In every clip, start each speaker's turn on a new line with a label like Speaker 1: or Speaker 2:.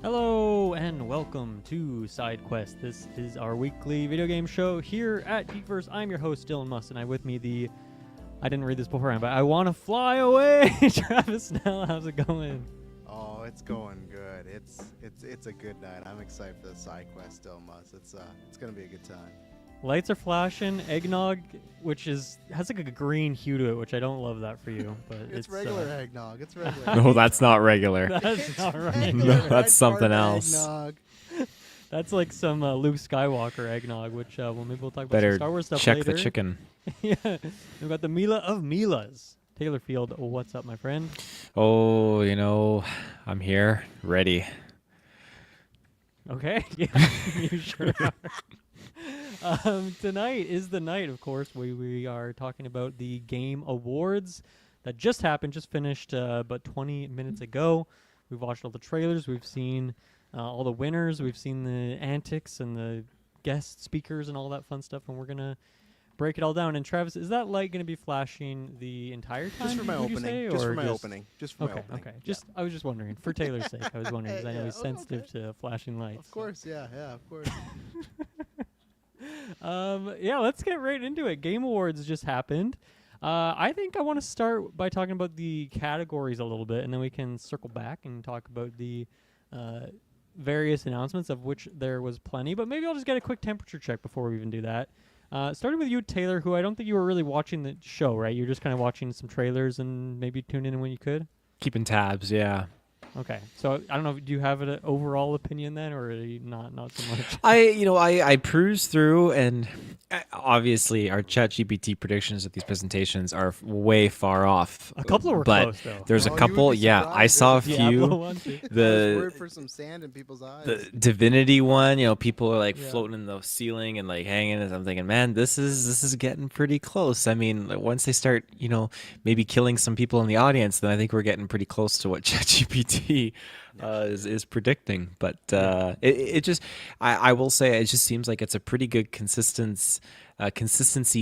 Speaker 1: Hello and welcome to Sidequest. This is our weekly video game show here at Geekverse. I'm your host, Dylan Must, and I with me I didn't read this beforehand, but I want to fly away. Travis Snell, how's it going?
Speaker 2: Oh, it's going good. It's a good night. I'm excited for the Sidequest, Dylan Must. It's gonna be a good time.
Speaker 1: Lights are flashing, eggnog, which has like a green hue to it, which I don't love that for you, but
Speaker 2: It's regular eggnog. It's regular.
Speaker 3: No, that's not regular.
Speaker 1: That's not right.
Speaker 3: No, that's something else.
Speaker 2: Eggnog.
Speaker 1: That's like some Luke Skywalker eggnog, which maybe we'll talk about
Speaker 3: Better
Speaker 1: some Star Wars stuff
Speaker 3: check
Speaker 1: later.
Speaker 3: the chicken.
Speaker 1: Yeah, we've got the Mila of Milas. Taylor Field, what's up, my friend?
Speaker 3: Oh, I'm here, ready.
Speaker 1: Okay, yeah, you sure are. Tonight is the night, of course, where we are talking about the Game Awards that just happened, just finished about 20 minutes ago. We've watched all the trailers. We've seen all the winners. We've seen the antics and the guest speakers and all that fun stuff, and we're going to break it all down. And Travis, is that light going to be flashing the entire time?
Speaker 2: Just for my
Speaker 1: would you
Speaker 2: opening.
Speaker 1: say,
Speaker 2: Just
Speaker 1: or
Speaker 2: for my opening. Just for my
Speaker 1: Okay,
Speaker 2: opening.
Speaker 1: okay. I was just wondering. For Taylor's sake, I was wondering because I know
Speaker 2: Yeah,
Speaker 1: he's sensitive to flashing lights.
Speaker 2: Of course, yeah, of course.
Speaker 1: Yeah, let's get right into it. Game Awards just happened. I think I want to start by talking about the categories a little bit, and then we can circle back and talk about the various announcements, of which there was plenty. But maybe I'll just get a quick temperature check before we even do that. Starting with you, Taylor, who I don't think you were really watching the show, right? You're just kind of watching some trailers and maybe tune in when you could?
Speaker 3: Keeping tabs, yeah.
Speaker 1: Okay, so I don't know. Do you have an overall opinion then, or are you not so much?
Speaker 3: I perused through, and obviously our ChatGPT predictions of these presentations are way far off.
Speaker 1: A couple were
Speaker 3: but
Speaker 1: close, though.
Speaker 3: there's
Speaker 2: Oh,
Speaker 3: a
Speaker 2: you
Speaker 3: couple.
Speaker 2: would be
Speaker 3: Yeah, I
Speaker 2: surprised.
Speaker 3: saw a
Speaker 2: There's
Speaker 1: Diablo
Speaker 3: few.
Speaker 1: one, too.
Speaker 2: I was
Speaker 3: The
Speaker 2: worried for some sand in people's eyes.
Speaker 3: the Divinity one, people are like
Speaker 1: Yeah.
Speaker 3: floating in the ceiling and like hanging, and I'm thinking, man, this is getting pretty close. I mean, like, once they start, maybe killing some people in the audience, then I think we're getting pretty close to what ChatGPT is predicting. But it just, I will say, it just seems like it's a pretty good consistency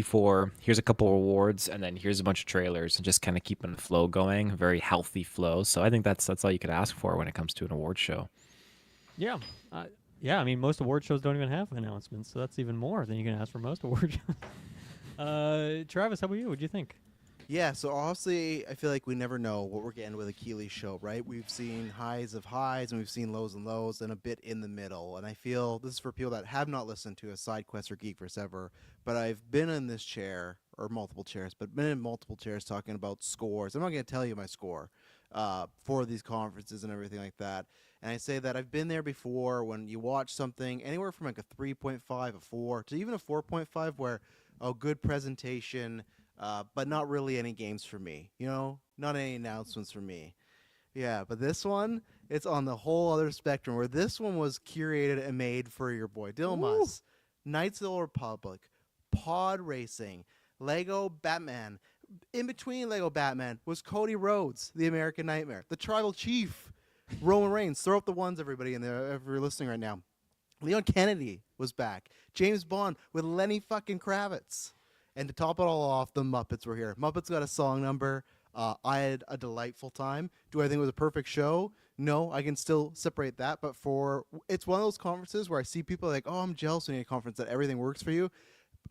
Speaker 3: for here's a couple awards and then here's a bunch of trailers and just kind of keeping the flow going, a very healthy flow. So I think that's all you could ask for when it comes to an award show.
Speaker 1: Yeah. Yeah, I mean, most award shows don't even have announcements, so that's even more than you can ask for most award shows. Travis, how about you? What do you think?
Speaker 2: Yeah, so honestly, I feel like we never know what we're getting with a Keeley show, right? We've seen highs of highs, and we've seen lows and lows, and a bit in the middle. And I feel this is for people that have not listened to a Sidequest or Geekverse ever, but I've been in this chair, or multiple chairs, but been in multiple chairs talking about scores. I'm not going to tell you my score for these conferences and everything like that. And I say that I've been there before when you watch something anywhere from like a 3.5, a 4, to even a 4.5 where a good presentation – but not really any games for me, not any announcements for me. Yeah, but this one, it's on the whole other spectrum where this one was curated and made for your boy Dylan Must. Knights of the Old Republic, pod racing, Lego Batman. In between Lego Batman was Cody Rhodes, the American Nightmare, the Tribal Chief, Roman Reigns. Throw up the ones, everybody in there, if you're listening right now. Leon Kennedy was back. James Bond with Lenny fucking Kravitz. And to top it all off, the Muppets were here. Muppets got a song number. I had a delightful time. Do I think it was a perfect show? No, I can still separate that. But it's one of those conferences where I see people like, oh, I'm jealous when you a conference that everything works for you.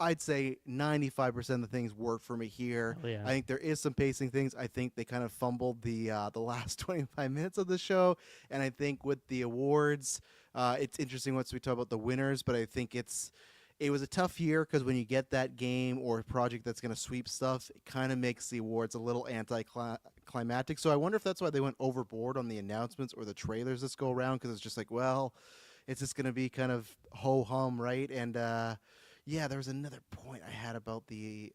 Speaker 2: I'd say 95% of the things work for me here.
Speaker 1: Oh, yeah.
Speaker 2: I think there is some pacing things. I think they kind of fumbled the last 25 minutes of the show. And I think with the awards, it's interesting once we talk about the winners. But I think it was a tough year because when you get that game or project that's going to sweep stuff, it kind of makes the awards a little anticlimactic. So I wonder if that's why they went overboard on the announcements or the trailers this go around, because it's just like, well, it's just going to be kind of ho-hum, right? And yeah, there was another point I had about the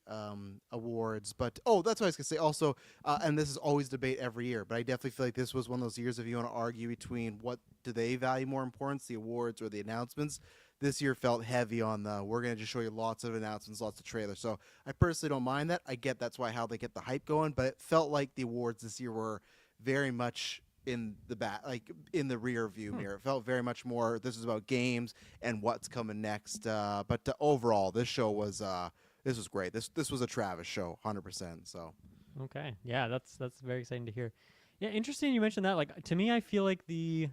Speaker 2: awards. But, that's what I was going to say also, and this is always debate every year, but I definitely feel like this was one of those years if you want to argue between what do they value more importance, the awards or the announcements. This year felt heavy on we're going to just show you lots of announcements, lots of trailers. So I personally don't mind that. I get that's how they get the hype going, but it felt like the awards this year were very much in the in the rear view mirror. It felt very much more this is about games and what's coming next. But overall, this show was great. This was a Travis show, 100%. So
Speaker 1: Okay, yeah, that's very exciting to hear. Yeah, interesting you mentioned that. Like, to me, I feel like the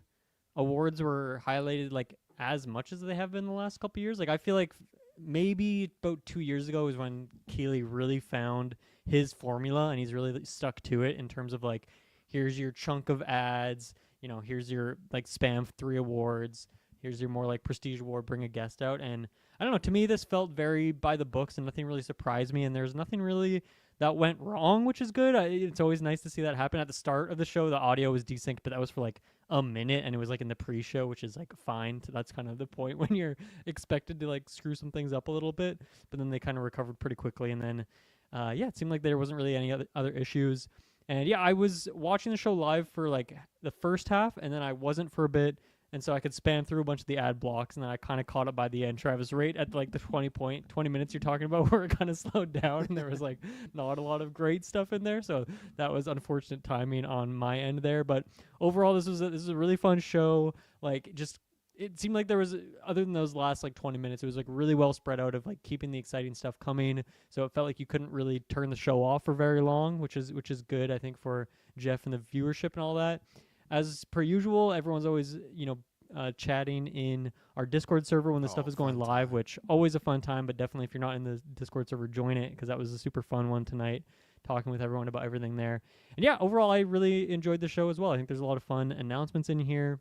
Speaker 1: awards were highlighted like as much as they have been the last couple years. Like I feel like maybe about 2 years ago is when Keeley really found his formula and he's really stuck to it in terms of like, here's your chunk of ads, here's your like spam 3 awards, here's your more like prestige award, bring a guest out. And I don't know, to me this felt very by the books and nothing really surprised me, and there's nothing really that went wrong, which is good. It's always nice to see that happen. At the start of the show, the audio was desynced, but that was for like a minute, and it was like in the pre-show, which is like fine. That's kind of the point when you're expected to like screw some things up a little bit, but then they kind of recovered pretty quickly. And then, it seemed like there wasn't really any other issues. And yeah, I was watching the show live for like the first half, and then I wasn't for a bit. And so I could spam through a bunch of the ad blocks, and then I kind of caught up by the end. Travis, right at like the 20 minutes you're talking about, where it kind of slowed down, and there was like not a lot of great stuff in there. So that was unfortunate timing on my end there. But overall, this is a really fun show. Like, just it seemed like there was, other than those last like 20 minutes, it was like really well spread out of like keeping the exciting stuff coming. So it felt like you couldn't really turn the show off for very long, which is good, I think, for Jeff and the viewership and all that. As per usual, everyone's always, chatting in our Discord server when the stuff is going live, which always a fun time, but definitely if you're not in the Discord server, join it, because that was a super fun one tonight, talking with everyone about everything there. And yeah, overall, I really enjoyed the show as well. I think there's a lot of fun announcements in here.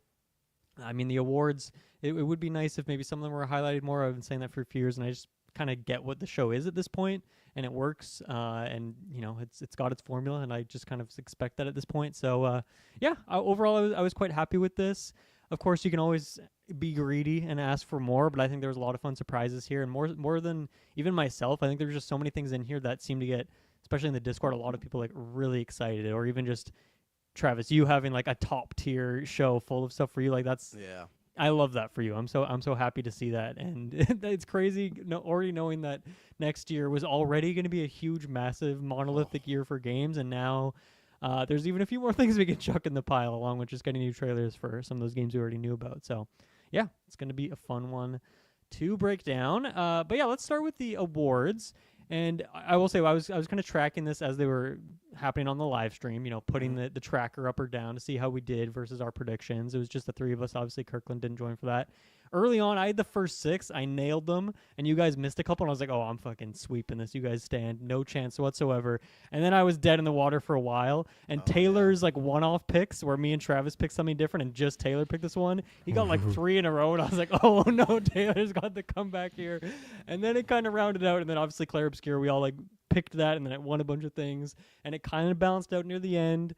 Speaker 1: I mean, the awards, it would be nice if maybe some of them were highlighted more. I've been saying that for a few years, and I just kind of get what the show is at this point, and it works, and it's got its formula, and I just kind of expect that at this point. So overall I was quite happy with this. Of course, you can always be greedy and ask for more, but I think there was a lot of fun surprises here, and more than even myself, I think there's just so many things in here that seem to get, especially in the Discord, a lot of people like really excited, or even just Travis, you having like a top tier show full of stuff for you, like that's,
Speaker 2: Yeah.
Speaker 1: I love that for you. I'm so happy to see that, and it's crazy already knowing that next year was already going to be a huge, massive, monolithic year for games, and now there's even a few more things we can chuck in the pile, along with just getting new trailers for some of those games we already knew about. So, yeah, it's going to be a fun one to break down. But yeah, let's start with the awards. And I will say, I was kind of tracking this as they were happening on the live stream, putting the tracker up or down to see how we did versus our predictions. It was just the 3 of us. Obviously, Kirkland didn't join for that. Early on, I had the first 6. I nailed them, and you guys missed a couple, and I was like, oh, I'm fucking sweeping this. You guys stand. No chance whatsoever. And then I was dead in the water for a while, and Taylor's like one-off picks where me and Travis picked something different, and just Taylor picked this one. He got like 3 in a row, and I was like, oh, no, Taylor's got the comeback here. And then it kind of rounded out, and then obviously Claire Obscure, we all like picked that, and then it won a bunch of things, and it kind of balanced out near the end.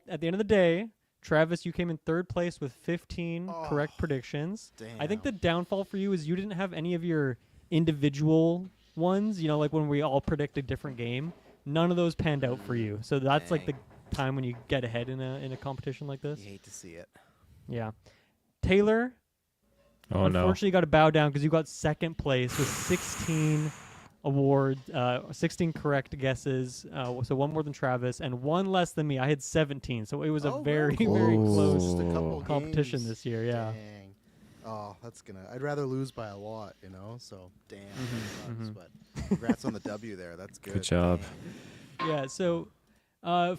Speaker 1: At the end of the day, Travis, you came in 3rd place with 15 correct predictions.
Speaker 2: Damn.
Speaker 1: I think the downfall for you is you didn't have any of your individual ones, like when we all predict a different game. None of those panned out for you. So that's like the time when you get ahead in a competition like this.
Speaker 2: You hate to see it.
Speaker 1: Yeah. Taylor, unfortunately, you got to bow down because you got 2nd place with 16 awards, 16 correct guesses, so 1 more than Travis, and 1 less than me. I had 17, so it was a very, very close
Speaker 2: Just a couple
Speaker 1: competition
Speaker 2: games.
Speaker 1: this year. Yeah.
Speaker 2: Dang. Oh, I'd rather lose by a lot, so damn. That sucks, but congrats on the W there. That's good.
Speaker 3: Good job.
Speaker 2: Dang.
Speaker 1: Yeah. So, let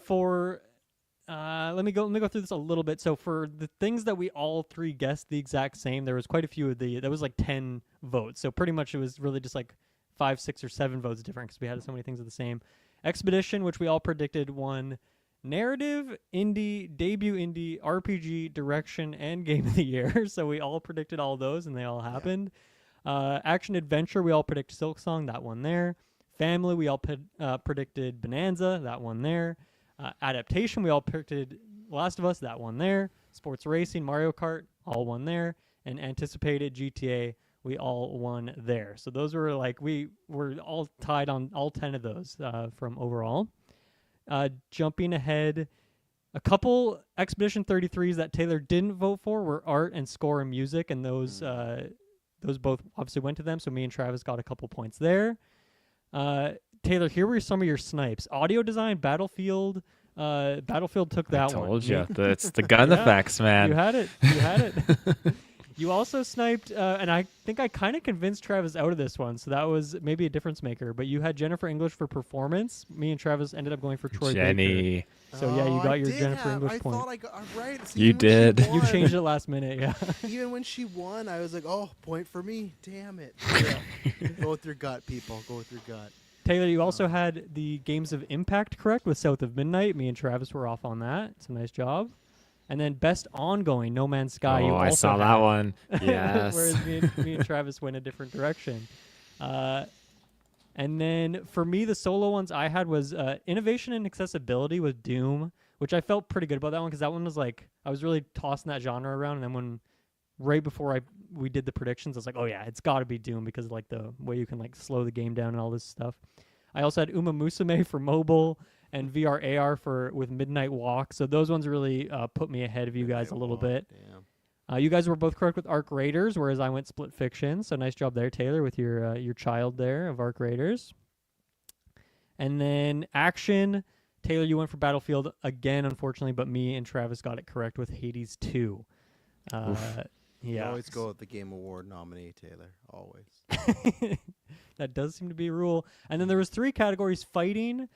Speaker 1: me go through this a little bit. So for the things that we all 3 guessed the exact same, there was quite a few of that was like 10 votes. So pretty much it was really just like 5, 6, or 7 votes different because we had so many things of the same. Expedition, which we all predicted, won narrative, indie, debut indie, RPG, direction, and game of the year. So we all predicted all those, and they all happened. Action adventure, we all predicted Silksong, that one there. Family, we all predicted Bonanza, that one there. Adaptation, we all predicted Last of Us, that one there. Sports racing, Mario Kart, all one there. And anticipated GTA, we all won there. So those were like, we were all tied on all 10 of those from overall. Jumping ahead, a couple Expedition 33s that Taylor didn't vote for were art and score and music, and those both obviously went to them. So me and Travis got a couple points there. Taylor, here were some of your snipes. Audio design, Battlefield. Battlefield took that one.
Speaker 3: I told you. It's the gun effects, man.
Speaker 1: You had it. You also sniped, and I think I kind of convinced Travis out of this one, so that was maybe a difference maker. But you had Jennifer English for performance. Me and Travis ended up going for Troy Baker.
Speaker 3: Jenny.
Speaker 1: So yeah, you
Speaker 2: Oh,
Speaker 1: got
Speaker 2: I
Speaker 1: your
Speaker 2: did
Speaker 1: Jennifer
Speaker 2: have,
Speaker 1: English
Speaker 2: I
Speaker 1: point.
Speaker 2: thought I got right. See,
Speaker 3: You
Speaker 2: even when she
Speaker 3: did.
Speaker 1: You
Speaker 2: won-
Speaker 1: changed it last minute, yeah.
Speaker 2: Even when she won, I was like, "Oh, point for me! Damn it!" Go with your gut, people. Go with your gut.
Speaker 1: Taylor, you also had the Games of Impact correct with South of Midnight. Me and Travis were off on that. It's a nice job. And then best ongoing, No Man's Sky. You
Speaker 3: Oh, I
Speaker 1: also
Speaker 3: saw that
Speaker 1: had.
Speaker 3: one. Yes.
Speaker 1: Whereas me and Travis went a different direction. And then for me, the solo ones I had was Innovation and Accessibility with Doom, which I felt pretty good about that one because that one was like, I was really tossing that genre around. And then right before we did the predictions, I was like, oh yeah, it's got to be Doom because of like the way you can like slow the game down and all this stuff. I also had Uma Musume for mobile and VR AR with Midnight Walk. So those ones really put me ahead of you guys a little bit.
Speaker 2: Damn.
Speaker 1: You guys were both correct with Arc Raiders, whereas I went Split Fiction. So nice job there, Taylor, with your child there of Arc Raiders. And then Action, Taylor, you went for Battlefield again, unfortunately, but me and Travis got it correct with Hades 2.
Speaker 2: You
Speaker 1: Yeah.
Speaker 2: always go with the Game Award nominee, Taylor. Always.
Speaker 1: That does seem to be a rule. And then there was 3 categories: fighting,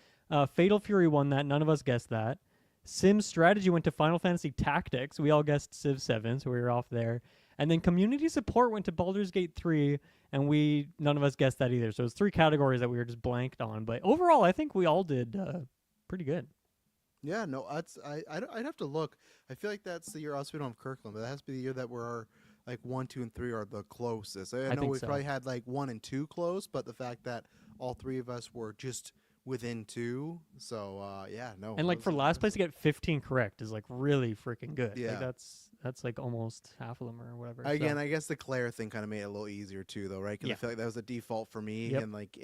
Speaker 1: Fatal Fury won that. None of us guessed that. Sim Strategy went to Final Fantasy Tactics. We all guessed Civ 7, so we were off there. And then Community Support went to Baldur's Gate 3, and none of us guessed that either. So it was 3 categories that we were just blanked on. But overall, I think we all did pretty good.
Speaker 2: Yeah, no, I'd have to look. I feel like that's the year also we don't have Kirkland, but that has to be the year that we're like 1, 2, and 3 are the closest. I know
Speaker 1: think
Speaker 2: we
Speaker 1: so.
Speaker 2: probably had like 1 and 2 close, but the fact that all 3 of us were just within 2, so yeah, no.
Speaker 1: And like
Speaker 2: that
Speaker 1: for
Speaker 2: was
Speaker 1: last place to
Speaker 2: impressive.
Speaker 1: get 15 correct is like really freaking good.
Speaker 2: Yeah.
Speaker 1: Like that's like almost half of them or whatever.
Speaker 2: Again,
Speaker 1: so.
Speaker 2: I guess the Claire thing kind of made it a little easier too, though, right? Because
Speaker 1: Yeah.
Speaker 2: I feel like that was a default for me,
Speaker 1: Yep.
Speaker 2: and Mike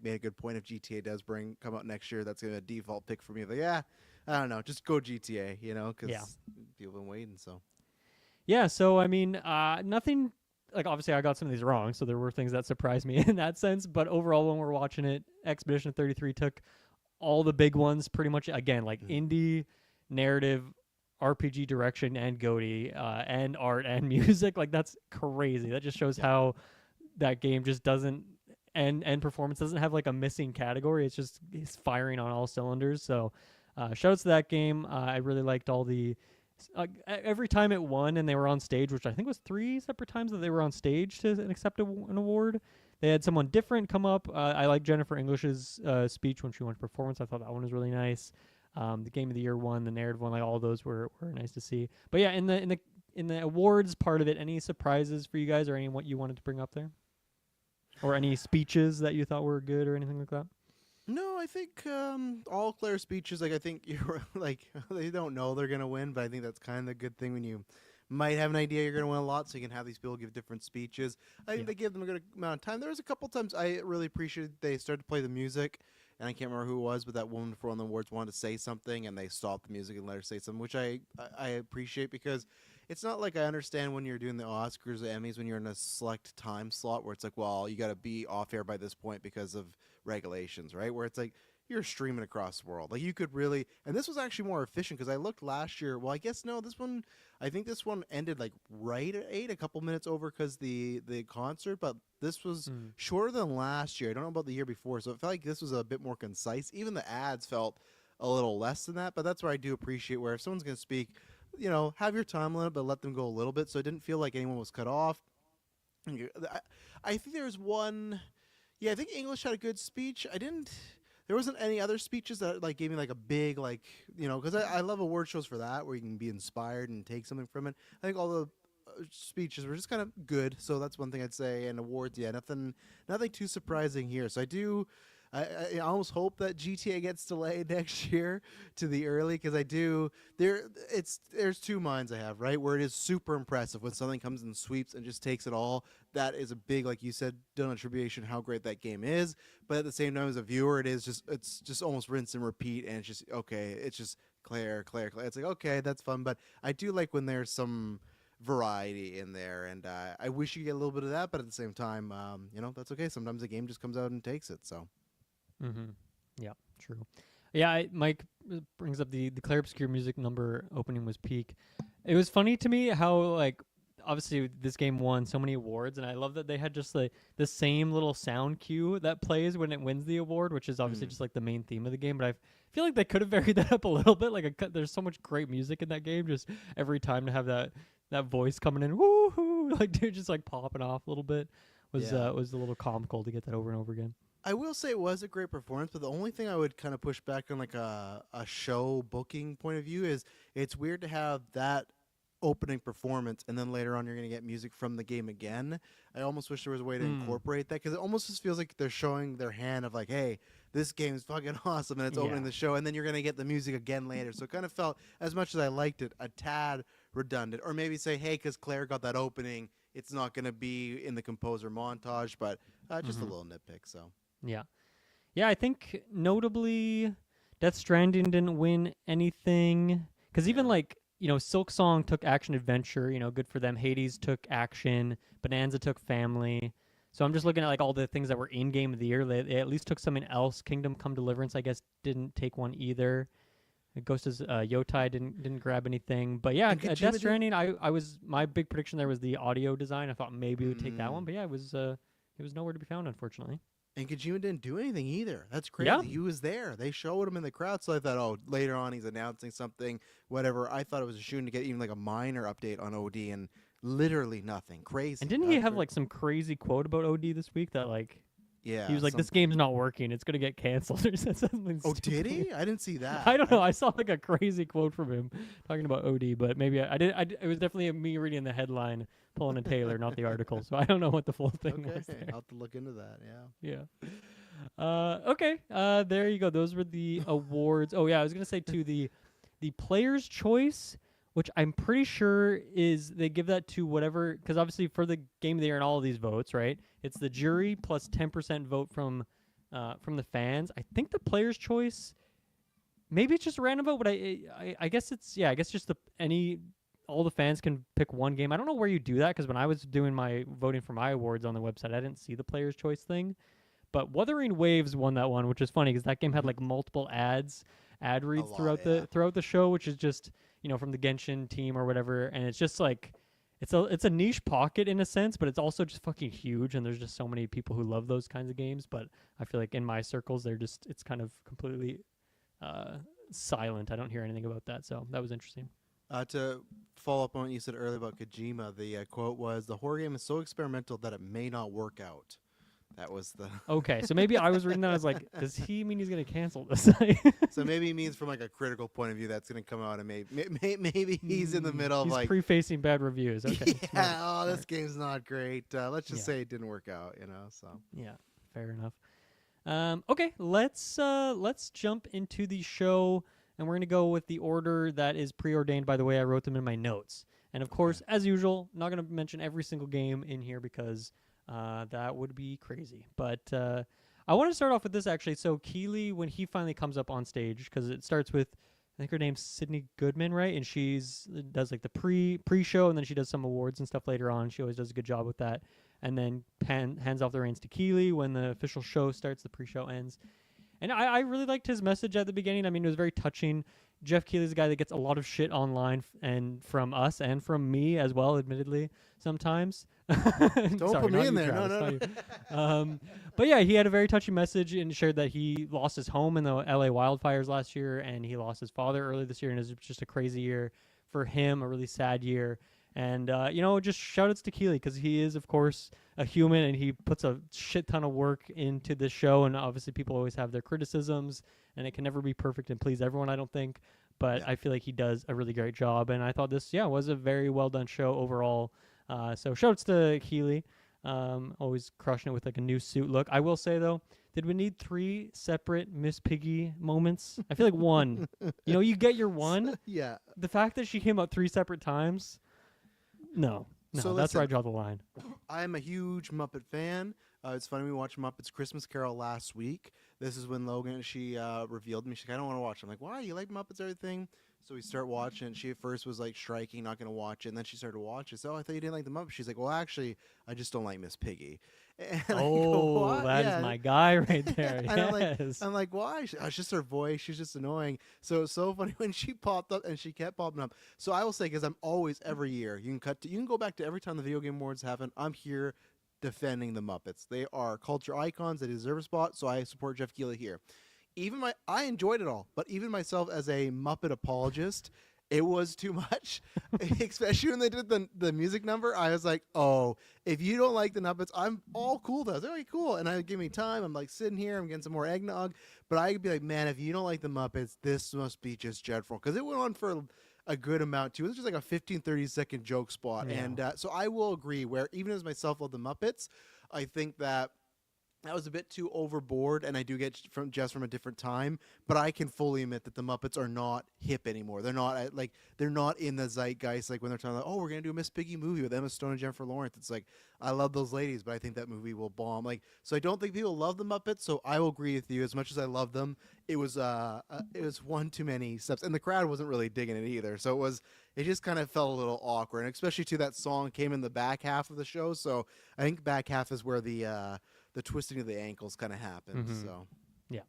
Speaker 2: made a good point. If GTA does come out next year, that's gonna be a default pick for me. But yeah, I don't know, just go GTA, because
Speaker 1: Yeah.
Speaker 2: people have been waiting. So
Speaker 1: Yeah, so I mean, nothing. Like obviously, I got some of these wrong, so there were things that surprised me in that sense. But overall, when we're watching it, Expedition 33 took all the big ones pretty much. Again, like indie, narrative, RPG direction, and GOTY, and art and music. Like that's crazy. That just shows how that game just doesn't and performance doesn't have like a missing category. It's firing on all cylinders. So shout outs to that game. I really liked all the. Every time it won and they were on stage, which I think was 3 separate times that they were on stage to accept an award, they had someone different come up. I like Jennifer English's speech when she went to performance. I thought that one was really nice. The Game of the Year one, the narrative one, like all those were nice to see. But yeah, in the awards part of it, any surprises for you guys or any what you wanted to bring up there, or any speeches that you thought were good or anything like that?
Speaker 2: no, I think all Claire's speeches, like I think you're like they don't know they're gonna win, but I think that's kind of a good thing when you might have an idea you're gonna win a lot, so you can have these people give different speeches. I think they gave them a good amount of time. There was a couple times I really appreciated they started to play the music, and I can't remember who it was, but that woman before on the awards wanted to say something, and they stopped the music and let her say something, which I appreciate because it's not like I understand when you're doing the Oscars or Emmys when you're in a select time slot where it's like, well, you got to be off air by this point because of regulations, right? Where it's like you're streaming across the world. Like you could really, and this was actually more efficient because I looked last year. Well, I guess no, I think this one ended like right at 8, a couple minutes over because the concert, but this was shorter than last year. I don't know about the year before, so it felt like this was a bit more concise. Even the ads felt a little less than that, but that's where I do appreciate where if someone's going to speak, have your time limit, but let them go a little bit. So it didn't feel like anyone was cut off. I think there was one. Yeah, I think English had a good speech. There wasn't any other speeches that like gave me like a big because I love award shows for that where you can be inspired and take something from it. I think all the speeches were just kind of good. So that's one thing I'd say. And awards, yeah, nothing too surprising here. So I almost hope that GTA gets delayed next year to the early because I do. There's 2 minds I have, right? Where it is super impressive when something comes and sweeps and just takes it all. That is a big, like you said, done attribution how great that game is. But at the same time, as a viewer, it's just almost rinse and repeat, and it's just okay. It's just Claire. It's like okay, that's fun. But I do like when there's some variety in there, and I wish you get a little bit of that. But at the same time, that's okay. Sometimes a game just comes out and takes it. So.
Speaker 1: Mm-hmm. Yeah, true. Yeah, Mike brings up the Claire Obscure music number opening was peak. It was funny to me how like obviously this game won so many awards, and I love that they had just like the same little sound cue that plays when it wins the award, which is obviously just like the main theme of the game. But I feel like they could have varied that up a little bit. Like there's so much great music in that game, just every time to have that voice coming in, woohoo, like dude, just like popping off a little bit was
Speaker 2: Yeah.
Speaker 1: was a little comical to get that over and over again.
Speaker 2: I will say it was a great performance, but the only thing I would kind of push back on like a show booking point of view is it's weird to have that opening performance and then later on you're going to get music from the game again. I almost wish there was a way to incorporate that because it almost just feels like they're showing their hand of like, hey, this game's fucking awesome and it's opening the show, and then you're going to get the music again later. So it kind of felt, as much as I liked it, a tad redundant. Or maybe say, hey, because Claire got that opening, it's not going to be in the composer montage, but just a little nitpick. So
Speaker 1: Yeah. Yeah, I think notably Death Stranding didn't win anything. Because even like, Silk Song took action adventure, good for them. Hades took action. Bonanza took family. So I'm just looking at like all the things that were in Game of the Year. They at least took something else. Kingdom Come Deliverance, I guess, didn't take one either. Ghost of Yotai didn't grab anything. But yeah,
Speaker 2: And Kojima
Speaker 1: Death Stranding, I was my big prediction there was the audio design. I thought maybe we would take that one. But yeah, it was nowhere to be found, unfortunately.
Speaker 2: And Kojima didn't do anything either. That's crazy.
Speaker 1: Yeah.
Speaker 2: He was there. They showed him in the crowd. So I thought, oh, later on he's announcing something, whatever. I thought it was a shooting to get even like a minor update on OD, and literally nothing. Crazy.
Speaker 1: And didn't he have like some crazy quote about OD this week that like
Speaker 2: yeah,
Speaker 1: he was like, "This game's not working. It's gonna get canceled." Or something.
Speaker 2: Oh,
Speaker 1: stupid.
Speaker 2: did he? I didn't see that.
Speaker 1: I don't know. I saw like a crazy quote from him talking about OD, but maybe I did. It was definitely me reading the headline, pulling a Taylor, not the article. So I don't know what the full thing
Speaker 2: Okay,
Speaker 1: was there.
Speaker 2: I'll have to look into that. Yeah.
Speaker 1: Yeah. Okay. There you go. Those were the awards. Oh yeah, I was gonna say too the Player's Choice, which I'm pretty sure is they give that to whatever, because obviously for the Game of the Year and all of these votes, right? It's the jury plus 10% vote from the fans. I think the Player's Choice, maybe it's just a random vote, but I guess it's just all the fans can pick one game. I don't know where you do that, because when I was doing my voting for my awards on the website, I didn't see the Player's Choice thing. But Wuthering Waves won that one, which is funny because that game had like multiple ad reads throughout the show, which is just from the Genshin team or whatever, and it's just like it's a niche pocket in a sense, but it's also just fucking huge, and there's just so many people who love those kinds of games. But I feel like in my circles, it's kind of completely silent. I don't hear anything about that, so that was interesting.
Speaker 2: To follow up on what you said earlier about Kojima, the quote was, "The horror game is so experimental that it may not work out." That was the
Speaker 1: Okay, so maybe I was reading that. I was like, does he mean he's going to cancel this?
Speaker 2: So maybe he means from like a critical point of view that's going to come out, and maybe he's in the middle of
Speaker 1: He's
Speaker 2: like
Speaker 1: prefacing bad reviews. Okay.
Speaker 2: yeah,
Speaker 1: Smart.
Speaker 2: this game's not great. Let's just say it didn't work out, So
Speaker 1: Yeah, fair enough. Okay, let's jump into the show, and we're gonna go with the order that is preordained. By the way, I wrote them in my notes, and of course, as usual, not gonna mention every single game in here because that would be crazy. But I want to start off with this actually. So Keeley, when he finally comes up on stage, because it starts with, I think her name's Sydney Goodman, right? And she's does like the pre-show, and then she does some awards and stuff later on. She always does a good job with that. And then hands off the reins to Keeley when the official show starts, the pre-show ends. And I really liked his message at the beginning. I mean, it was very touching. Jeff Keighley's a guy that gets a lot of shit online and from us and from me as well, admittedly, sometimes.
Speaker 2: don't
Speaker 1: Sorry,
Speaker 2: put me
Speaker 1: not
Speaker 2: in
Speaker 1: you,
Speaker 2: there.
Speaker 1: Travis,
Speaker 2: No.
Speaker 1: not you. But yeah, he had a very touching message and shared that he lost his home in the LA wildfires last year, and he lost his father early this year, and it was just a crazy year for him, a really sad year. And, just shout-outs to Keeley because he is, of course, a human, and he puts a shit ton of work into this show, and obviously people always have their criticisms, and it can never be perfect and please everyone, I don't think. But I feel like he does a really great job, and I thought this, was a very well-done show overall. So shout-outs to Keeley. Always crushing it with like a new suit look. I will say, though, did we need 3 separate Miss Piggy moments? I feel like one. You get your one.
Speaker 2: Yeah.
Speaker 1: The fact that she came out 3 separate times... No,
Speaker 2: So
Speaker 1: that's where I
Speaker 2: listen,
Speaker 1: draw the line.
Speaker 2: I'm a huge Muppet fan. It's funny, we watched Muppets Christmas Carol last week. This is when Logan, she revealed to me, she's like, I don't want to watch it. I'm like, why? You like Muppets, everything? So we start watching it. She at first was like striking, not going to watch it. And then she started to watch it. So I thought you didn't like the Muppets. She's like, well, actually, I just don't like Miss Piggy. And I go,
Speaker 1: Oh,
Speaker 2: what?
Speaker 1: that is
Speaker 2: Yeah.
Speaker 1: my guy right there.
Speaker 2: And
Speaker 1: Yes.
Speaker 2: I'm like, why? It's just her voice. She's just annoying. So it's so funny when she popped up and she kept popping up. So I will say, because I'm always every year, you can go back to every time the video game awards happen. I'm here defending the Muppets. They are culture icons. They deserve a spot. So I support Jeff Keighley here. I enjoyed it all, but even myself as a Muppet apologist, it was too much. Especially when they did the music number, I was like, oh, if you don't like the Muppets, I'm all cool with that. Okay, cool. And I give me time. I'm like sitting here, I'm getting some more eggnog. But I could be like, man, if you don't like the Muppets, this must be just dreadful. Because it went on for a good amount too. It was just like a 15, 30-second joke spot.
Speaker 1: Yeah.
Speaker 2: And so I will agree where even as myself love the Muppets, I think that was a bit too overboard, and I do get from a different time. But I can fully admit that the Muppets are not hip anymore. They're not they're not in the zeitgeist like when they're talking like, oh, we're gonna do a Miss Piggy movie with Emma Stone and Jennifer Lawrence. It's like I love those ladies, but I think that movie will bomb. Like, so I don't think people love the Muppets. So I will agree with you. As much as I love them, it was one too many steps, and the crowd wasn't really digging it either. So it just kind of felt a little awkward, and especially too that song came in the back half of the show. So I think back half is where the twisting of the ankles kind of happens.
Speaker 1: Mhm.
Speaker 2: So
Speaker 1: Yeah.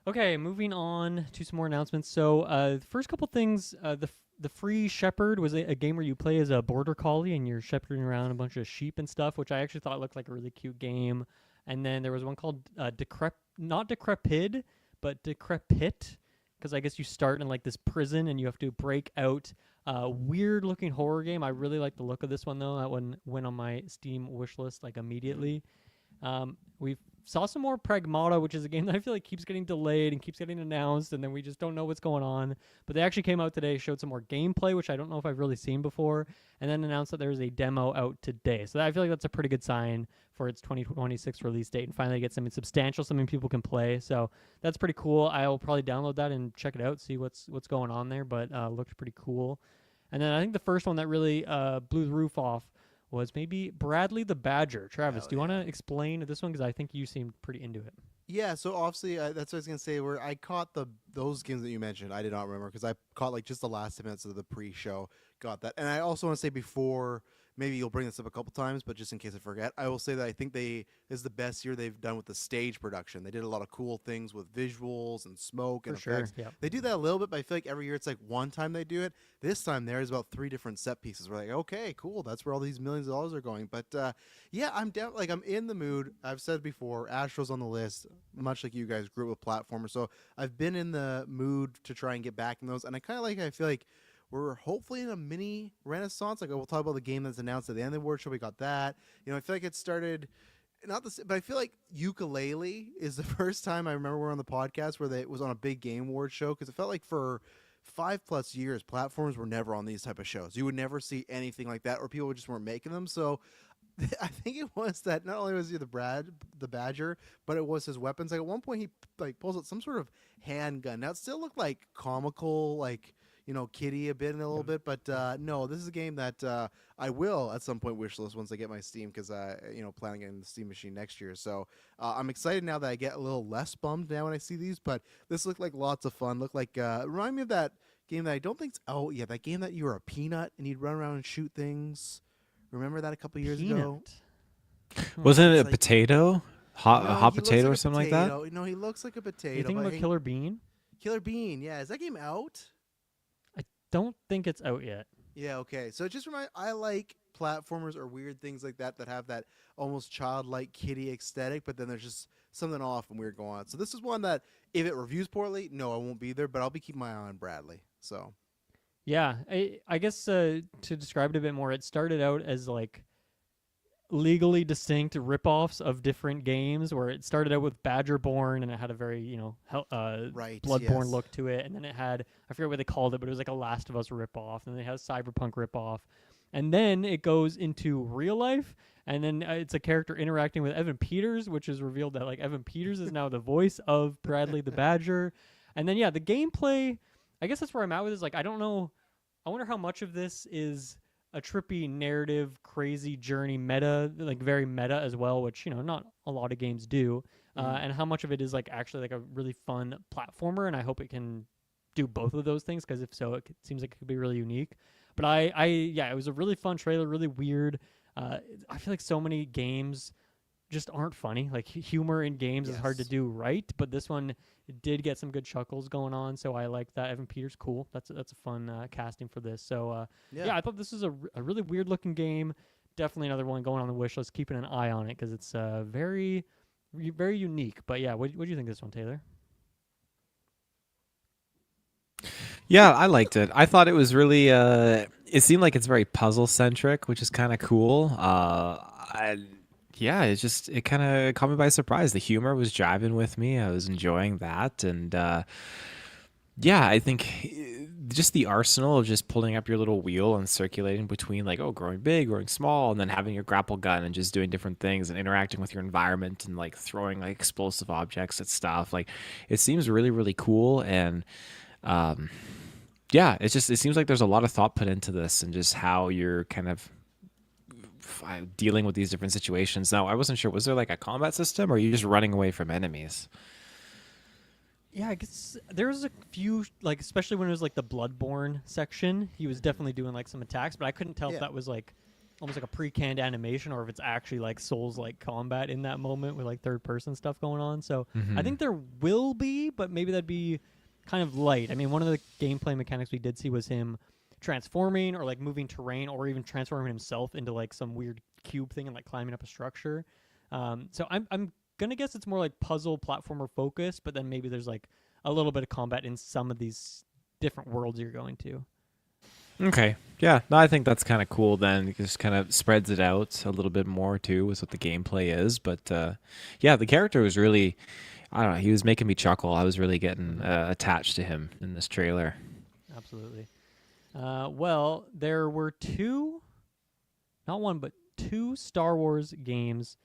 Speaker 1: Okay, moving on to some more announcements. So, the first couple things, the Free Shepherd was a game where you play as a border collie and you're shepherding around a bunch of sheep and stuff, which I actually thought looked like a really cute game. And then there was one called not Decrepid, but Decrepit, because I guess you start in like this prison and you have to break out. Weird looking horror game. I really like the look of this one though. That one went on my Steam wish list like immediately. We saw some more Pragmata, which is a game that I feel like keeps getting delayed and keeps getting announced, and then we just don't know what's going on. But they actually came out today, showed some more gameplay, which I don't know if I've really seen before, and then announced that there's a demo out today. So I feel like that's a pretty good sign for its 2026 release date, and finally get something substantial, something people can play. So that's pretty cool. I'll probably download that and check it out, see what's going on there, but looked pretty cool. And then I think the first one that really blew the roof off was maybe Bradley the Badger. Travis, do you want to explain this one? Because I think you seemed pretty into it.
Speaker 2: yeah, so obviously that's what I was gonna say. Where I caught those games that you mentioned, I did not remember because I caught like just the last 10 minutes of the pre-show. Got that, and I also want to say before. Maybe you'll bring this up a couple times, but just in case I forget, I will say that I think this is the best year they've done with the stage production. They did a lot of cool things with visuals and smoke and effects.
Speaker 1: Yep.
Speaker 2: They do that a little bit, but I feel like every year it's like one time they do it. This time there's about 3 different set pieces. We're like, okay, cool. That's where all these millions of dollars are going. But yeah, I'm in the mood. I've said before, Astro's on the list, much like you guys grew up with platformers. So I've been in the mood to try and get back in those. And I feel like we're hopefully in a mini renaissance. Like we'll talk about the game that's announced at the end of the award show. We got that. I feel like it started not the, but I feel like Ukulele is the first time I remember we're on the podcast where it was on a big game award show, because it felt like for 5+ years platforms were never on these type of shows. You would never see anything like that, or people just weren't making them. So I think it was that not only was he the Badger, but it was his weapons. Like at one point he like pulls out some sort of handgun. Now it still looked like comical, like kitty a bit in a little bit, but no, this is a game that I will at some point wishlist once I get my Steam, because planning on the Steam machine next year. So I'm excited now that I get a little less bummed now when I see these. But this looked like lots of fun. Looked like remind me of that game that I don't think's out yet. That game that you were a peanut and you'd run around and shoot things. Remember that a couple years ago?
Speaker 3: Wasn't it a
Speaker 2: like-
Speaker 3: potato? Hot
Speaker 2: No,
Speaker 3: hot
Speaker 2: he looks
Speaker 3: potato
Speaker 2: like
Speaker 3: or
Speaker 2: a
Speaker 3: something like
Speaker 2: potato.
Speaker 3: that?
Speaker 2: No, he looks like a potato.
Speaker 1: You think
Speaker 2: but
Speaker 1: about Killer Bean?
Speaker 2: Killer Bean? Yeah, is that game out?
Speaker 1: Don't think it's out yet.
Speaker 2: Yeah, okay. So just I like platformers or weird things like that have that almost childlike kitty aesthetic, but then there's just something off and weird going on. So this is one that if it reviews poorly, no, I won't be there, but I'll be keeping my eye on Bradley. So
Speaker 1: Yeah, I guess to describe it a bit more, it started out as like legally distinct ripoffs of different games, where it started out with Badgerborn and it had a very
Speaker 2: right,
Speaker 1: Bloodborne
Speaker 2: yes.
Speaker 1: look to it, and then it had, I forget what they called it, but it was like a Last of Us ripoff, and then it has Cyberpunk ripoff, and then it goes into real life, and then it's a character interacting with Evan Peters, which is revealed that like Evan Peters is now the voice of Bradley the Badger, and then the gameplay, I guess that's where I'm at with, is like I don't know, I wonder how much of this is a trippy narrative, crazy journey meta, like very meta as well, which not a lot of games do, and how much of it is like actually like a really fun platformer, and I hope it can do both of those things, because if so, seems like it could be really unique. But yeah, it was a really fun trailer, really weird. I feel like so many games just aren't funny. Like humor in games is hard to
Speaker 2: Yes.
Speaker 1: do right, but this one did get some good chuckles going on, so I like that. Evan Peters, cool. That's a fun casting for this. So yeah, I thought this was a really weird looking game. Definitely another one going on the wish list. Keeping an eye on it because it's very very unique. But yeah, what do you think of this one, Taylor?
Speaker 3: Yeah, I liked it. I thought it was really. It seemed like it's very puzzle centric, which is kind of cool. Yeah, it kind of caught me by surprise. The humor was jiving with me. I was enjoying that, and yeah, I think just the arsenal of just pulling up your little wheel and circulating between like, oh, growing big, growing small, and then having your grapple gun and just doing different things and interacting with your environment and like throwing like explosive objects at stuff. Like, it seems really really cool and. Yeah, it seems like there's a lot of thought put into this and just how you're kind of dealing with these different situations. Now, I wasn't sure, was there like a combat system or are you just running away from enemies?
Speaker 1: Yeah, I guess there was a few, like, especially when it was like the Bloodborne section, he was definitely doing like some attacks, but I couldn't tell if that was like almost like a pre-canned animation or if it's actually like Souls-like combat in that moment with like third-person stuff going on. So I think there will be, but maybe that'd be kind of light. I mean, one of the gameplay mechanics we did see was him transforming or like moving terrain or even transforming himself into like some weird cube thing and like climbing up a structure. So I'm gonna guess it's more like puzzle platformer focused, but then maybe there's like a little bit of combat in some of these different worlds you're going to.
Speaker 3: Okay. Yeah. No, I think that's kind of cool then. It just kind of spreads it out a little bit more too with what the gameplay is. But yeah, the character was really, I don't know, he was making me chuckle. I was really getting attached to him in this trailer.
Speaker 1: Absolutely. Well, there were not one, but two Star Wars games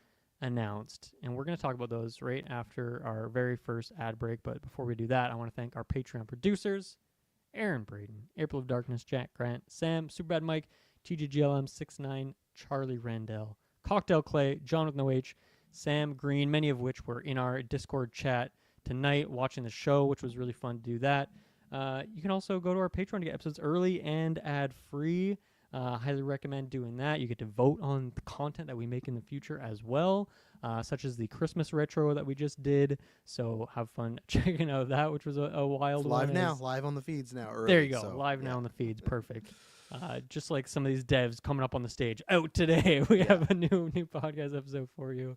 Speaker 1: announced, and we're going to talk about those right after our very first ad break. But before we do that, I want to thank our Patreon producers, Aaron Braden, April of Darkness, Jack Grant, Sam, Superbad Mike, TGGLM69, Charlie Randell, Cocktail Clay, John with no H, Sam Green, many of which were in our Discord chat tonight watching the show, which was really fun to do that. You can also go to our Patreon to get episodes early and ad-free. Highly recommend doing that. You get to vote on the content that we make in the future as well, such as the Christmas retro that we just did. So have fun checking out that, which was a wild
Speaker 2: Live
Speaker 1: one.
Speaker 2: now, live on the feeds now. Early,
Speaker 1: there you go,
Speaker 2: so,
Speaker 1: live
Speaker 2: yeah.
Speaker 1: now on the feeds. Perfect. Just like some of these devs coming up on the stage out today. We have a new podcast episode for you.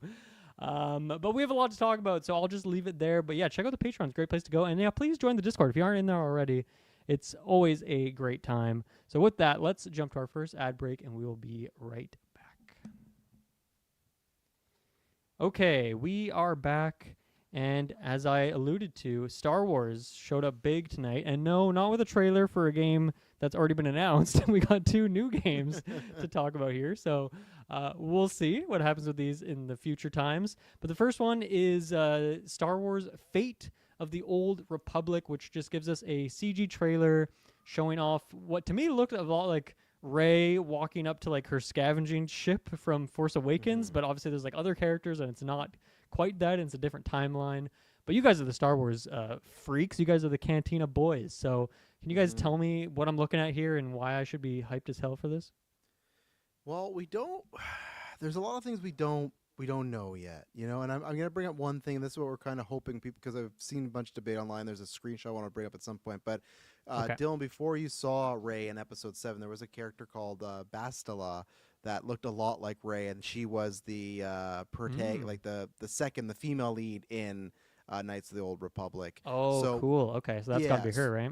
Speaker 1: But we have a lot to talk about, so I'll just leave it there. But yeah, check out the Patreon. It's a great place to go. And yeah, please join the Discord if you aren't in there already. It's always a great time. So with that, let's jump to our first ad break, and we will be right back. Okay, we are back. And as I alluded to, Star Wars showed up big tonight. And no, not with a trailer for a game that's already been announced. We got two new games to talk about here. So we'll see what happens with these in the future times. But the first one is Star Wars Fate of the Old Republic, which just gives us a CG trailer showing off what to me looked a lot like Rey walking up to like her scavenging ship from Force Awakens, but obviously there's like other characters and it's not quite that, and it's a different timeline. But you guys are the Star Wars freaks. You guys are the Cantina boys. So can you guys tell me what I'm looking at here and why I should be hyped as hell for this?
Speaker 2: Well, we don't. There's a lot of things we don't know yet, you know. And I'm gonna bring up one thing. And this is what we're kind of hoping people, because I've seen a bunch of debate online. There's a screenshot I want to bring up at some point. But Dylan, before you saw Rey in Episode 7, there was a character called Bastila that looked a lot like Rey, and she was the like the female lead in Knights of the Old Republic.
Speaker 1: Oh, so, cool. Okay, so that's got to be her, right?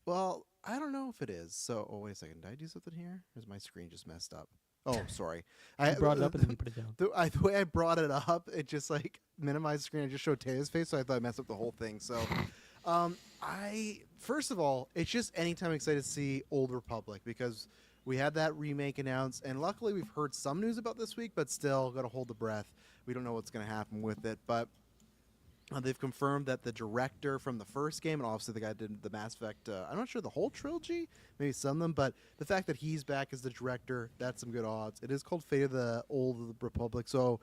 Speaker 2: Well, I don't know if it is. So, wait a second. Did I do something here? Or is my screen just messed up? Oh, sorry.
Speaker 1: I brought it up and then you put it down.
Speaker 2: The way I brought it up, it just like minimized the screen. I just showed Taylor's face, so I thought I messed up the whole thing. So, first of all, it's just anytime I'm excited to see Old Republic, because we had that remake announced, and luckily we've heard some news about this week, but still got to hold the breath. We don't know what's going to happen with it, but they've confirmed that the director from the first game, and obviously the guy did the Mass Effect, I'm not sure the whole trilogy, maybe some of them, but the fact that he's back as the director, that's some good odds. It is called Fate of the Old Republic, so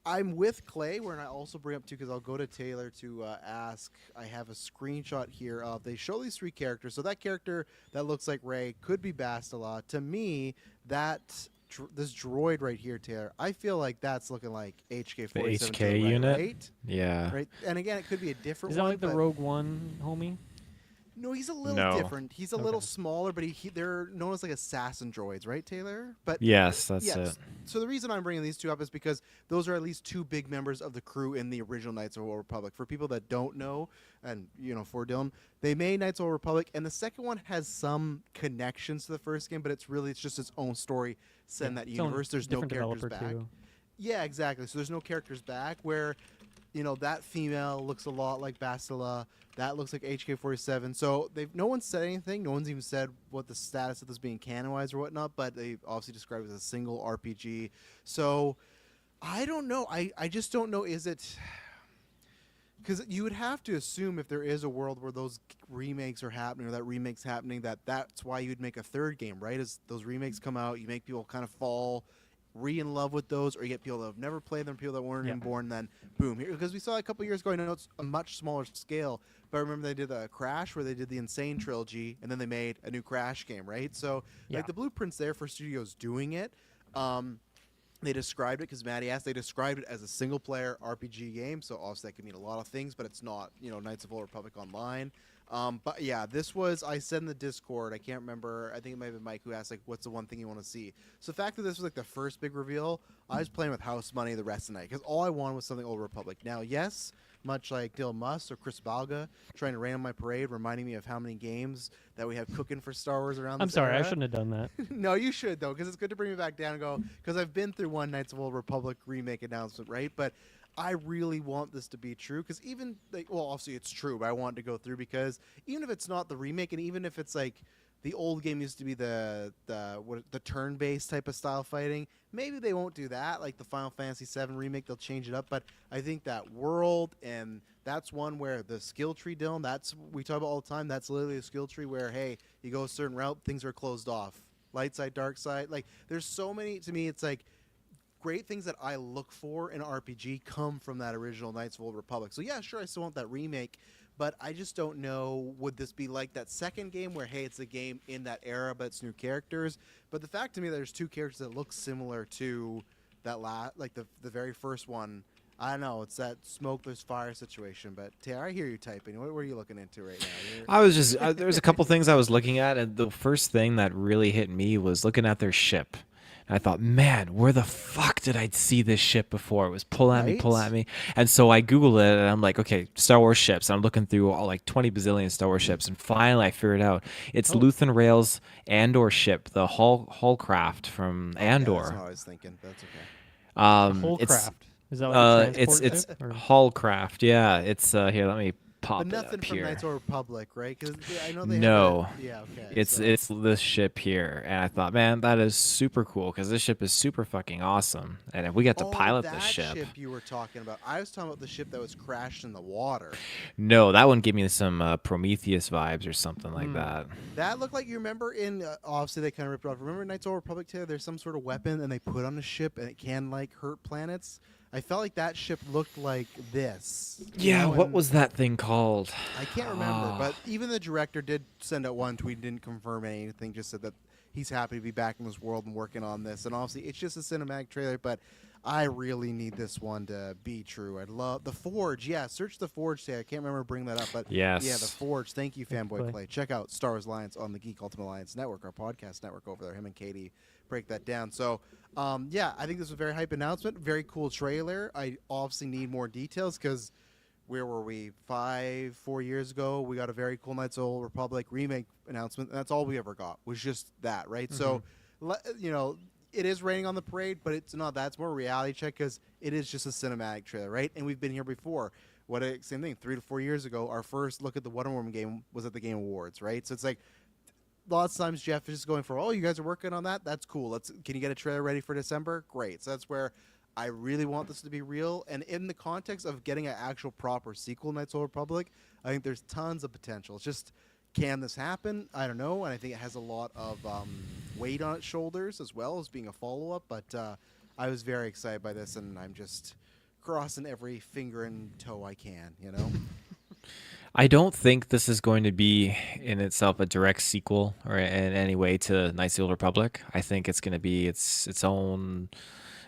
Speaker 2: I'm with Clay, where I also bring up too, because I'll go to Taylor to ask. I have a screenshot here of they show these 3 characters. So that character that looks like Ray could be Bastila. To me, this droid right here, Taylor, I feel like that's looking like
Speaker 3: The
Speaker 2: HK-47 to the
Speaker 3: HK
Speaker 2: right,
Speaker 3: unit.
Speaker 2: right?
Speaker 3: Yeah.
Speaker 2: Right. And again, it could be a different
Speaker 1: Is that
Speaker 2: one.
Speaker 1: like the
Speaker 2: but
Speaker 1: Rogue One homie?
Speaker 2: No, he's a little
Speaker 3: No.
Speaker 2: different. He's a little
Speaker 1: Okay.
Speaker 2: smaller, but they're known as like assassin droids, right, Taylor? But
Speaker 3: Yes, that's
Speaker 2: yeah.
Speaker 3: it.
Speaker 2: So the reason I'm bringing these 2 up is because those are at least 2 big members of the crew in the original Knights of the Old Republic. For people that don't know, and for Dylan, they made Knights of the Old Republic, and the second one has some connections to the first game, but it's just its own story set in that
Speaker 1: its own
Speaker 2: universe. There's no
Speaker 1: different
Speaker 2: characters
Speaker 1: developer
Speaker 2: back.
Speaker 1: too.
Speaker 2: Yeah, exactly. So there's no characters back where, that female looks a lot like Bastila. That looks like HK-47. So no one said anything. No one's even said what the status of this being canonized or whatnot, but they obviously described it as a single RPG. So I don't know. I just don't know. Is it... Because you would have to assume if there is a world where those remakes are happening or that remake's happening, that's why you'd make a third game, right? As those remakes come out, you make people kind of fall in love with those, or you get people that have never played them, people that weren't even born, then boom. Because we saw a couple years ago, I know it's a much smaller scale, but I remember they did a Crash where they did the Insane trilogy, and then they made a new Crash game, right? So like the blueprint's there for studios doing it. They described it, because Maddie asked, they described it as a single-player RPG game, so obviously that could mean a lot of things, but it's not, Knights of the Old Republic Online. But yeah, this was, I said in the Discord, I can't remember, I think it might have been Mike who asked, like, what's the one thing you want to see? So the fact that this was like the first big reveal, I was playing with house money the rest of the night, because all I wanted was something Old Republic. Now, yes, much like Dylan Musk or Chris Balga trying to rain on my parade, reminding me of how many games that we have cooking for Star Wars around
Speaker 1: I'm
Speaker 2: this
Speaker 1: sorry, I
Speaker 2: era.
Speaker 1: shouldn't have done that.
Speaker 2: No, you should, though, because it's good to bring me back down and go, because I've been through one Knights of Old Republic remake announcement, right? But I really want this to be true, because even, obviously it's true, but I want it to go through, because even if it's not the remake, and even if it's like the old game used to be the turn-based type of style fighting, maybe they won't do that. Like the Final Fantasy VII remake, they'll change it up. But I think that world, and that's one where the skill tree, Dylan, we talk about all the time. That's literally a skill tree where, hey, you go a certain route, things are closed off. Light side, dark side. Like, there's so many, to me, it's like, great things that I look for in an RPG come from that original Knights of the Old Republic. So yeah, sure, I still want that remake, but I just don't know, would this be like that second game where, hey, it's a game in that era, but it's new characters? But the fact to me that there's 2 characters that look similar to that the very first one, I don't know, it's that smoke, there's fire situation. But Taylor, I hear you typing. What are you looking into right now?
Speaker 3: I was just there was a couple things I was looking at, and the first thing that really hit me was looking at their ship. And I thought, man, where the fuck did I see this ship before? It was pull at me. And so I Googled it, and I'm like, okay, Star Wars ships. I'm looking through all like 20 bazillion Star Wars ships, and finally I figured out it's Luthen Rail's Andor ship, the Hullcraft from Andor.
Speaker 2: That's what I was thinking. That's okay.
Speaker 1: Hullcraft. Is that like a transport
Speaker 3: it's
Speaker 1: ship, or?
Speaker 3: Hullcraft. Yeah, it's here. Let me pop
Speaker 2: But
Speaker 3: it
Speaker 2: nothing
Speaker 3: up
Speaker 2: from
Speaker 3: here.
Speaker 2: Knights of the Republic, right? Because I know they
Speaker 3: No.
Speaker 2: have yeah, okay.
Speaker 3: It's
Speaker 2: so.
Speaker 3: it's this ship here, and I thought, man, that is super cool because this ship is super fucking awesome, and if we get to pilot
Speaker 2: that
Speaker 3: this ship,
Speaker 2: you were talking about. I was talking about the ship that was crashed in the water.
Speaker 3: no, that one gave me some Prometheus vibes or something like that.
Speaker 2: That looked like, you remember in obviously they kind of ripped it off. Remember Knights of the Republic Taylor? There's some sort of weapon and they put on a ship and it can like hurt planets. I felt like that ship looked like this.
Speaker 3: Yeah, what
Speaker 2: and
Speaker 3: was that thing called?
Speaker 2: I can't remember, but even the director did send out one tweet, didn't confirm anything, just said that he's happy to be back in this world and working on this. And obviously, it's just a cinematic trailer, but I really need this one to be true. I'd love the Forge. Yeah, search the Forge today. I can't remember bringing that up, but
Speaker 3: Yes.
Speaker 2: yeah, the Forge. Thank you, Fanboy
Speaker 1: Play.
Speaker 2: Play. Check out Star Wars Alliance on the Geek Ultimate Alliance Network, our podcast network over there. Him and Katie break that down. So, yeah, I think this was a very hype announcement. Very cool trailer. I obviously need more details because where were we? 4 years ago, we got a very cool Knights of the Old Republic remake announcement, and that's all we ever got was just that, right? So, you know, it is raining on the parade, but it's not that. It's more a reality check because it is just a cinematic trailer, right? And we've been here before. Same thing, 3 to 4 years ago, our first look at the Wonder Woman game was at the Game Awards, right? So it's like, lots of times Jeff is just going for, oh, you guys are working on that? That's cool. Can you get a trailer ready for December? Great. So that's where I really want this to be real. And in the context of getting an actual proper sequel, Knights of the Old Republic, I think there's tons of potential. It's just, can this happen? I don't know. And I think it has a lot of weight on its shoulders as well as being a follow-up. But I was very excited by this, and I'm just crossing every finger and toe I can, you know?
Speaker 3: I don't think this is going to be in itself a direct sequel or in any way to Knights of the Old Republic. I think it's going to be its own,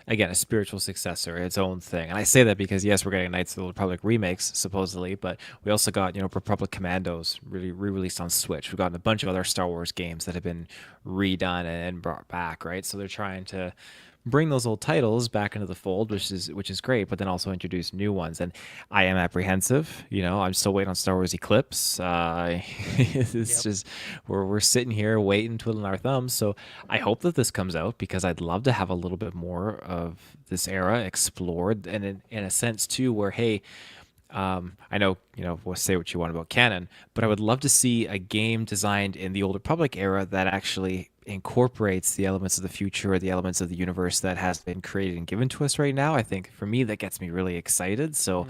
Speaker 3: again, a spiritual successor, its own thing. And I say that because yes, we're getting Knights of the Old Republic remakes supposedly, but we also got Republic Commandos really re-released on Switch. We've gotten a bunch of other Star Wars games that have been redone and brought back, right? So they're trying to bring those old titles back into the fold, which is great, but then also introduce new ones. And I am apprehensive. I'm still waiting on Star Wars Eclipse. It's just we're sitting here waiting, twiddling our thumbs. So I hope that this comes out because I'd love to have a little bit more of this era explored, and in a sense too, where hey. I know, we'll say what you want about canon, but I would love to see a game designed in the Old Republic era that actually incorporates the elements of the future or the elements of the universe that has been created and given to us right now. I think for me, that gets me really excited. So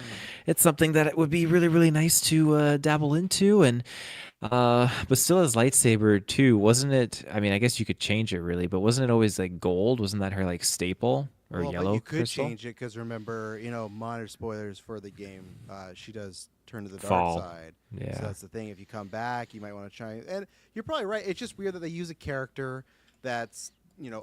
Speaker 3: it's something that it would be really, really nice to dabble into. And but still as lightsaber too, wasn't it? I mean, I guess you could change it really, but wasn't it always like gold? Wasn't that her like staple? Or
Speaker 2: Well,
Speaker 3: yellow
Speaker 2: but you could
Speaker 3: crystal?
Speaker 2: change it because remember, minor spoilers for the game. She does turn to the dark
Speaker 3: Fall.
Speaker 2: side.
Speaker 3: Yeah.
Speaker 2: So that's the thing. If you come back, you might want to try. And you're probably right. It's just weird that they use a character that's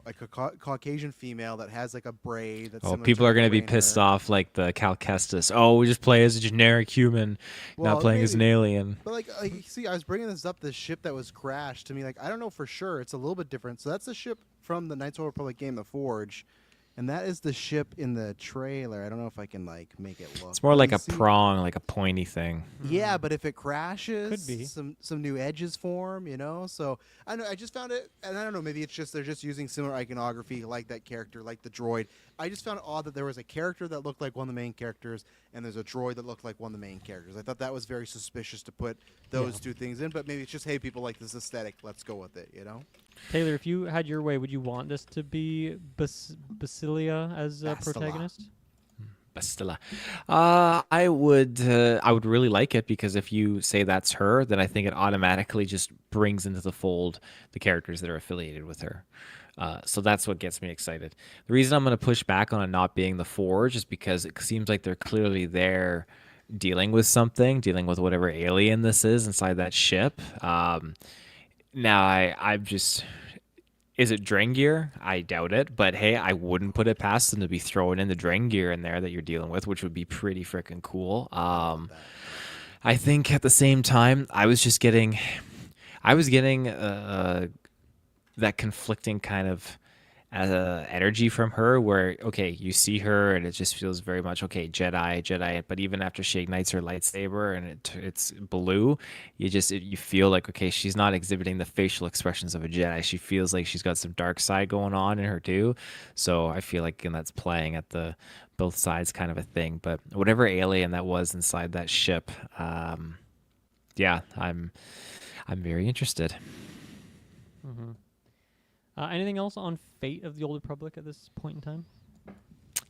Speaker 2: like a Caucasian female that has like a braid. That's
Speaker 3: Oh,
Speaker 2: similar
Speaker 3: people
Speaker 2: to
Speaker 3: are going to be
Speaker 2: brain
Speaker 3: pissed
Speaker 2: hair.
Speaker 3: off like the Cal Kestis. Oh, we just play as a generic human, not
Speaker 2: Well,
Speaker 3: playing as an
Speaker 2: maybe.
Speaker 3: alien.
Speaker 2: But like, see, I was bringing this up. This ship that was crashed to me, like I don't know for sure. It's a little bit different. So that's the ship from the Knights of the Old Republic game, The Forge. And that is the ship in the trailer. I don't know if I can like make it look.
Speaker 3: It's more
Speaker 2: but
Speaker 3: like
Speaker 2: you
Speaker 3: a
Speaker 2: see-
Speaker 3: prong, like a pointy thing.
Speaker 2: Yeah, but if it crashes,
Speaker 1: Could be.
Speaker 2: some new edges form, So I know I just found it, and I don't know. Maybe it's just they're just using similar iconography, like that character, like the droid. I just found it odd that there was a character that looked like one of the main characters, and there's a droid that looked like one of the main characters. I thought that was very suspicious to put those two things in, but maybe it's just hey, people like this aesthetic. Let's go with it,
Speaker 1: Taylor, if you had your way, would you want this to be Basilia as a
Speaker 2: Bastila.
Speaker 1: protagonist?
Speaker 3: Bastilla. I would really like it because if you say that's her, then I think it automatically just brings into the fold the characters that are affiliated with her. So that's what gets me excited. The reason I'm going to push back on it not being the Forge is because it seems like they're clearly there dealing with something, dealing with whatever alien this is inside that ship. Now I'm just. Is it Drengir? I doubt it, but hey, I wouldn't put it past them to be throwing in the Drengir in there that you're dealing with, which would be pretty freaking cool. I think at the same time, I was getting that conflicting kind of energy from her where, okay, you see her and it just feels very much, okay, Jedi, but even after she ignites her lightsaber and it's blue, you feel like, okay, she's not exhibiting the facial expressions of a Jedi. She feels like she's got some dark side going on in her too. So I feel like, again, that's playing at the both sides kind of a thing. But whatever alien that was inside that ship, yeah, I'm very interested.
Speaker 1: Mm-hmm. Anything else on Fate of the Old Republic at this point in time?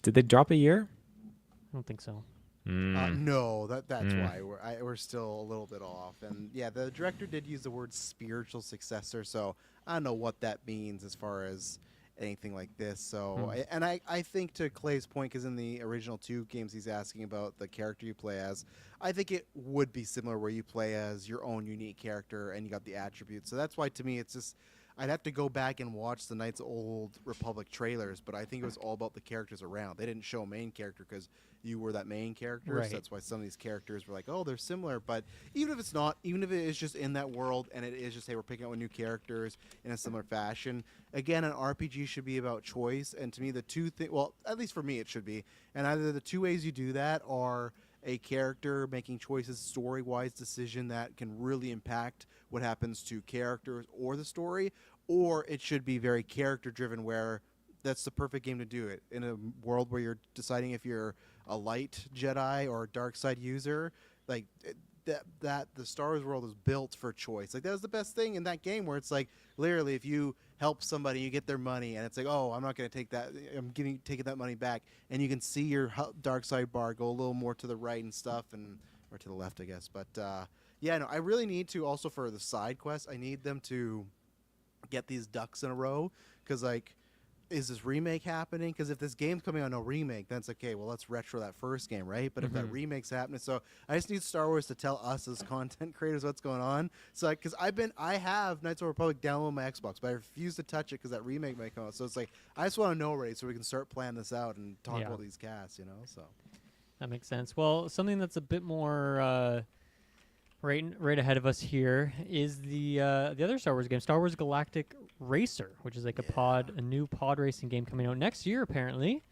Speaker 3: Did they drop a year?
Speaker 1: I don't think so.
Speaker 2: No, that's why we're still a little bit off. And yeah, the director did use the word spiritual successor, so I don't know what that means as far as anything like this. So, I think to Clay's point, because in the original two games he's asking about the character you play as, I think it would be similar where you play as your own unique character and you got the attributes. So that's why to me it's just. I'd have to go back and watch the Knights of Old Republic trailers, but I think it was all about the characters around. They didn't show a main character because you were that main character.
Speaker 1: Right.
Speaker 2: So that's why some of these characters were like, oh, they're similar. But even if it's not, even if it is just in that world and it is just, hey, we're picking out new characters in a similar fashion, again, an RPG should be about choice. And to me, the two things, well, at least for me, it should be. And either the two ways you do that are a character making choices, story-wise decision that can really impact what happens to characters or the story, or it should be very character-driven where that's the perfect game to do it. In a world where you're deciding if you're a light Jedi or a dark side user, like that the Star Wars world is built for choice. Like that was the best thing in that game where it's like literally if you help somebody, you get their money, and it's like, oh, I'm not going to take that. I'm taking that money back, and you can see your dark side bar go a little more to the right and stuff, or to the left, I guess. But yeah, no, I really need to also for the side quests. I need them to get these ducks in a row because like is this remake happening? Because if this game's coming out no remake, then it's okay. Well, let's retro that first game, right? But if that remake's happening, so I just need Star Wars to tell us as content creators what's going on. So, because I have Knights of the Republic download on my Xbox, but I refuse to touch it because that remake might come out. So it's like I just want to know already, so we can start planning this out and talk about these casts, you know. So
Speaker 1: that makes sense. Well, something that's a bit more right ahead of us here is the other Star Wars game, Star Wars Galactic Racer, which is like a new pod racing game coming out next year apparently.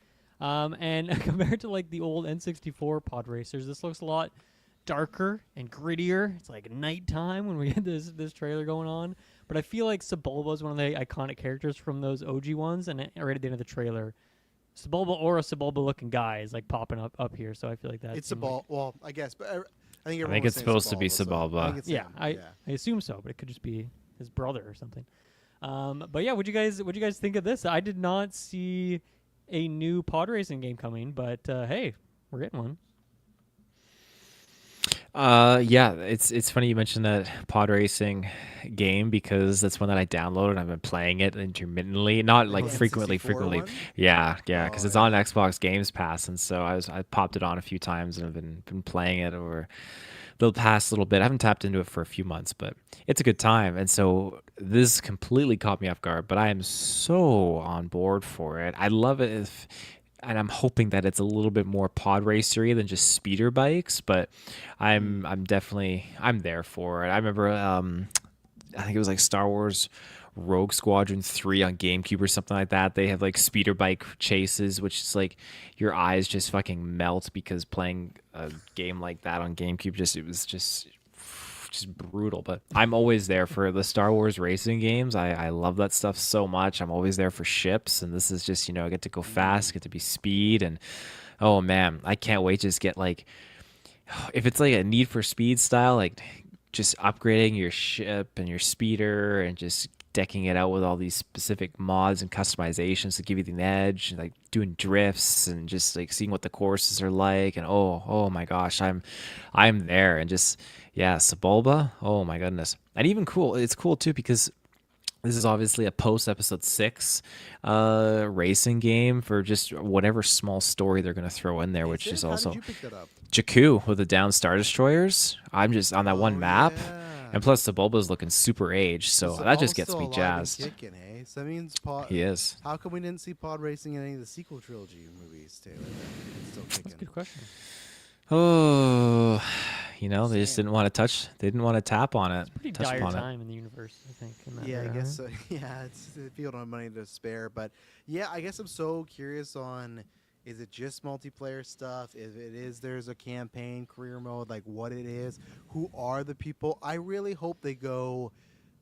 Speaker 1: And compared to like the old N64 pod racers, this looks a lot darker and grittier. It's like nighttime when we get this trailer going on. But I feel like Sebulba is one of the iconic characters from those OG ones, and right at the end of the trailer, Sebulba or a Sebulba looking guy is like popping up here. So I feel like that
Speaker 2: it's Sebulba. Well, I guess, but I think
Speaker 3: it's supposed to be
Speaker 2: Sebulba.
Speaker 3: Sebulba.
Speaker 2: So it's
Speaker 1: yeah,
Speaker 2: him.
Speaker 1: I assume so, but it could just be his brother or something. But yeah, what'd you guys think of this? I did not see a new pod racing game coming, but hey, we're getting one.
Speaker 3: Yeah, it's funny you mentioned that pod racing game because that's one that I downloaded. I've been playing it intermittently, not like
Speaker 2: The
Speaker 3: frequently.
Speaker 2: N64 one?
Speaker 3: Yeah, because
Speaker 2: Oh,
Speaker 3: it's on Xbox Games Pass, and so I popped it on a few times and I've been playing it over the past little bit. I haven't tapped into it for a few months, but it's a good time. And so this completely caught me off guard, but I am so on board for it. I love it and I'm hoping that it's a little bit more pod racery than just speeder bikes, but I'm there for it. I remember I think it was like Star Wars Rogue Squadron 3 on GameCube or something like that. They have like speeder bike chases, which is like your eyes just fucking melt because playing a game like that on GameCube it was just brutal. But I'm always there for the Star Wars racing games. I love that stuff so much. I'm always there for ships, and this is just, I get to go fast, get to be speed, and oh man, I can't wait to just get like, if it's like a Need for Speed style, like just upgrading your ship and your speeder and just decking it out with all these specific mods and customizations to give you the edge, and like doing drifts and just like seeing what the courses are like, and oh my gosh, I'm there. And just Sebulba, oh my goodness. And even it's cool too because this is obviously a post episode 6 racing game for just whatever small story they're going to throw in there, which is also
Speaker 2: How did you pick that up?
Speaker 3: Jakku with the down Star Destroyers. I'm just on that one map.
Speaker 2: Yeah.
Speaker 3: And plus, Sebulba's looking super aged, so that just gets me jazzed.
Speaker 2: Kicking, hey? So that means
Speaker 3: He is.
Speaker 2: How come we didn't see pod racing in any of the sequel trilogy movies, Taylor? It's still kicking.
Speaker 1: That's a good question.
Speaker 3: Oh, they just didn't want to touch. They didn't want to tap on it.
Speaker 1: It's a pretty
Speaker 3: touch
Speaker 1: dire
Speaker 3: upon
Speaker 1: time in the universe, I think. In that
Speaker 2: Yeah, I
Speaker 1: regard.
Speaker 2: guess so. Yeah, people don't have money to spare. But yeah, I guess I'm so curious on, is it just multiplayer stuff? If it is, there's a campaign, career mode, like what it is. Who are the people? I really hope they go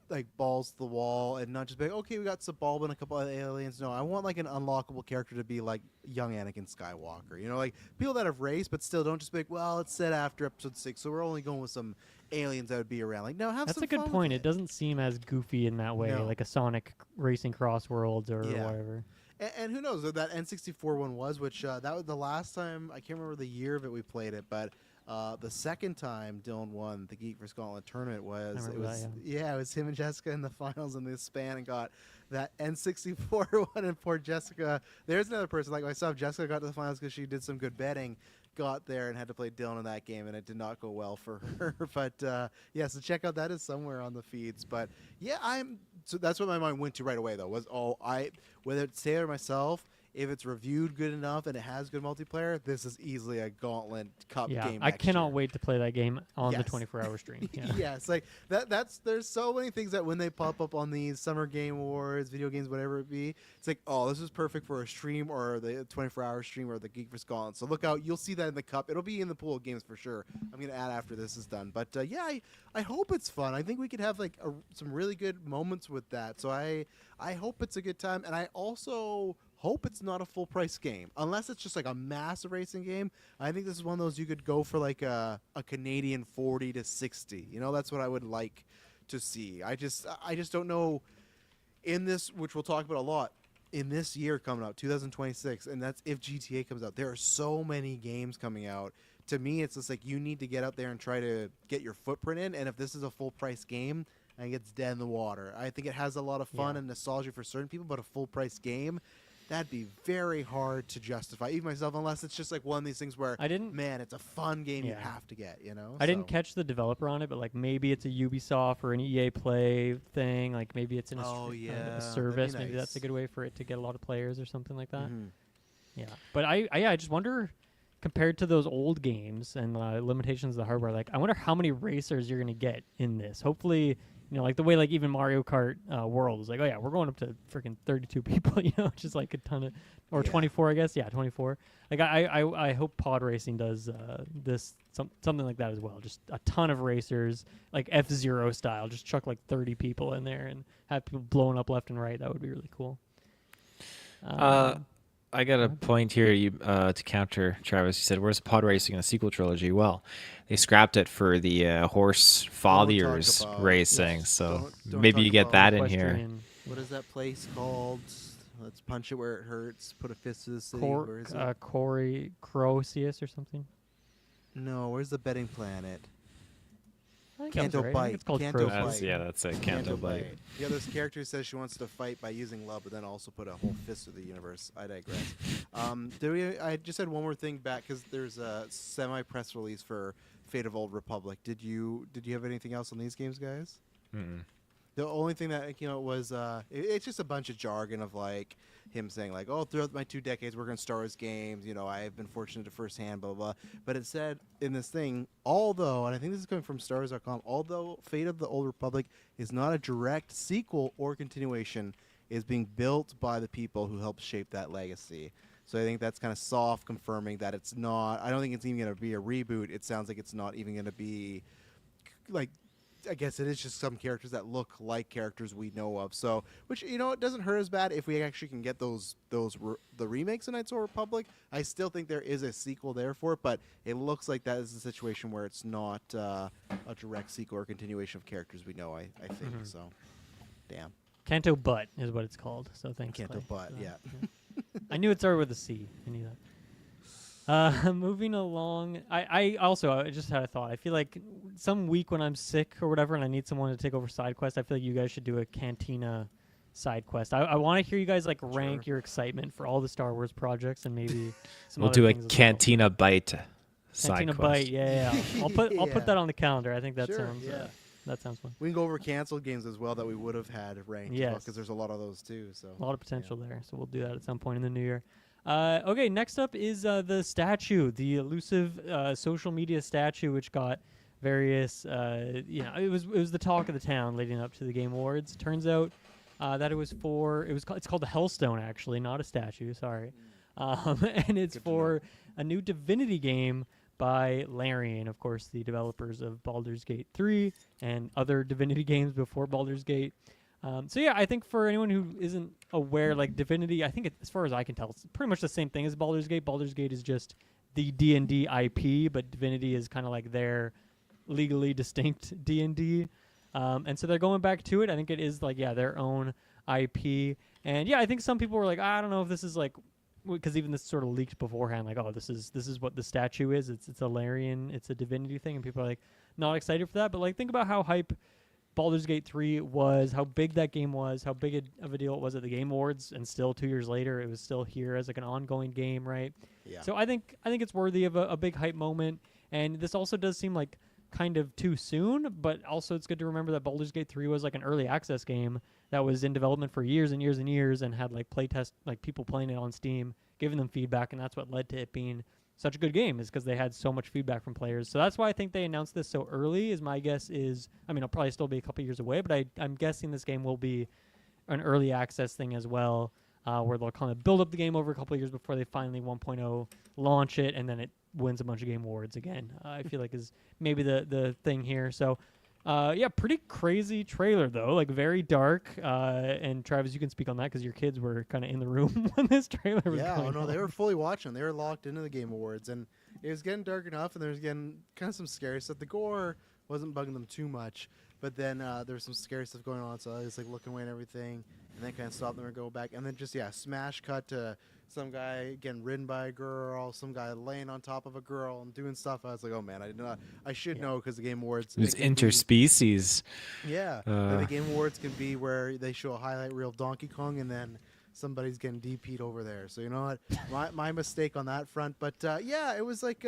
Speaker 2: like balls to the wall and not just be like, okay, we got Sebulba and a couple of aliens. No, I want like an unlockable character to be like young Anakin Skywalker. Like people that have raced but still don't just be like, well, it's set after episode 6, so we're only going with some aliens that would be around. Like, no, have
Speaker 1: That's
Speaker 2: some
Speaker 1: a good
Speaker 2: fun
Speaker 1: point.
Speaker 2: with
Speaker 1: It doesn't seem as goofy in that way,
Speaker 2: No.
Speaker 1: like a Sonic Racing Cross Worlds or
Speaker 2: Yeah.
Speaker 1: whatever.
Speaker 2: And who knows what that N64 one was, which that was the last time, I can't remember the year of it we played it, but the second time Dylan won the Geek for Scotland tournament it was it was him and Jessica in the finals in this span and got that N64 one. And poor Jessica, there's another person like myself. Jessica got to the finals because she did some good betting, got there and had to play Dylan in that game, and it did not go well for her. But so check out, that is somewhere on the feeds. But so that's what my mind went to right away though, was whether it's Taylor or myself, if it's reviewed good enough and it has good multiplayer, this is easily a Gauntlet Cup game.
Speaker 1: I cannot
Speaker 2: year.
Speaker 1: wait to play that game on the
Speaker 2: Yes.
Speaker 1: 24-hour stream. Yeah.
Speaker 2: Yeah, it's like there's so many things that when they pop up on these Summer Game Awards, video games, whatever it be, it's like, oh, this is perfect for a stream or the 24-hour stream or the Geek for Scotland. So look out, you'll see that in the cup. It'll be in the pool of games for sure. I'm gonna add after this is done. But I hope it's fun. I think we could have like some really good moments with that. So I hope it's a good time, and I also hope it's not a full price game unless it's just like a massive racing game. I think this is one of those you could go for like a Canadian 40 to 60. That's what I would like to see. I just don't know in this, which we'll talk about a lot in this year coming out, 2026, and that's if GTA comes out. There are so many games coming out. To me, it's just like you need to get out there and try to get your footprint in, and if this is a full price game, I think it's dead in the water. I think it has a lot of fun and nostalgia for certain people, but a full price game, that'd be very hard to justify, even myself, unless it's just like one of these things where,
Speaker 1: I didn't.
Speaker 2: man, it's a fun game you
Speaker 1: Yeah.
Speaker 2: have to get, you know?
Speaker 1: I didn't
Speaker 2: So-
Speaker 1: catch the developer on it, but like maybe it's a Ubisoft or an EA Play thing. Like maybe it's in a,
Speaker 2: Oh, yeah, that'd be
Speaker 1: service. Maybe that's a
Speaker 2: nice.
Speaker 1: good way for it to get a lot of players or something like that.
Speaker 2: Mhm.
Speaker 1: Yeah, but I just wonder, compared to those old games and limitations of the hardware, like I wonder how many racers you're gonna get in this. Hopefully, like the way like even Mario Kart World is like, oh yeah, we're going up to freaking 32 people, just like a ton of, or
Speaker 2: Yeah.
Speaker 1: 24, I guess. Yeah, 24. Like I hope pod racing does this something like that as well. Just a ton of racers, like F-Zero style. Just chuck like 30 people in there and have people blowing up left and right. That would be really cool.
Speaker 3: I got a point here to counter Travis. You said, "Where's pod racing in the sequel trilogy?" Well, they scrapped it for the horse fathiers
Speaker 2: about-
Speaker 3: racing,
Speaker 1: Yes,
Speaker 3: so
Speaker 2: don't
Speaker 3: maybe
Speaker 2: talk
Speaker 3: you get
Speaker 2: about
Speaker 3: that in here.
Speaker 1: Equestrian
Speaker 2: What is that place called? Let's punch it where it hurts. Put a fist to the city. Where is it?
Speaker 1: Croesus or something.
Speaker 2: No, where's the betting planet?
Speaker 1: I think
Speaker 2: Canto
Speaker 1: that's right. I
Speaker 2: Bite.
Speaker 1: think it's called
Speaker 2: Canto
Speaker 1: Croesus.
Speaker 2: Bite.
Speaker 3: That's, yeah, that's a Canto Bite.
Speaker 2: Yeah, this character says she wants to fight by using love, but then also put a whole fist to the universe. I digress. I just had one more thing back because there's a semi-press release for Fate of Old Republic. Did you have anything else on these games, guys?
Speaker 3: Mm-mm.
Speaker 2: The only thing that was it's just a bunch of jargon of like him saying like, oh, throughout my 2 decades working on Star Wars games, I have been fortunate to firsthand, blah, blah, blah. But it said in this thing, although, and I think this is coming from StarWars.com, although Fate of the Old Republic is not a direct sequel or continuation, is being built by the people who helped shape that legacy. So I think that's kind of soft confirming that it's not, I don't think it's even going to be a reboot. It sounds like it's not even going to be like, I guess it is just some characters that look like characters we know of. So, which it doesn't hurt as bad if we actually can get the remakes of Knights of the Republic. I still think there is a sequel there for it, but it looks like that is a situation where it's not a direct sequel or continuation of characters we know. I think
Speaker 1: Mhm.
Speaker 2: so. Damn,
Speaker 1: Canto Butt is what it's called. So thanks.
Speaker 2: Canto
Speaker 1: Clay,
Speaker 2: Butt.
Speaker 1: for that.
Speaker 2: Yeah.
Speaker 1: I knew it started with a C. I knew that. Moving along, I just had a thought. I feel like some week when I'm sick or whatever and I need someone to take over Sidequest, I feel like you guys should do a Cantina Sidequest. I want to hear you guys like rank your excitement for all the Star Wars projects and maybe some
Speaker 3: We'll
Speaker 1: other
Speaker 3: do a
Speaker 1: things as well.
Speaker 3: Cantina Bite
Speaker 1: Cantina
Speaker 3: side
Speaker 1: Bite.
Speaker 3: quest.
Speaker 1: Yeah. I'll put
Speaker 2: Yeah.
Speaker 1: that on the calendar. I think that
Speaker 2: Sure,
Speaker 1: sounds
Speaker 2: yeah.
Speaker 1: that sounds fun.
Speaker 2: We can go over canceled games as well that we would have had ranked.
Speaker 1: Yes.
Speaker 2: Because there's a lot of those too. So
Speaker 1: A lot of potential there, so we'll do that at some point in the new year. Okay, next up is the statue, the elusive social media statue, which got various. It was the talk of the town leading up to the Game Awards. Turns out that it's called the Hellstone, actually, not a statue. Sorry, and it's
Speaker 2: Good to
Speaker 1: for a new Divinity game by Larian, of course, the developers of Baldur's Gate 3 and other Divinity games before Baldur's Gate. I think for anyone who isn't aware, like Divinity, I think as far as I can tell, it's pretty much the same thing as Baldur's Gate. Baldur's Gate is just the D&D IP, but Divinity is kind of like their legally distinct D&D. And so they're going back to it. I think it is like, their own IP. And I think some people were like, I don't know if this is like, because even this sort of leaked beforehand, like, oh, this is what the statue is. It's a Larian, it's a Divinity thing, and people are like not excited for that. But like, think about how hype Baldur's Gate 3 was, how big that game was, how big of a deal it was at the Game Awards, and still 2 years later, it was still here as like an ongoing game, right?
Speaker 2: yeah.
Speaker 1: So I think it's worthy of a big hype moment. And this also does seem like kind of too soon, but also it's good to remember that Baldur's Gate 3 was like an early access game that was in development for years and years and years and had like playtest, like people playing it on Steam, giving them feedback, and that's what led to it being such a good game, is because they had so much feedback from players. So that's why I think they announced this so early. Is my guess is, I mean, it'll probably still be a couple years away, but I'm guessing this game will be an early access thing as well, where they'll kind of build up the game over a couple of years before they finally 1.0 launch it, and then it wins a bunch of Game Awards again. I feel like is maybe the thing here. So pretty crazy trailer though, like very dark. And Travis, you can speak on that because your kids were kind of in the room when this trailer was going on.
Speaker 2: They were fully watching. They were locked into the Game Awards, and it was getting dark enough, and there was getting kind of some scary stuff. The gore wasn't bugging them too much, but then there was some scary stuff going on, so I was like looking away and everything, and then kind of stopped them and go back, and then just smash cut to some guy getting ridden by a girl, some guy laying on top of a girl and doing stuff. I was like, oh man, I should know, because the Game Awards.
Speaker 3: It was
Speaker 2: can be-
Speaker 3: interspecies.
Speaker 2: Yeah, the Game Awards can be where they show a highlight reel of Donkey Kong and then somebody's getting DP'd over there. So you know what, my mistake on that front. But yeah, it was like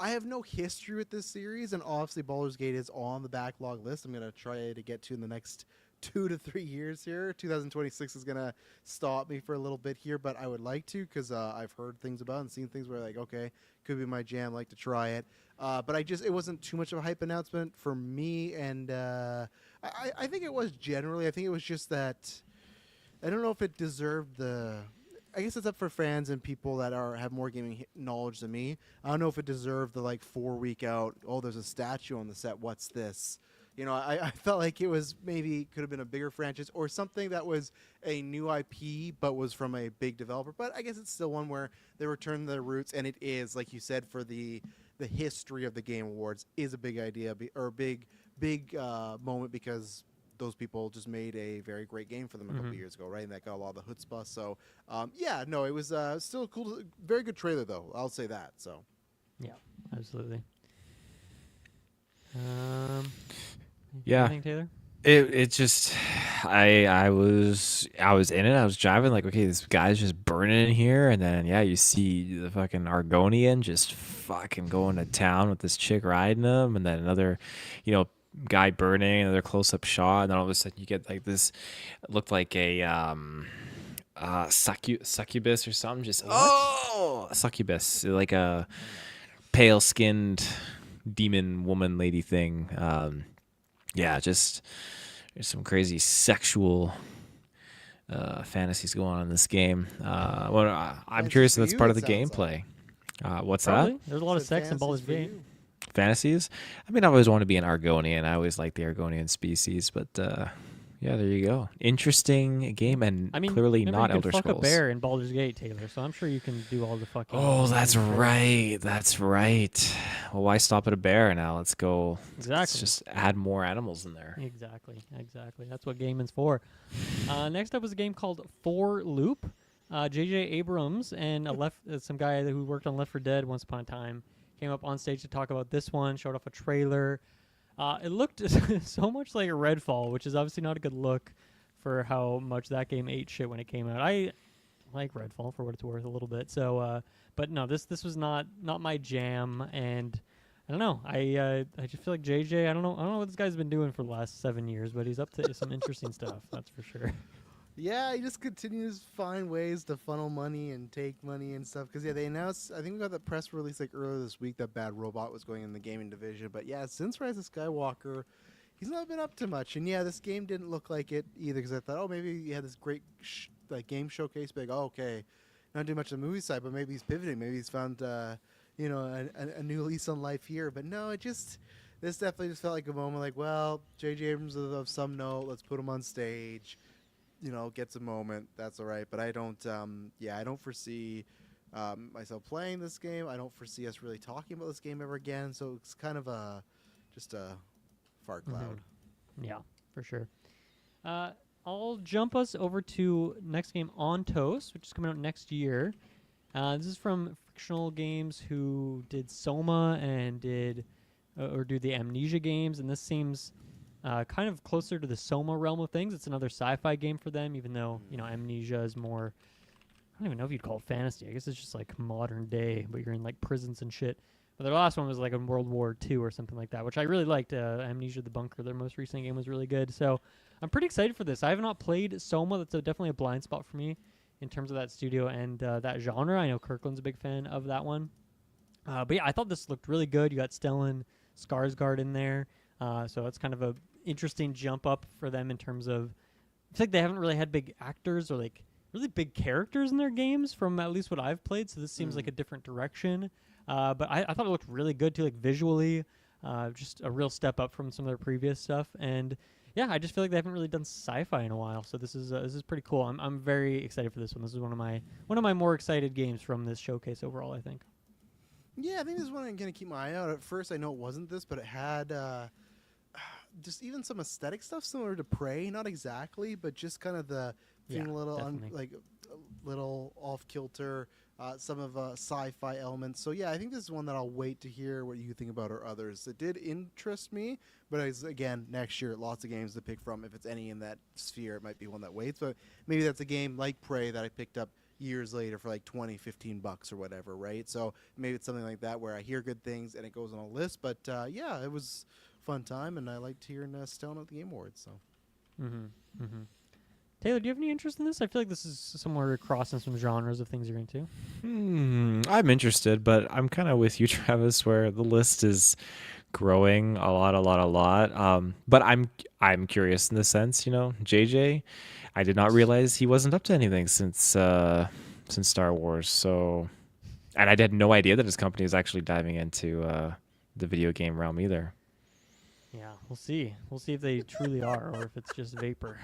Speaker 2: I have no history with this series, and obviously Baldur's Gate is on the backlog list. I'm gonna try to get to in the next 2 to 3 years here. 2026 is gonna stop me for a little bit here, but I would like to because I've heard things about it and seen things where like, okay, could be my jam. Like to try it, but it wasn't too much of a hype announcement for me, and I think it was generally. I think it was just that I don't know if it deserved the. I guess it's up for fans and people that have more gaming knowledge than me. I don't know if it deserved the like 4 week out. Oh, there's a statue on the set. What's this? You know, I felt like it was maybe could have been a bigger franchise or something that was a new IP but was from a big developer. But I guess it's still one where they return to their roots, and it is like you said for the history of the Game Awards is a big idea or a big moment because those people just made a very great game for them a couple years ago, right? And that got a lot of the chutzpah. So, yeah, no, it was still a cool, very good trailer, though. I'll say that. So,
Speaker 1: Yeah, absolutely.
Speaker 3: Yeah.
Speaker 1: Anything, Taylor?
Speaker 3: It just I was in it. I was driving like, okay, this guy's just burning in here, and then yeah, you see the fucking Argonian just fucking going to town with this chick riding him, and then another, guy burning, another close up shot, and then all of a sudden you get like this, it looked like a succubus or something. Just a succubus, like a pale skinned demon woman lady thing. Yeah, just there's some crazy sexual fantasies going on in this game. I'm
Speaker 2: Fantasy
Speaker 3: curious
Speaker 2: for
Speaker 3: if that's
Speaker 2: you,
Speaker 3: part
Speaker 2: it
Speaker 3: of the
Speaker 2: sounds
Speaker 3: gameplay. What's
Speaker 1: Probably.
Speaker 3: that?
Speaker 1: There's a lot of
Speaker 2: Said
Speaker 1: sex in Baldur's
Speaker 2: fantasies for
Speaker 1: Gate.
Speaker 2: you.
Speaker 3: Fantasies? I mean, I always want to be an Argonian. I always like the Argonian species, but yeah, there you go. Interesting game, and
Speaker 1: I mean,
Speaker 3: clearly
Speaker 1: remember
Speaker 3: not
Speaker 1: you
Speaker 3: Elder
Speaker 1: can fuck
Speaker 3: Scrolls.
Speaker 1: a bear in Baldur's Gate, Taylor. So I'm sure you can do all the fucking.
Speaker 3: Oh, that's
Speaker 1: things there.
Speaker 3: right. That's right. Well, why stop at a bear now? Let's go. Let's
Speaker 1: Exactly.
Speaker 3: just add more animals in there.
Speaker 1: Exactly. That's what gaming's for. Next up was a game called For Loop. J.J. Abrams and some guy who worked on Left 4 Dead once upon a time came up on stage to talk about this one, showed off a trailer. It looked so much like a Redfall, which is obviously not a good look for how much that game ate shit when it came out. I like Redfall for what it's worth a little bit. So, but no, this was not my jam, and I don't know. I just feel like JJ. I don't know what this guy's been doing for the last 7 years, but he's up to some interesting stuff. That's for sure.
Speaker 2: Yeah, he just continues to find ways to funnel money and take money and stuff. Because, yeah, they announced, I think we got the press release like earlier this week that Bad Robot was going in the gaming division. But, yeah, since Rise of Skywalker, he's not been up to much. And, yeah, this game didn't look like it either because I thought, oh, maybe he had this great game showcase. But, oh, okay, not doing much on the movie side, but maybe he's pivoting. Maybe he's found, a new lease on life here. But, no, this definitely just felt like a moment like, well, J.J. Abrams is of some note. Let's put him on stage. Gets a moment. That's all right. But I don't. I don't foresee myself playing this game. I don't foresee us really talking about this game ever again. So it's kind of just a fart cloud.
Speaker 1: Yeah, for sure. I'll jump us over to next game, On Toast, which is coming out next year. This is from Frictional Games, who did Soma and did do the Amnesia games, and this seems kind of closer to the Soma realm of things. It's another sci-fi game for them, even though Amnesia is more. I don't even know if you'd call it fantasy. I guess it's just like modern day, but you're in like prisons and shit. But their last one was like in World War II or something like that, which I really liked. Amnesia: The Bunker, their most recent game, was really good. So I'm pretty excited for this. I have not played Soma. That's definitely a blind spot for me in terms of that studio and that genre. I know Kirkland's a big fan of that one. But yeah, I thought this looked really good. You got Stellan Skarsgård in there. So it's kind of a interesting jump up for them in terms of, I feel like they haven't really had big actors or like really big characters in their games from at least what I've played. So this seems like a different direction. But I thought it looked really good too, like visually, just a real step up from some of their previous stuff. And yeah, I just feel like they haven't really done sci-fi in a while. So this is pretty cool. I'm very excited for this one. This is one of my more excited games from this showcase overall, I think.
Speaker 2: Yeah, I think this is one I'm going to keep my eye out. At first, I know it wasn't this, but it had just even some aesthetic stuff similar to Prey. Not exactly, but just kind of the feeling
Speaker 1: Yeah,
Speaker 2: a little
Speaker 1: definitely.
Speaker 2: like a little off kilter. Some of sci-fi elements. So yeah, I think this is one that I'll wait to hear what you think about or others. It did interest me, but again, next year, lots of games to pick from. If it's any in that sphere, it might be one that waits. But maybe that's a game like Prey that I picked up years later for like 20, $15 or whatever, right? So maybe it's something like that where I hear good things and it goes on a list. But yeah, it was fun time, and I liked hearing Stone at the Game Awards. So.
Speaker 1: Mm-hmm. Mm-hmm. Taylor, do you have any interest in this? I feel like this is somewhere crossing some genres of things you're into.
Speaker 3: I'm interested, but I'm kind of with you, Travis, where the list is growing a lot. But I'm curious in the sense, JJ, I did not realize he wasn't up to anything since Star Wars. So, and I had no idea that his company is actually diving into the video game realm either.
Speaker 1: Yeah, we'll see. We'll see if they truly are or if it's just vapor.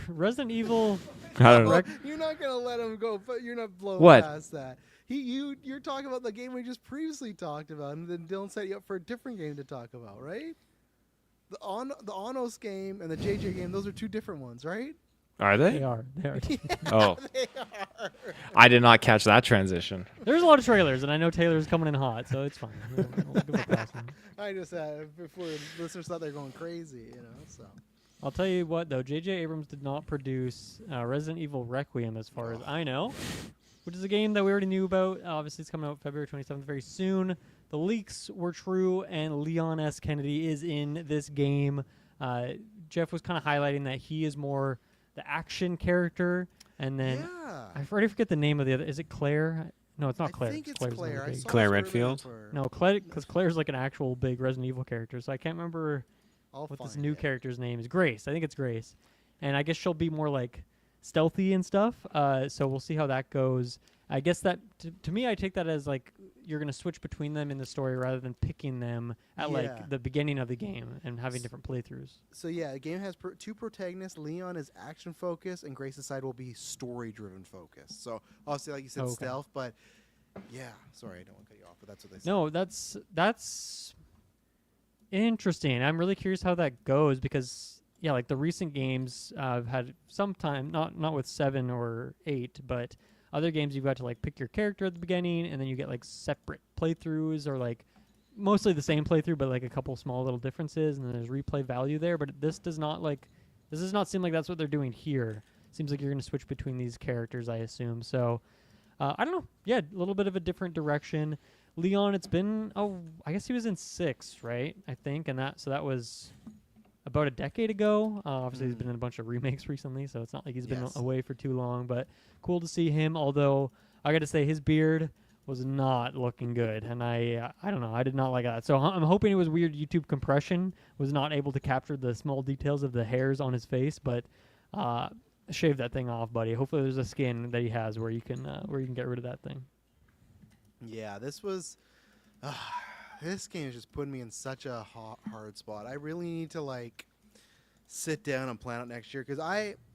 Speaker 1: Resident Evil.
Speaker 3: I don't know.
Speaker 2: You're not gonna let him go, but you're not blowing
Speaker 3: What?
Speaker 2: past that. You're talking about the game we just previously talked about, and then Dylan set you up for a different game to talk about, right? The Onos game and the JJ game, those are two different ones, right?
Speaker 3: Are
Speaker 1: They
Speaker 3: they?
Speaker 1: are. They are.
Speaker 3: Oh,
Speaker 2: They are.
Speaker 3: I did not catch that transition.
Speaker 1: There's a lot of trailers, and I know Taylor's coming in hot, so it's fine. We'll give it a pass on it.
Speaker 2: I just before listeners thought they were going crazy, So
Speaker 1: I'll tell you what, though. J.J. Abrams did not produce Resident Evil Requiem, as far as I know, which is a game that we already knew about. Obviously, it's coming out February 27th, very soon. The leaks were true, and Leon S. Kennedy is in this game. Jeff was kind of highlighting that he is more the action character, and then
Speaker 2: yeah,
Speaker 1: I already forget the name of the other. Is it Claire? No, it's not
Speaker 2: I
Speaker 1: Claire.
Speaker 2: think it's
Speaker 1: Claire's not
Speaker 2: Claire.
Speaker 1: a
Speaker 2: I
Speaker 1: big-
Speaker 2: saw
Speaker 3: Claire
Speaker 2: this
Speaker 3: Redfield?
Speaker 2: for-
Speaker 1: No, Claire, because Claire's like an actual big Resident Evil character, so I can't remember
Speaker 2: I'll
Speaker 1: what this
Speaker 2: find
Speaker 1: new
Speaker 2: it.
Speaker 1: character's name is. Grace. I think it's Grace. And I guess she'll be more like stealthy and stuff. So we'll see how that goes. I guess that to me, I take that as like you're going to switch between them in the story rather than picking them at
Speaker 2: Yeah.
Speaker 1: like the beginning of the game and having different playthroughs.
Speaker 2: So yeah, the game has two protagonists. Leon is action focused, and Grace's side will be story driven focused. So obviously, like you said,
Speaker 1: Okay.
Speaker 2: stealth. But yeah, sorry, I don't want to cut you off, but that's what they said.
Speaker 1: No, that's interesting. I'm really curious how that goes because yeah, like the recent games have had some time, not with 7 or 8, but other games you've got to like pick your character at the beginning and then you get like separate playthroughs or like mostly the same playthrough but like a couple small little differences and then there's replay value there, but this does not seem like that's what they're doing here. Seems like you're going to switch between these characters, I assume. So I don't know. Yeah, a little bit of a different direction. Leon, it's been I guess he was in 6, right? I think, and that was about a decade ago. Obviously, he's been in a bunch of remakes recently, so it's not like he's been
Speaker 2: Yes.
Speaker 1: away for too long. But cool to see him. Although I got to say, his beard was not looking good, and I don't know. I did not like that. So I'm hoping it was weird YouTube compression was not able to capture the small details of the hairs on his face, but shave that thing off, buddy. Hopefully, there's a skin that he has where you can get rid of that thing.
Speaker 2: Yeah, this was. This game is just putting me in such a hard spot. I really need to like sit down and plan out next year because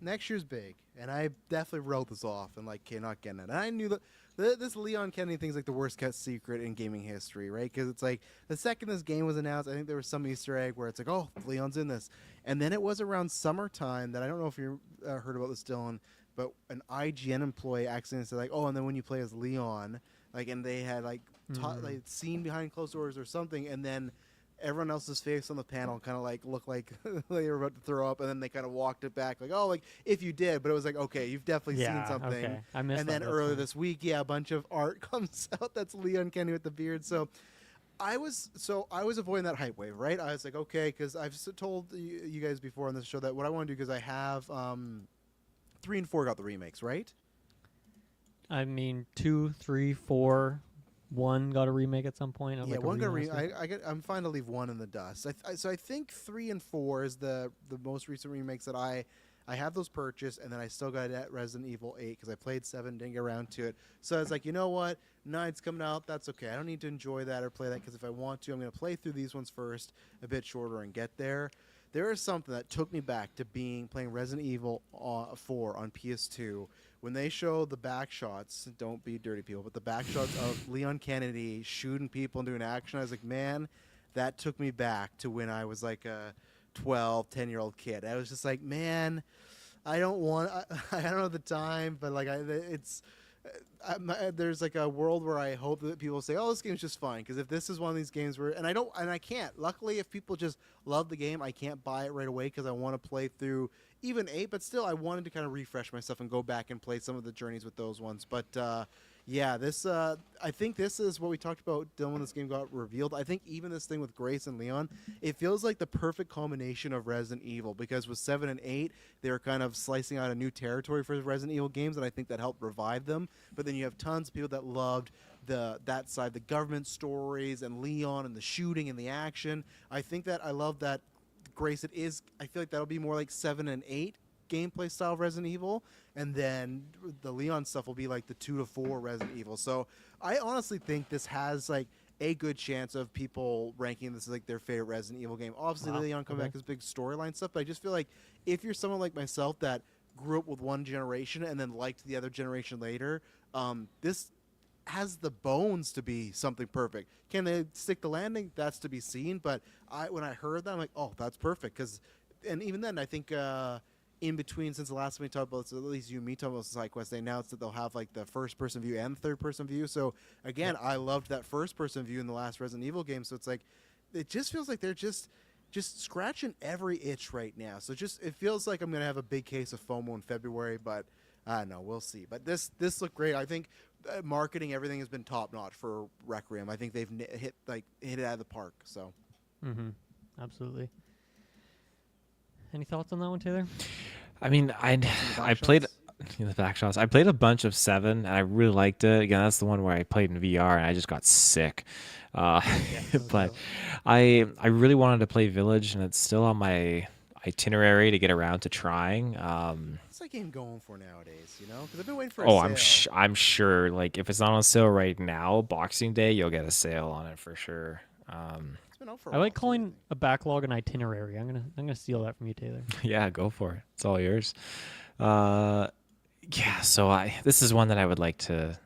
Speaker 2: next year's big, and I definitely wrote this off and like not getting it. And I knew that this Leon Kennedy thing's like the worst kept secret in gaming history, right? Because it's like the second this game was announced, I think there was some Easter egg where it's like, oh, Leon's in this, and then it was around summertime that I don't know if you heard about this, Dylan, but an IGN employee accidentally said like, oh, and then when you play as Leon, like, and they had like like seen behind closed doors or something, and then everyone else's face on the panel kind of like looked like they were about to throw up, and then they kind of walked it back like, oh, like if you did, but it was like, okay, you've definitely seen something.
Speaker 1: Okay. I missed
Speaker 2: And
Speaker 1: that.
Speaker 2: then
Speaker 1: That's
Speaker 2: earlier
Speaker 1: fine.
Speaker 2: this week, yeah, a bunch of art comes out that's Leon Kennedy with the beard. So I was avoiding that hype wave, right? I was like, okay, because I've told you guys before on this show that what I want to do because I have 3 and 4 got the remakes, right?
Speaker 1: I mean, 2, 3, 4, 1 got a remake at some point.
Speaker 2: Yeah,
Speaker 1: like
Speaker 2: one got
Speaker 1: remaster.
Speaker 2: I'm fine to leave 1 in the dust. So I think 3 and 4 is the most recent remakes that I have those purchased, and then I still got Resident Evil 8 because I played 7, didn't get around to it. So I was like, you know what, 9's coming out. That's okay. I don't need to enjoy that or play that because if I want to, I'm going to play through these ones first, a bit shorter, and get there. There is something that took me back to playing Resident Evil 4 on PS2 when they show the back shots. Don't be dirty people, but the back shots of Leon Kennedy shooting people and doing action. I was like, man, that took me back to when I was like a 12, 10-year-old kid. I was just like, man, I don't want. I don't know the time, but like, there's like a world where I hope that people say, "Oh, this game's just fine." Because if this is one of these games where, and I don't, and I can't. Luckily, if people just love the game, I can't buy it right away because I want to play through even 8. But still, I wanted to kind of refresh myself and go back and play some of the journeys with those ones. But yeah, this I think this is what we talked about, Dylan, when this game got revealed. I think even this thing with Grace and Leon, it feels like the perfect combination of Resident Evil, because with 7 and 8, they were kind of slicing out a new territory for Resident Evil games, and I think that helped revive them. But then you have tons of people that loved that side, the government stories and Leon and the shooting and the action. I think that I love that Grace, it is, I feel like that'll be more like 7 and 8 gameplay style Resident Evil, and then the Leon stuff will be like the 2 to 4 Resident Evil. So I honestly think this has like a good chance of people ranking this as like their favorite Resident Evil game. Obviously,
Speaker 1: Wow.
Speaker 2: Leon coming back is big storyline stuff, but I just feel like if you're someone like myself that grew up with one generation and then liked the other generation later, this has the bones to be something perfect. Can they stick the landing? That's to be seen. But when I heard that, I'm like, oh, that's perfect. And even then, I think in between, since the last time we talked about, so at least you and me talked about Sidequest, they announced that they'll have like the first-person view and third-person view. So again, I loved that first-person view in the last Resident Evil game. So it's like, it just feels like they're just scratching every itch right now. So it feels like I'm gonna have a big case of FOMO in February, but I don't know, we'll see. But this looked great. I think marketing, everything has been top-notch for Requiem. I think they've hit it out of the park. So.
Speaker 1: Mm-hmm. Absolutely. Any thoughts on that one, Taylor?
Speaker 3: I mean, I played the back shots. I played a bunch of 7, and I really liked it. Again, that's the one where I played in VR, and I just got sick. But I really wanted to play Village, and it's still on my itinerary to get around to trying.
Speaker 2: What's that game going for nowadays? You know, because I've been waiting for a sale.
Speaker 3: I'm sure. Like, if it's not on sale right now, Boxing Day, you'll get a sale on it for sure.
Speaker 2: It's been out for a
Speaker 1: I
Speaker 2: while,
Speaker 1: like
Speaker 2: too,
Speaker 1: calling
Speaker 2: think.
Speaker 1: a backlog an itinerary. I'm gonna steal that from you, Taylor.
Speaker 3: Yeah, go for it. It's all yours. Yeah, so this is one that I would like to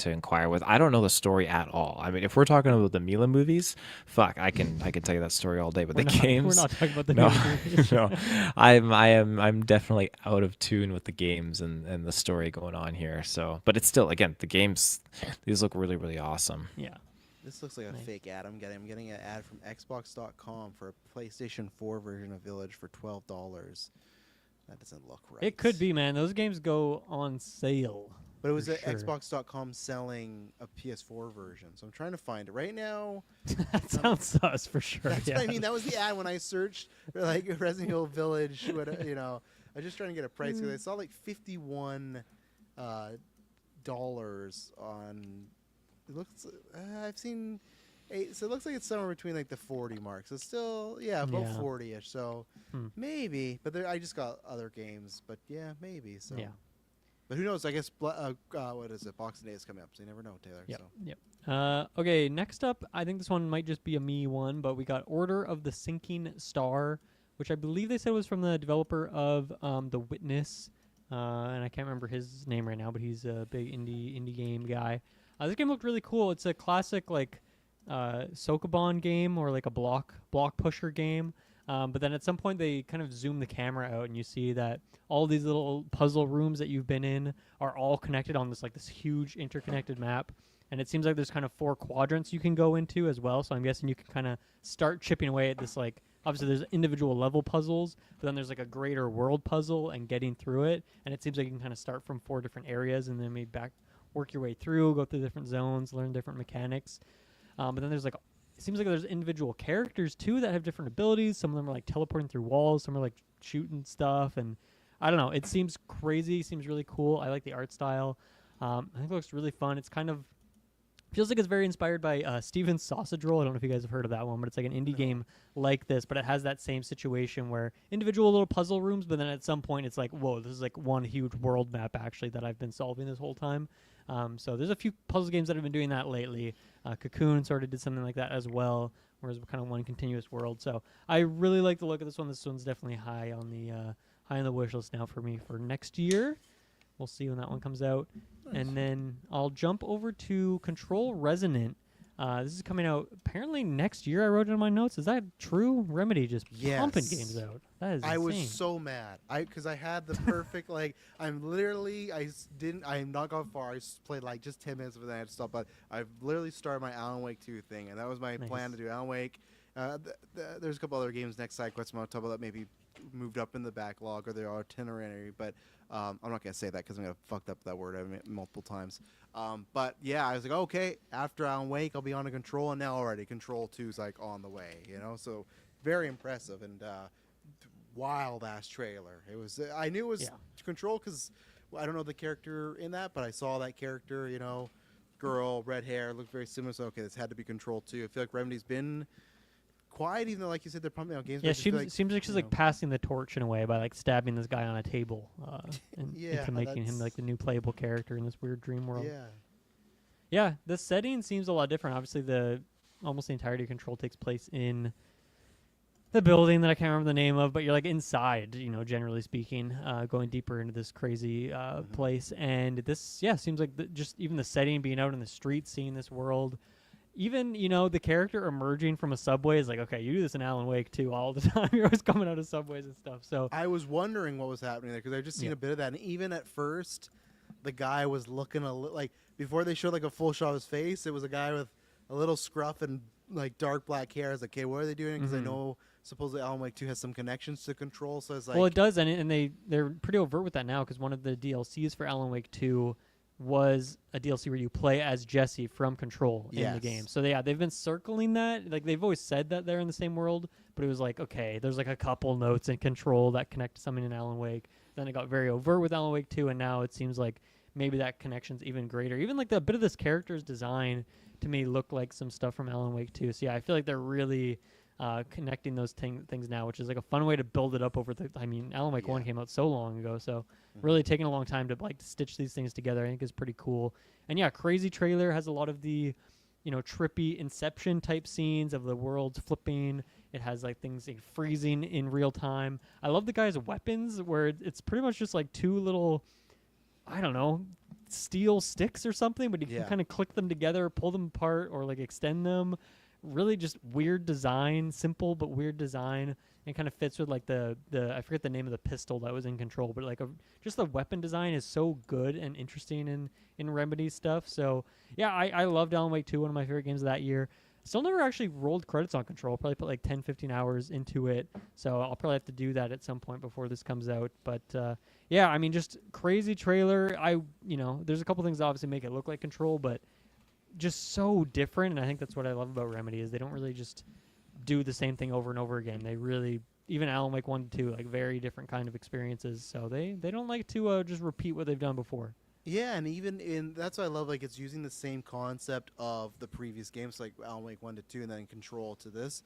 Speaker 3: inquire with. I don't know the story at all. I mean, if we're talking about the Mila movies, fuck, I can tell you that story all day. But games,
Speaker 1: we're not talking about the
Speaker 3: no,
Speaker 1: movies.
Speaker 3: no, I'm definitely out of tune with the games and the story going on here. So, but it's still, again, the games, these look really, really awesome.
Speaker 1: Yeah.
Speaker 2: This looks like a
Speaker 1: Nice.
Speaker 2: fake ad. I'm getting an ad from Xbox.com for a PlayStation 4 version of Village for $12. That doesn't look right.
Speaker 1: It could be, man. Those games go on sale.
Speaker 2: But it was
Speaker 1: for
Speaker 2: at
Speaker 1: sure.
Speaker 2: Xbox.com selling a PS4 version. So I'm trying to find it. Right now,
Speaker 1: That sounds sus for sure.
Speaker 2: that's
Speaker 1: Yeah.
Speaker 2: what I mean. That was the ad when I searched for like Resident Evil Village. You know, I was just trying to get a price because I saw like $51 dollars on. It looks. I've seen. So it looks like it's somewhere between like the 40 mark. So still, about
Speaker 1: Yeah.
Speaker 2: 40ish. So maybe, but I just got other games. But yeah, maybe. So
Speaker 1: Yeah.
Speaker 2: But who knows? I guess what is it? Boxing Day is coming up, so you never know, Taylor.
Speaker 1: Yep.
Speaker 2: So.
Speaker 1: Yep. Okay. Next up, I think this one might just be a me one, but we got Order of the Sinking Star, which I believe they said was from the developer of The Witness, and I can't remember his name right now, but he's a big indie game guy. This game looked really cool. It's a classic like Sokoban game or like a block pusher game. But then at some point they kind of zoom the camera out and you see that all these little puzzle rooms that you've been in are all connected on this huge interconnected map. And it seems like there's kind of 4 quadrants you can go into as well. So I'm guessing you can kind of start chipping away at this, like, obviously there's individual level puzzles, but then there's like a greater world puzzle and getting through it. And it seems like you can kind of start from 4 different areas and then maybe work your way through, go through different zones, learn different mechanics. But then there's like, it seems like there's individual characters too that have different abilities. Some of them are like teleporting through walls. Some are like shooting stuff. And I don't know. It seems crazy. Seems really cool. I like the art style. I think it looks really fun. It's kind of feels like it's very inspired by Steven's Sausage Roll. I don't know if you guys have heard of that one, but it's like an indie game like this. But it has that same situation where individual little puzzle rooms, but then at some point it's like, whoa, this is like one huge world map actually that I've been solving this whole time. So there's a few puzzle games that have been doing that lately. Cocoon sort of did something like that as well, whereas kind of one continuous world. So I really like the look of this one. This one's definitely high on the wish list now for me for next year. We'll see when that one comes out.
Speaker 2: Nice.
Speaker 1: And then I'll jump over to Control Resonant. This is coming out apparently next year. I wrote it in my notes. Is that true? Remedy just pumping
Speaker 2: Yes.
Speaker 1: games out. That is
Speaker 2: I was
Speaker 1: insane.
Speaker 2: so mad. Because I had the perfect like. I'm not gone far. I played like just 10 minutes of it, and I had to stop. But I've literally started my Alan Wake 2 thing, and that was my plan to do Alan Wake. There's a couple other games next Sidequest I'm going to talk about that maybe moved up in the backlog or their itinerary, but I'm not going to say that because I'm going to fucked up that word multiple times. But yeah, I was like, okay, after Alan Wake, I'll be on a Control, and now already Control 2 is like on the way, so very impressive and wild ass trailer. It was, I knew it was Control because I don't know the character in that, but I saw that character, girl, red hair, looked very similar, so okay, this had to be Control 2. I feel like Remedy's been quiet, even though, like you said, they're pumping out games.
Speaker 1: Yeah, seems like she's like passing the torch in a way by like stabbing this guy on a table, into making him like the new playable character in this weird dream world. Yeah, the setting seems a lot different. Obviously, almost the entirety of Control takes place in the building that I can't remember the name of, but you're like inside, generally speaking, going deeper into this crazy place. And this, seems like just even the setting, being out in the streets, seeing this world. Even, the character emerging from a subway is like, okay, you do this in Alan Wake too all the time. You're always coming out of subways and stuff. So
Speaker 2: I was wondering what was happening there because I've just seen a bit of that. And even at first, the guy was looking like, before they showed like a full shot of his face, it was a guy with a little scruff and like dark black hair. I was like, okay, what are they doing? Because I know supposedly Alan Wake 2 has some connections to Control. So it's like,
Speaker 1: well, it does. And they're pretty overt with that now because one of the DLCs for Alan Wake 2 was a DLC where you play as Jesse from Control in the game. So they've been circling that. Like they've always said that they're in the same world, but it was like, okay, there's like a couple notes in Control that connect to something in Alan Wake. Then it got very overt with Alan Wake 2, and now it seems like maybe that connection's even greater. Even like the bit of this character's design to me looked like some stuff from Alan Wake 2. So yeah, I feel like they're really connecting those things now, which is like a fun way to build it up over Alan Wake 1 came out so long ago, so really taking a long time to like stitch these things together I think is pretty cool. And yeah, crazy trailer, has a lot of the trippy Inception type scenes of the worlds flipping. It has like things like freezing in real time. I love the guy's weapons where it's pretty much just like two little, I don't know, steel sticks or something, but you can kind of click them together, pull them apart, or like extend them. Really just weird design, simple but weird design, and kind of fits with like the I forget the name of the pistol that was in Control, but like just the weapon design is so good and interesting in Remedy stuff. So yeah, I loved Alan Wake 2, one of my favorite games of that year. Still never actually rolled credits on Control. Probably put like 10-15 hours into it, so I'll probably have to do that at some point before this comes out. But yeah, I mean, just crazy trailer. There's a couple things that obviously make it look like Control, but just so different. And I think that's what I love about Remedy is they don't really just do the same thing over and over again. They really, even Alan Wake 1 to 2, like very different kind of experiences. So they don't like to just repeat what they've done before.
Speaker 2: Yeah, and even that's why I love, like, it's using the same concept of the previous games, like Alan Wake 1 to 2 and then Control to this.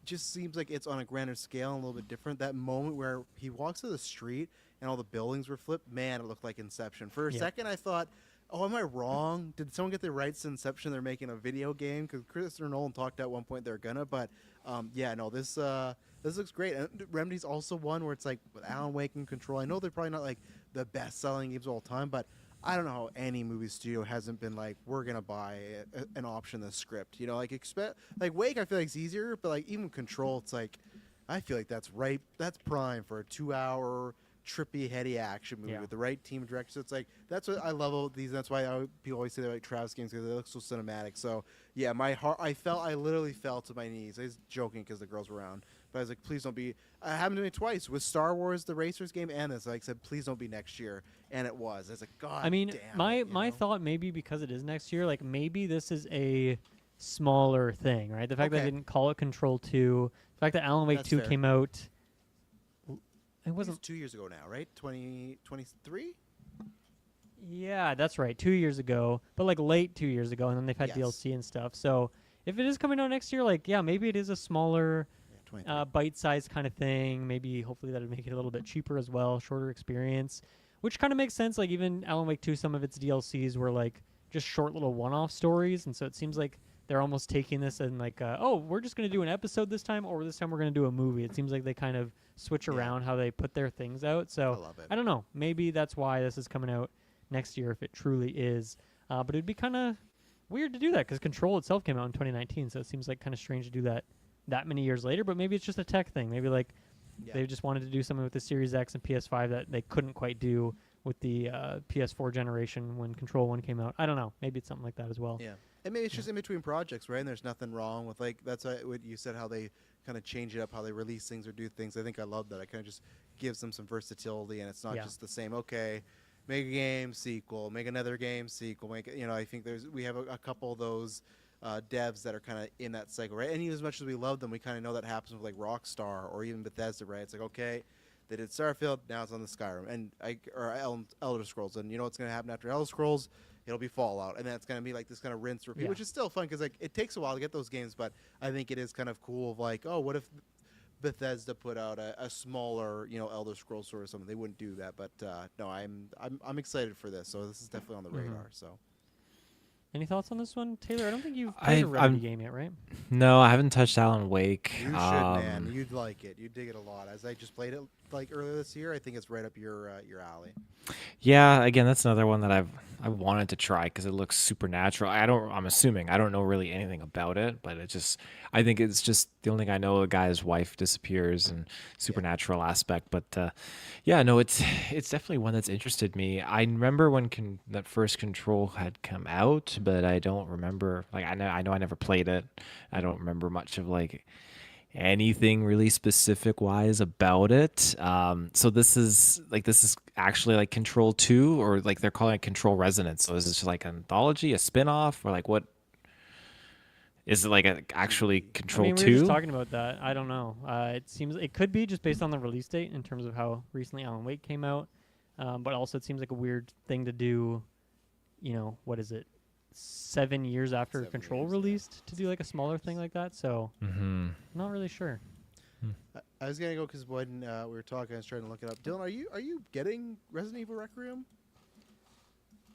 Speaker 2: Just seems like it's on a grander scale and a little bit different. That moment where he walks to the street and all the buildings were flipped, man, it looked like Inception. For a second I thought, oh, am I wrong? Did someone get the rights to Inception? They're making a video game? Because Christopher Nolan talked at one point they're gonna, but this looks great. And Remedy's also one where it's like with Alan Wake and Control. I know they're probably not like the best-selling games of all time, but I don't know how any movie studio hasn't been like, we're gonna buy an option the script. Like Wake, I feel like it's easier, but like even Control, it's like I feel like that's prime for a 2-hour trippy, heady action movie with the right team of directors. So it's like that's what I love about these. That's why people always say they like Travis games because they look so cinematic. So yeah, my heart, I literally fell to my knees. I was joking because the girls were around, but I was like, please don't be. I happened to me twice with Star Wars, the Racers game, and this. Like I said, please don't be next year, and it was. I was like, God.
Speaker 1: I mean,
Speaker 2: damn
Speaker 1: my thought maybe because it is next year, like maybe this is a smaller thing, right? The fact that they didn't call it Control 2, the fact that Alan Wake 2 came out. It wasn't
Speaker 2: 2 years ago now, right? 2023?
Speaker 1: Yeah, that's right. 2 years ago, but like late 2 years ago, and then they've had DLC and stuff. So if it is coming out next year, like maybe it is a smaller, bite-sized kind of thing. Maybe hopefully that'd make it a little bit cheaper as well, shorter experience, which kind of makes sense. Like even Alan Wake 2, some of its DLCs were like just short little one-off stories, and so it seems like they're almost taking this and like, we're just going to do an episode this time, or this time we're going to do a movie. It seems like they kind of switch around how they put their things out. So I don't know. Maybe that's why this is coming out next year if it truly is. But it'd be kind of weird to do that because Control itself came out in 2019, so it seems like kind of strange to do that many years later. But maybe it's just a tech thing. Maybe like
Speaker 2: Yeah.
Speaker 1: they just wanted to do something with the Series X and PS5 that they couldn't quite do with the PS4 generation when Control 1 came out. I don't know. Maybe it's something like that as well.
Speaker 2: Yeah. And maybe it's just in between projects, right? And there's nothing wrong with like that's what you said, how they kind of change it up, how they release things or do things. I think I love that. It kind of just gives them some versatility, and it's not
Speaker 1: Yeah.
Speaker 2: just the same. Okay, make a game sequel, make another game sequel, make I think we have a couple of those devs that are kind of in that cycle, right? And even as much as we love them, we kind of know that happens with like Rockstar or even Bethesda, right? It's like okay, they did Starfield, now it's on the Skyrim and Elder Scrolls, and you know what's going to happen after Elder Scrolls? It'll be Fallout, and then it's going to be like this kind of rinse repeat,
Speaker 1: Yeah.
Speaker 2: which is still fun because like it takes a while to get those games, but I think it is kind of cool. Of like, oh, what if Bethesda put out a smaller, Elder Scrolls story or something? They wouldn't do that, but no, I'm excited for this. So this is definitely on the
Speaker 1: Mhm.
Speaker 2: radar. So
Speaker 1: Any thoughts on this one, Taylor? I don't think you've played a Remedy game yet, right?
Speaker 3: No, I haven't touched Alan Wake.
Speaker 2: you should, man. You'd like it. You'd dig it a lot. As I just played it like earlier this year, I think it's right up your alley.
Speaker 3: Yeah, again, that's another one that I wanted to try because it looks supernatural. I'm assuming I don't know really anything about it, but I think it's just the only thing I know. A guy's wife disappears and supernatural aspect, but yeah, no, it's definitely one that's interested me. I remember when that first Control had come out, but I don't remember. Like I know I never played it. I don't remember much of like anything really specific wise about it. So this is actually like Control 2, or like they're calling it Control Resonance. So is this like an anthology, a spin-off, or like what is it, like actually Control
Speaker 1: I mean, we
Speaker 3: 2?
Speaker 1: were just talking about that. I don't know. It seems it could be just based on the release date in terms of how recently Alan Wake came out, but also it seems like a weird thing to do. What is it? 7 years after
Speaker 2: 7
Speaker 1: Control
Speaker 2: years, yeah.
Speaker 1: released to do like a smaller thing like that. So
Speaker 3: Mm-hmm.
Speaker 1: not really sure.
Speaker 2: I was gonna go because when we were talking, I was trying to look it up. Dylan, are you getting Resident Evil Requiem?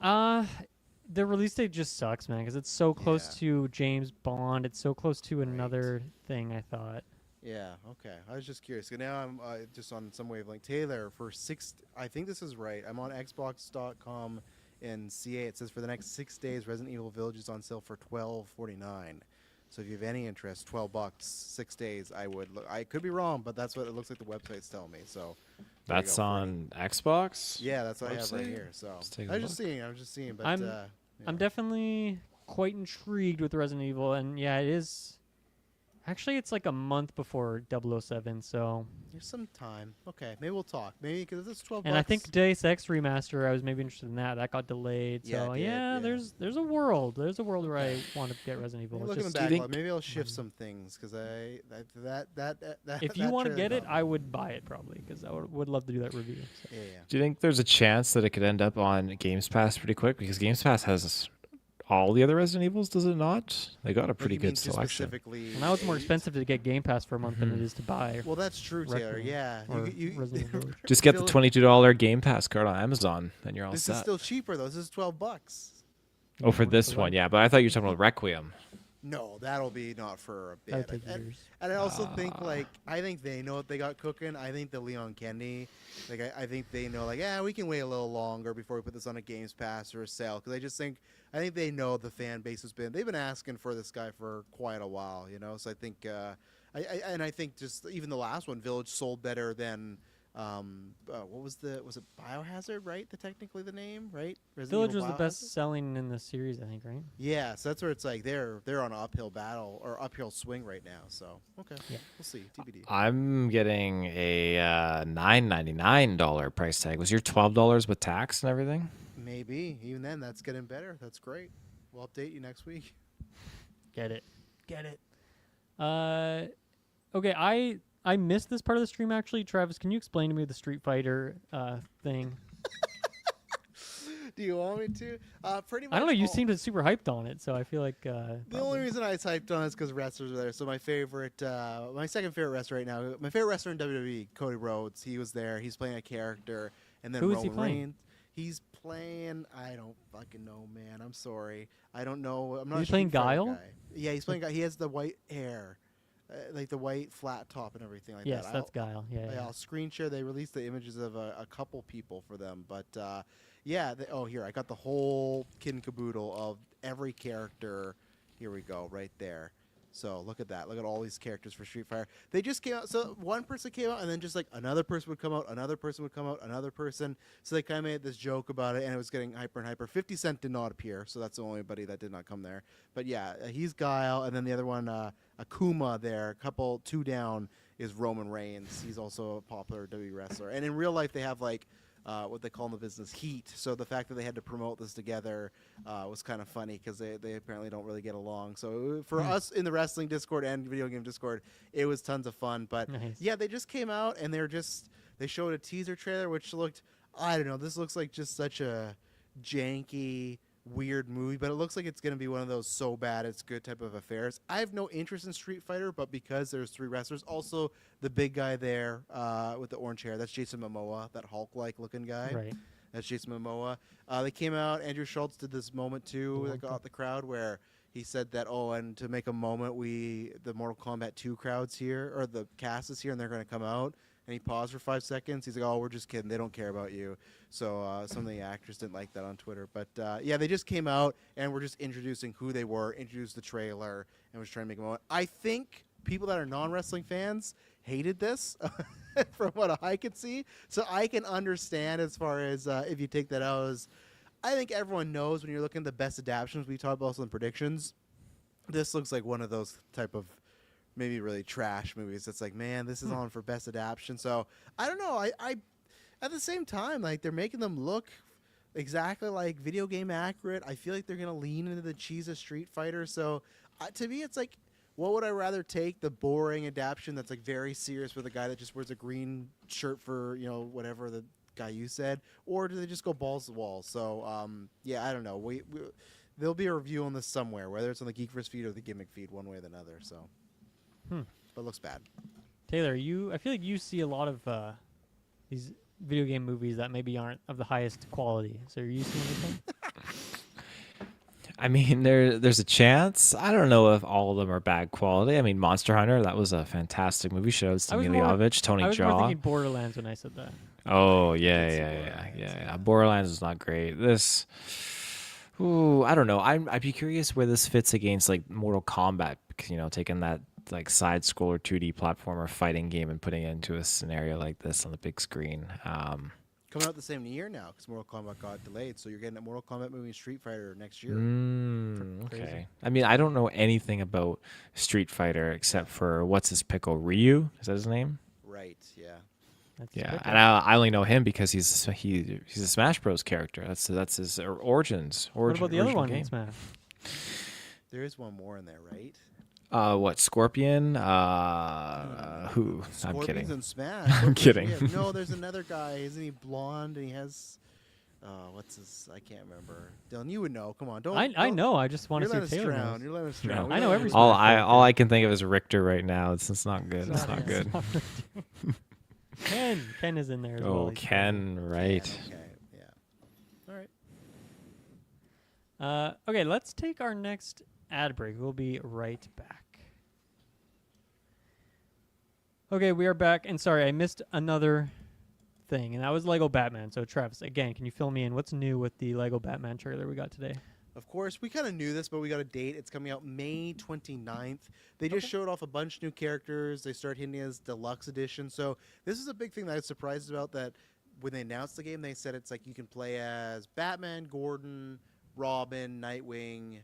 Speaker 1: The release date just sucks, man, because it's so close
Speaker 2: Yeah.
Speaker 1: to James Bond. It's so close to
Speaker 2: Right.
Speaker 1: another thing. I thought.
Speaker 2: Yeah. Okay. I was just curious. So now I'm just on some wavelength. Taylor for I think this is right. I'm on Xbox.com in CA. It says for the next 6 days, Resident Evil Village is on sale for $12.49. So if you have any interest, $12, 6 days. I would. I could be wrong, but that's what it looks like the website's telling me. So there you
Speaker 3: That's
Speaker 2: go,
Speaker 3: on Xbox.
Speaker 2: Yeah, that's what I have right
Speaker 3: website?
Speaker 2: here. So
Speaker 3: Let's take a
Speaker 2: I was just
Speaker 3: look.
Speaker 2: seeing. I was just seeing. But
Speaker 1: I'm
Speaker 2: yeah.
Speaker 1: definitely quite intrigued with Resident Evil, and yeah, it is. Actually, it's like a month before 007, so.
Speaker 2: There's some time. Okay, maybe we'll talk. Maybe because it's $12.
Speaker 1: And I think Deus Ex remaster, I was maybe interested in that. That got delayed.
Speaker 2: Yeah,
Speaker 1: So
Speaker 2: it did, yeah.
Speaker 1: there's a world. There's a world where I want to get Resident Evil.
Speaker 2: Maybe
Speaker 1: It's
Speaker 2: looking
Speaker 1: just,
Speaker 2: back,
Speaker 3: think-
Speaker 2: maybe I'll shift some things because that
Speaker 1: if you want to get it, I would buy it probably because I would love to do that review. So.
Speaker 2: yeah.
Speaker 3: Do you think there's a chance that it could end up on Games Pass pretty quick? Because Games Pass has all the other Resident Evils, does it not? They got a pretty
Speaker 2: Like, you mean
Speaker 3: good
Speaker 2: just
Speaker 3: selection.
Speaker 2: specifically
Speaker 1: And now it's more
Speaker 2: eight?
Speaker 1: expensive to get Game Pass for a month than it
Speaker 3: Mhm.
Speaker 1: is to buy.
Speaker 2: Well, that's true, Taylor.
Speaker 1: Requiem
Speaker 2: Yeah,
Speaker 1: or
Speaker 2: you,
Speaker 1: Resident Evil Village.
Speaker 3: Just get the
Speaker 2: Phil-
Speaker 3: $22 Game Pass card on Amazon, and you're all
Speaker 2: This is
Speaker 3: set.
Speaker 2: still cheaper though. This is $12.
Speaker 3: Oh, for
Speaker 1: Yeah,
Speaker 3: this
Speaker 1: what's
Speaker 3: one,
Speaker 1: the
Speaker 3: yeah. But I thought you were talking about Requiem.
Speaker 2: No, that'll be not for a
Speaker 1: That would
Speaker 2: bit.
Speaker 1: take years.
Speaker 2: And I also think
Speaker 3: Ah.
Speaker 2: I think they know what they got cooking. I think the Leon Kennedy, I think they know we can wait a little longer before we put this on a Games Pass or a sale because I think they know the fan base they've been asking for this guy for quite a while, So I think I think just even the last one, Village, sold better than what was it Biohazard, right? Technically the name, right? Resident
Speaker 1: Village
Speaker 2: Evil
Speaker 1: was the
Speaker 2: Biohazard?
Speaker 1: best selling in the series, I think, right?
Speaker 2: Yeah, so that's where it's like they're on an uphill battle or uphill swing right now. So okay,
Speaker 1: Yeah.
Speaker 2: we'll see. TBD.
Speaker 3: I'm getting a $9.99 price tag. Was your $12 with tax and everything?
Speaker 2: Maybe even then, that's getting better. That's great. We'll update you next week.
Speaker 1: Get it. Okay, I missed this part of the stream actually. Travis, can you explain to me the Street Fighter thing?
Speaker 2: Do you want me to? Pretty much.
Speaker 1: I don't know. You seemed super hyped on it, so I feel like
Speaker 2: The
Speaker 1: probably-
Speaker 2: only reason I typed on is because wrestlers are there. So my second favorite wrestler right now, my favorite wrestler in WWE, Cody Rhodes. He was there. He's playing a character, and then
Speaker 1: Who is
Speaker 2: Roman
Speaker 1: he playing?
Speaker 2: Reigns. He's playing. I don't fucking know, man. I'm sorry. I don't know. I'm not.
Speaker 1: he
Speaker 2: a
Speaker 1: playing
Speaker 2: Street Fighter
Speaker 1: Guile?
Speaker 2: guy. Yeah, he's playing Guile. He has the white hair. like the white flat top and everything like
Speaker 1: Yes,
Speaker 2: that.
Speaker 1: that's Guile. Yeah, yeah.
Speaker 2: I'll screen share. They released the images of a couple people for them, but yeah. Here I got the whole kit and caboodle of every character. Here we go, right there. So look at that. Look at all these characters for Street Fighter. They just came out. So one person came out, and then just like another person would come out, another person would come out, another person. So they kind of made this joke about it, and it was getting hyper and hyper. 50 Cent did not appear, so that's the only buddy that did not come there. But yeah, he's Guile, and then the other one, Akuma there, two down, is Roman Reigns. He's also a popular WWE wrestler. And in real life, they have like what they call in the business heat. So the fact that they had to promote this together was kind of funny because they apparently don't really get along. So for us in the wrestling Discord and video game Discord, it was tons of fun. But yeah, they just came out and they showed a teaser trailer which looked, I don't know, this looks like just such a janky, weird movie, but it looks like it's going to be one of those so bad it's good type of affairs. I have no interest in Street Fighter, but because there's 3 wrestlers, also the big guy there with the orange hair, that's Jason Momoa, that Hulk-like looking guy.
Speaker 1: Right.
Speaker 2: That's Jason Momoa. They came out, Andrew Schultz did this moment too that got the crowd where he said that, and to make a moment, the Mortal Kombat 2 crowd's here, or the cast is here, and they're going to come out. And he paused for 5 seconds. He's like, we're just kidding. They don't care about you. So some of the actors didn't like that on Twitter. But, yeah, they just came out, and we're just introducing who they were, introduced the trailer, and was trying to make a moment. I think people that are non-wrestling fans hated this from what I could see. So I can understand as far as if you take that out as I think everyone knows when you're looking at the best adaptations, we talked about also in predictions, this looks like one of those type of maybe really trash movies. It's like, man, this is on for best adaptation. So I don't know. I at the same time, like they're making them look exactly like video game accurate. I feel like they're gonna lean into the cheese of Street Fighter. So to me, it's like, what would I rather take? The boring adaptation that's like very serious with a guy that just wears a green shirt for whatever the guy you said, or do they just go balls to the wall? So yeah, I don't know. There'll be a review on this somewhere, whether it's on the Geekverse feed or the Gimmick feed, one way or another. So. But it looks bad.
Speaker 1: Taylor, I feel like you see a lot of these video game movies that maybe aren't of the highest quality. So are you seeing anything?
Speaker 3: I mean, there's a chance. I don't know if all of them are bad quality. I mean, Monster Hunter, that was a fantastic movie. Showed Stanilevich, Tony
Speaker 1: I was more
Speaker 3: Jaa.
Speaker 1: thinking Borderlands when I said that.
Speaker 3: Oh yeah. Borderlands is not great. This, I don't know. I'd be curious where this fits against like Mortal Kombat. Because, taking that like side scroller 2D platformer fighting game and putting it into a scenario like this on the big screen.
Speaker 2: Coming out the same year now because Mortal Kombat got delayed, so you're getting a Mortal Kombat movie and Street Fighter next year.
Speaker 3: Okay. I mean, I don't know anything about Street Fighter except for what's his pickle, Ryu? Is that his name?
Speaker 2: Right. Yeah.
Speaker 3: Yeah, and I only know him because he's a Smash Bros character. That's his origins.
Speaker 1: What about the other one
Speaker 3: game.
Speaker 1: in Smash?
Speaker 2: There is one more in there, right?
Speaker 3: What, Scorpion? Who?
Speaker 2: Scorpions
Speaker 3: I'm kidding.
Speaker 2: and Smash.
Speaker 3: I'm kidding.
Speaker 2: No, there's another guy. Isn't he blonde? And he has, what's his? I can't remember. Dylan, you would know. Come on, don't.
Speaker 1: I know. I just want to see
Speaker 2: You're
Speaker 1: if Taylor knows.
Speaker 2: You're letting us drown.
Speaker 1: I know every.
Speaker 3: All I can think of is Richter right now. It's not good. It's not good.
Speaker 1: Ken is in there as well.
Speaker 3: Oh, Ken, right.
Speaker 2: Okay. Yeah. All right.
Speaker 1: Okay, let's take our next ad break. We'll be right back. Okay, we are back. And sorry, I missed another thing, and that was Lego Batman. So, Travis, again, can you fill me in? What's new with the Lego Batman trailer we got today?
Speaker 2: Of course, we kind of knew this, but we got a date. It's coming out May 29th. They just showed off a bunch of new characters. They start hinting as deluxe edition. So this is a big thing that I was surprised about, that when they announced the game, they said it's like you can play as Batman, Gordon, Robin, Nightwing,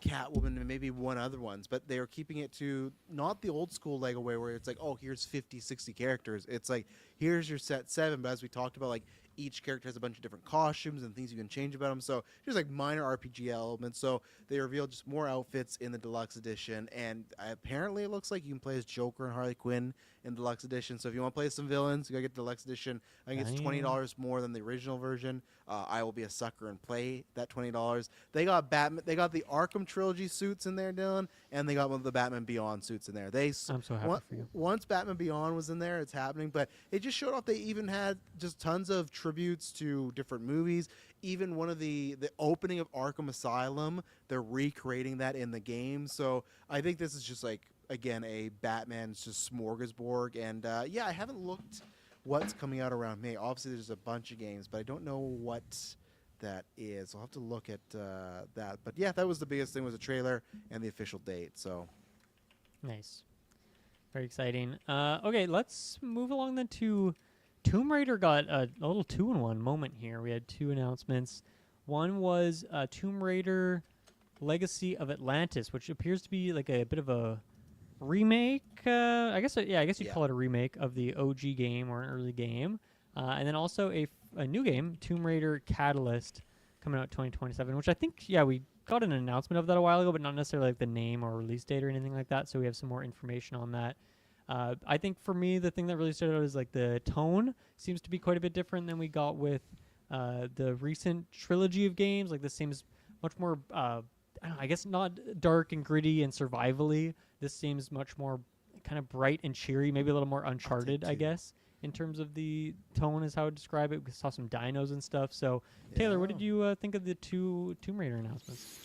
Speaker 2: Catwoman, and maybe one other ones. But they are keeping it to not the old school Lego way where it's like, here's 50, 60 characters. It's like, here's your set 7. But as we talked about, like, each character has a bunch of different costumes and things you can change about them. So there's like minor RPG elements. So they revealed just more outfits in the deluxe edition. And apparently it looks like you can play as Joker and Harley Quinn in deluxe edition. So if you want to play some villains, you got to get deluxe edition. I think it's $20 more than the original version. I will be a sucker and play that $20. They got Batman. They got the Arkham trilogy suits in there, Dylan, and they got one of the Batman Beyond suits in there. I'm
Speaker 1: so happy for you.
Speaker 2: Once Batman Beyond was in there, it's happening. But it just showed off. They even had just tons of tributes to different movies. Even one of the opening of Arkham Asylum, they're recreating that in the game. So I think this is just like again a Batman's just smorgasbord. And yeah, I haven't looked what's coming out around May. Obviously, there's a bunch of games, but I don't know what that is. I'll have to look at that. But yeah, that was the biggest thing, was the trailer and the official date. So
Speaker 1: Nice. Very exciting. Okay, let's move along then to Tomb Raider. Got a little 2-in-1 moment here. We had 2 announcements. One was Tomb Raider Legacy of Atlantis, which appears to be like a bit of a remake. I guess you'd call it a remake of the OG game or an early game. And then also a new game, Tomb Raider Catalyst, coming out 2027, which I think, we got an announcement of that a while ago, but not necessarily like the name or release date or anything like that. So we have some more information on that. I think for me, the thing that really stood out is like the tone seems to be quite a bit different than we got with the recent trilogy of games. Like this seems much more, I guess not dark and gritty and survivally. This seems much more kind of bright and cheery, maybe a little more Uncharted, I guess, in terms of the tone is how I would describe it. We saw some dinos and stuff. So, Taylor, what did you think of the 2 Tomb Raider announcements?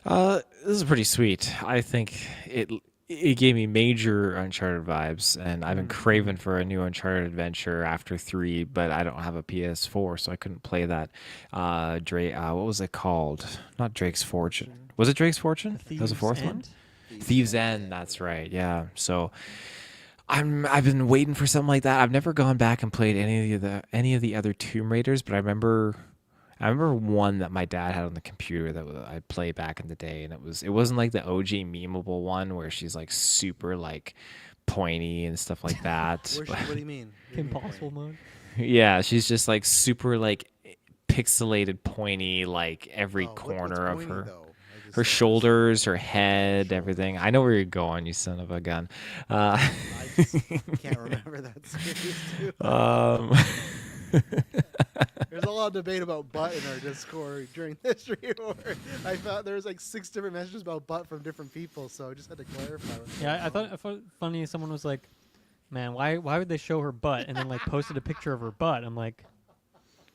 Speaker 3: This is pretty sweet. I think it gave me major Uncharted vibes, and I've been craving for a new Uncharted adventure after 3, but I don't have a PS4, so I couldn't play that. What was it called? Not Drake's Fortune. Was it Drake's Fortune? That was the 4th one? Thieves End, that's right. Yeah. So I've been waiting for something like that. I've never gone back and played any of the other Tomb Raiders, but I remember one that my dad had on the computer that I'd play back in the day, and it wasn't like the OG memeable one where she's like super like pointy and stuff like that.
Speaker 2: what do you mean?
Speaker 1: Kim Possible mode.
Speaker 3: Yeah, she's just like super like pixelated pointy, like every corner of her. Her shoulders, her head, everything. I know where you're going, you son of a gun.
Speaker 2: I just can't remember that series too. There's a lot of debate about butt in our Discord during this stream. I thought there was like 6 different messages about butt from different people, so I just had to clarify.
Speaker 1: I thought funny. Someone was like, "Man, why would they show her butt?" And then like posted a picture of her butt. I'm like,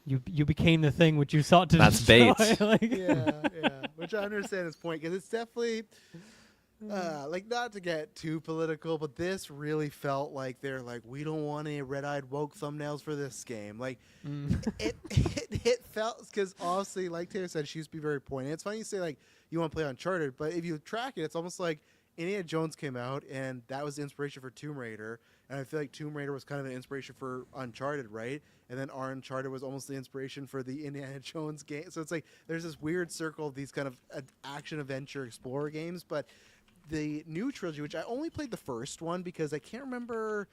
Speaker 1: You became the thing which you sought to destroy.
Speaker 3: That's bait.
Speaker 2: Yeah. Which I understand his point, because it's definitely like, not to get too political, but this really felt like they're like, we don't want any red-eyed woke thumbnails for this game. Like it felt, because honestly, like Taylor said, she used to be very poignant. It's funny you say like you want to play Uncharted, but if you track it, it's almost like Indiana Jones came out, and that was the inspiration for Tomb Raider. And I feel like Tomb Raider was kind of an inspiration for Uncharted, right? And then our Uncharted was almost the inspiration for the Indiana Jones game. So it's like there's this weird circle of these kind of action adventure explorer games. But the new trilogy, which I only played the first one because I can't remember.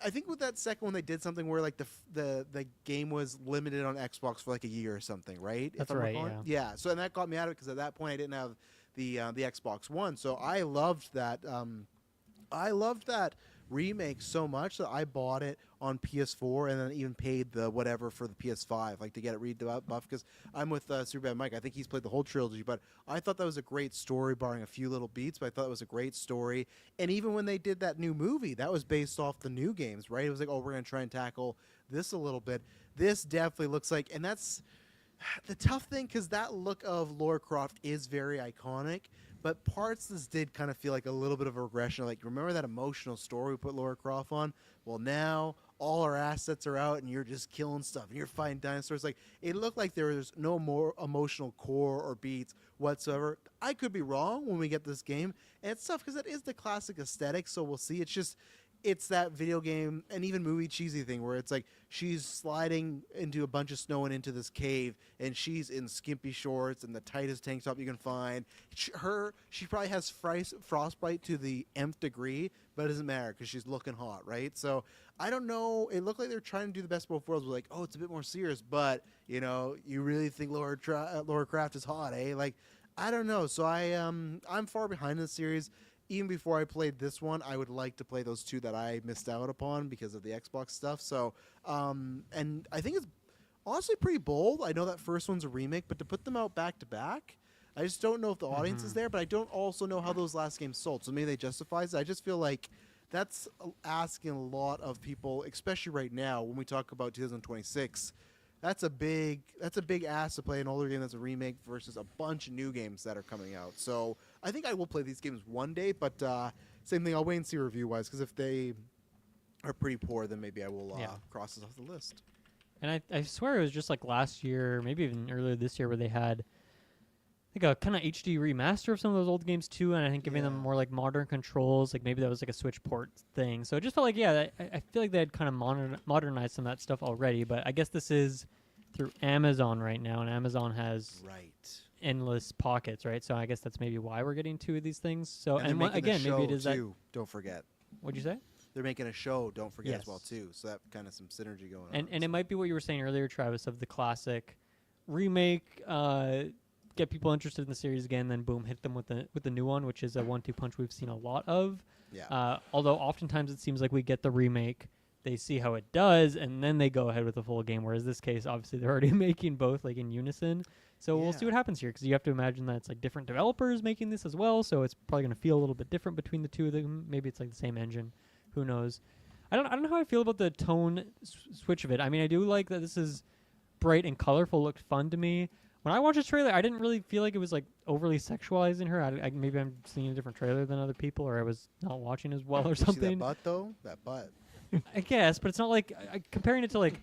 Speaker 2: I think with that second one, they did something where like the game was limited on Xbox for like a year or something, right?
Speaker 1: That's right.
Speaker 2: Yeah. So, and that got me out of it, because at that point I didn't have the Xbox One. So I loved that. I loved that remake so much that I bought it on PS4 and then even paid the whatever for the PS5, like to get it rebuff, because I'm with Superbad Mike. I think he's played the whole trilogy, but I thought that was a great story, barring a few little beats, but I thought it was a great story. And even when they did that new movie, that was based off the new games, right? It was like, oh, we're going to try and tackle this a little bit. This definitely looks like, and that's the tough thing, because that look of Lara Croft is very iconic, but parts of this did kind of feel like a little bit of a regression. Like, remember that emotional story we put Lara Croft on? Well, now all our assets are out, and you're just killing stuff, and you're fighting dinosaurs. Like, it looked like there was no more emotional core or beats whatsoever. I could be wrong when we get this game, and it's tough because it is the classic aesthetic, so we'll see. It's that video game and even movie cheesy thing where it's like she's sliding into a bunch of snow and into this cave, and she's in skimpy shorts and the tightest tank top you can find. She probably has frostbite to the nth degree, but it doesn't matter because she's looking hot, right? So I don't know. It looked like they're trying to do the best of both worlds. We're like, oh, it's a bit more serious, but you really think Lara Croft is hot, eh? Like, I don't know. So I'm far behind in the series. Even before I played this one, I would like to play those 2 that I missed out upon because of the Xbox stuff. So, and I think it's honestly pretty bold. I know that first one's a remake, but to put them out back to back, I just don't know if the audience is there, but I don't also know how those last games sold. So maybe they justifies it. I just feel like that's asking a lot of people, especially right now when we talk about 2026. That's a big ask to play an older game that's a remake versus a bunch of new games that are coming out. So I think I will play these games one day, but same thing. I'll wait and see review-wise, because if they are pretty poor, then maybe I will
Speaker 1: Yeah.
Speaker 2: cross this off the list.
Speaker 1: And I swear it was just like last year, maybe even earlier this year, where they had like a kind of HD remaster of some of those old games too, and I think giving them
Speaker 2: Yeah.
Speaker 1: more like modern controls. Like maybe that was like a Switch port thing. So it just felt like I feel like they had kind of modernized some of that stuff already. But I guess this is through Amazon right now, and Amazon has
Speaker 2: Right.
Speaker 1: endless pockets, right? So I guess that's maybe why we're getting two of these things. So
Speaker 2: And they're
Speaker 1: and
Speaker 2: making
Speaker 1: again,
Speaker 2: a
Speaker 1: maybe it
Speaker 2: show
Speaker 1: is that.
Speaker 2: too. Don't forget.
Speaker 1: What'd you say?
Speaker 2: They're making a show. Don't forget as well
Speaker 1: Yes.
Speaker 2: too. So that kind of some synergy going on.
Speaker 1: And it
Speaker 2: so.
Speaker 1: might be what you were saying earlier, Travis, of the classic remake, get people interested in the series again, then boom, hit them with the new one, which is a 1-2 punch we've seen a lot of.
Speaker 2: Yeah.
Speaker 1: Although oftentimes it seems like we get the remake, they see how it does, and then they go ahead with the full game. Whereas this case, obviously, they're already making both like in unison. So we'll see
Speaker 2: Yeah.
Speaker 1: what happens here, because you have to imagine that it's like different developers making this as well. So it's probably going to feel a little bit different between the two of them. Maybe it's like the same engine. Who knows? I don't know how I feel about the tone switch of it. I mean, I do like that this is bright and colorful. Looked fun to me. When I watched this trailer, I didn't really feel like it was like overly sexualizing her. Maybe I'm seeing a different trailer than other people, or I was not watching as well, or
Speaker 2: You see that
Speaker 1: something.
Speaker 2: butt though? That butt.
Speaker 1: I guess, but it's not like comparing it to like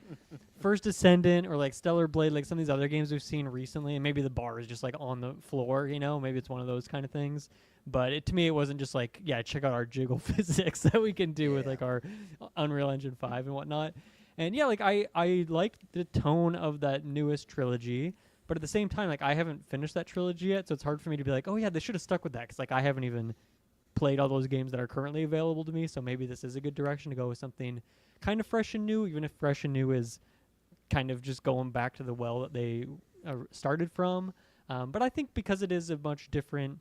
Speaker 1: First Descendant or like Stellar Blade, like some of these other games we've seen recently, and maybe the bar is just like on the floor, you know, maybe it's one of those kind of things. But to me, it wasn't just like, yeah, check out our jiggle physics that we can do with like
Speaker 2: Yeah.
Speaker 1: our Unreal Engine 5 and whatnot. And yeah, like I like the tone of that newest trilogy, but at the same time, like I haven't finished that trilogy yet, so it's hard for me to be like, oh yeah, they should have stuck with that, because like I haven't even played all those games that are currently available to me. So maybe this is a good direction to go with something kind of fresh and new, even if fresh and new is kind of just going back to the well that they started from. But I think because it is a much different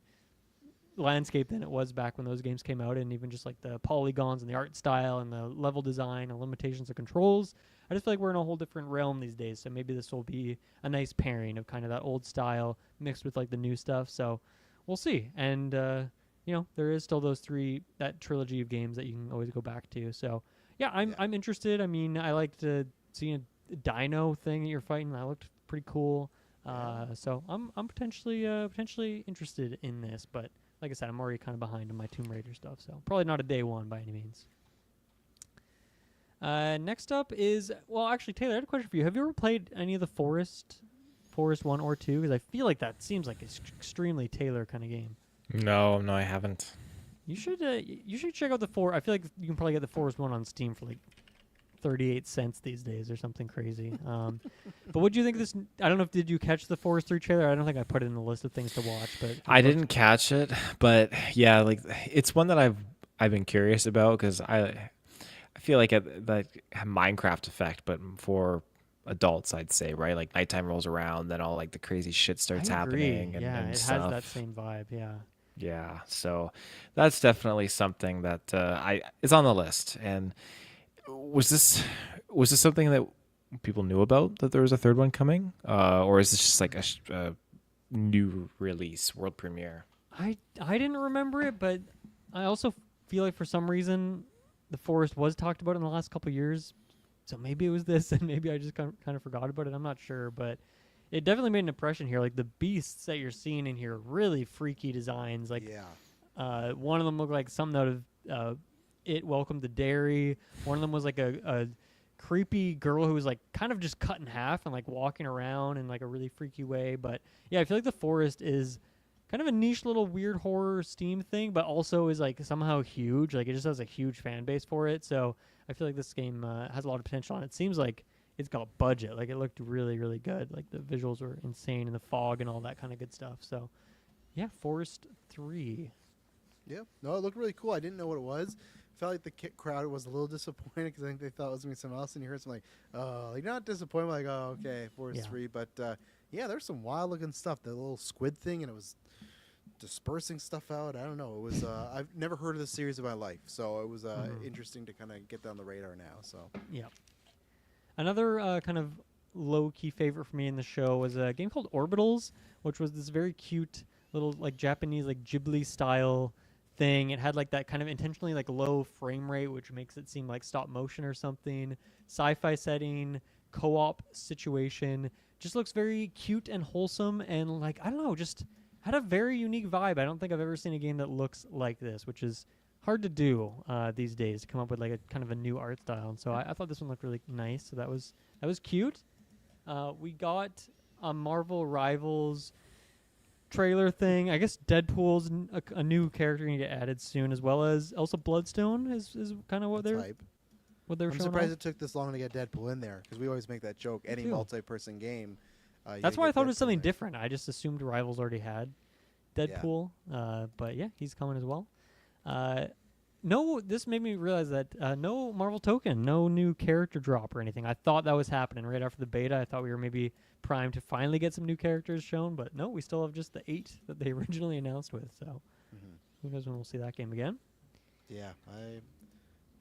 Speaker 1: landscape than it was back when those games came out, and even just like the polygons and the art style and the level design and limitations of controls, I just feel like we're in a whole different realm these days. So maybe this will be a nice pairing of kind of that old style mixed with like the new stuff. So we'll see. And you know, there is still that trilogy of games that you can always go back to. So yeah, I'm interested. I mean, I liked seeing a dino thing that you're fighting. That looked pretty cool. So I'm potentially interested in this, but like I said, I'm already kind of behind on my Tomb Raider stuff, so probably not a day one by any means. Next up is, well, actually, Taylor, I had a question for you. Have you ever played any of the Forest 1 or 2? Because I feel like that seems like an extremely Taylor kind of game.
Speaker 3: No, I haven't.
Speaker 1: You should check out the 4. I feel like you can probably get the Forest 1 on Steam for like 38 cents these days or something crazy. But what do you think of this? I don't know did you catch the Forest 3 trailer? I don't think I put it in the list of things to watch, but
Speaker 3: I didn't catch it, but yeah, like it's one that I've been curious about, because I feel like that Minecraft effect, but for adults, I'd say, right? Like nighttime rolls around, then all like the crazy shit starts
Speaker 1: I agree.
Speaker 3: happening, and,
Speaker 1: Yeah,
Speaker 3: and
Speaker 1: it
Speaker 3: stuff.
Speaker 1: has that same vibe. Yeah.
Speaker 3: Yeah, so that's definitely something that it's on the list. And was this something that people knew about, that there was a third one coming, or is this just like a new release, world premiere?
Speaker 1: I didn't remember it, but I also feel like for some reason the Forest was talked about in the last couple of years, so maybe it was this, and maybe I just kind of forgot about it. I'm not sure, but it definitely made an impression here. Like the beasts that you're seeing in here, are really freaky designs. Like
Speaker 2: Yeah.
Speaker 1: one of them looked like something out of It Welcome to Derry. One of them was like a creepy girl who was like kind of just cut in half and like walking around in like a really freaky way. But yeah, I feel like the Forest is kind of a niche little weird horror Steam thing, but also is like somehow huge. Like it just has a huge fan base for it. So I feel like this game has a lot of potential, and it seems like it's got a budget. Like it looked really, really good. Like the visuals were insane, and the fog and all that kind of good stuff. So yeah, Forest 3.
Speaker 2: Yeah. No, it looked really cool. I didn't know what it was. Felt like the crowd was a little disappointed, because I think they thought it was going to be something else, and you heard some like not disappointed, like, oh, okay, Forest
Speaker 1: Yeah.
Speaker 2: 3. But yeah, there's some wild looking stuff. The little squid thing, and it was dispersing stuff out. I don't know. It was I've never heard of this series in my life, so it was interesting to kind of get down the radar now. So
Speaker 1: Yeah. Another kind of low-key favorite for me in the show was a game called Orbitals, which was this very cute little like Japanese like Ghibli style thing. It had like that kind of intentionally like low frame rate, which makes it seem like stop motion or something. Sci-fi setting, co-op situation. Just looks very cute and wholesome, and like I don't know, just had a very unique vibe. I don't think I've ever seen a game that looks like this, which is hard to do these days to come up with like a kind of a new art style. And so I thought this one looked really nice. So that was cute. We got a Marvel Rivals trailer thing. I guess Deadpool's a new character gonna get added soon, as well as also Bloodstone is kind of what
Speaker 2: That's
Speaker 1: they're
Speaker 2: hype.
Speaker 1: showing
Speaker 2: I'm surprised
Speaker 1: off.
Speaker 2: it took this long to get Deadpool in there because we always make that joke. Any
Speaker 1: too.
Speaker 2: multi-person game. You
Speaker 1: That's
Speaker 2: gotta
Speaker 1: why I
Speaker 2: get
Speaker 1: thought it was
Speaker 2: Deadpool
Speaker 1: something
Speaker 2: in there.
Speaker 1: different. I just assumed Rivals already had Deadpool. But yeah, he's coming as well. No, this made me realize that no Marvel token, no new character drop or anything. I thought that was happening right after the beta. I thought we were maybe primed to finally get some new characters shown, but no, we still have just the 8 that they originally announced with. So
Speaker 2: Mhm.
Speaker 1: who knows when we'll see that game again?
Speaker 2: Yeah,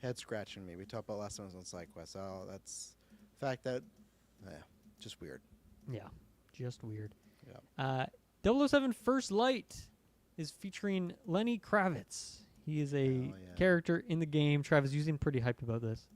Speaker 2: head scratching me. We talked about last time I was on Sidequest. Oh, that's the fact that, just weird.
Speaker 1: Yeah, just weird.
Speaker 2: Yeah.
Speaker 1: 007 First Light is featuring Lenny Kravitz. He is a
Speaker 2: Hell yeah.
Speaker 1: character in the game. Travis, you seem pretty hyped about this.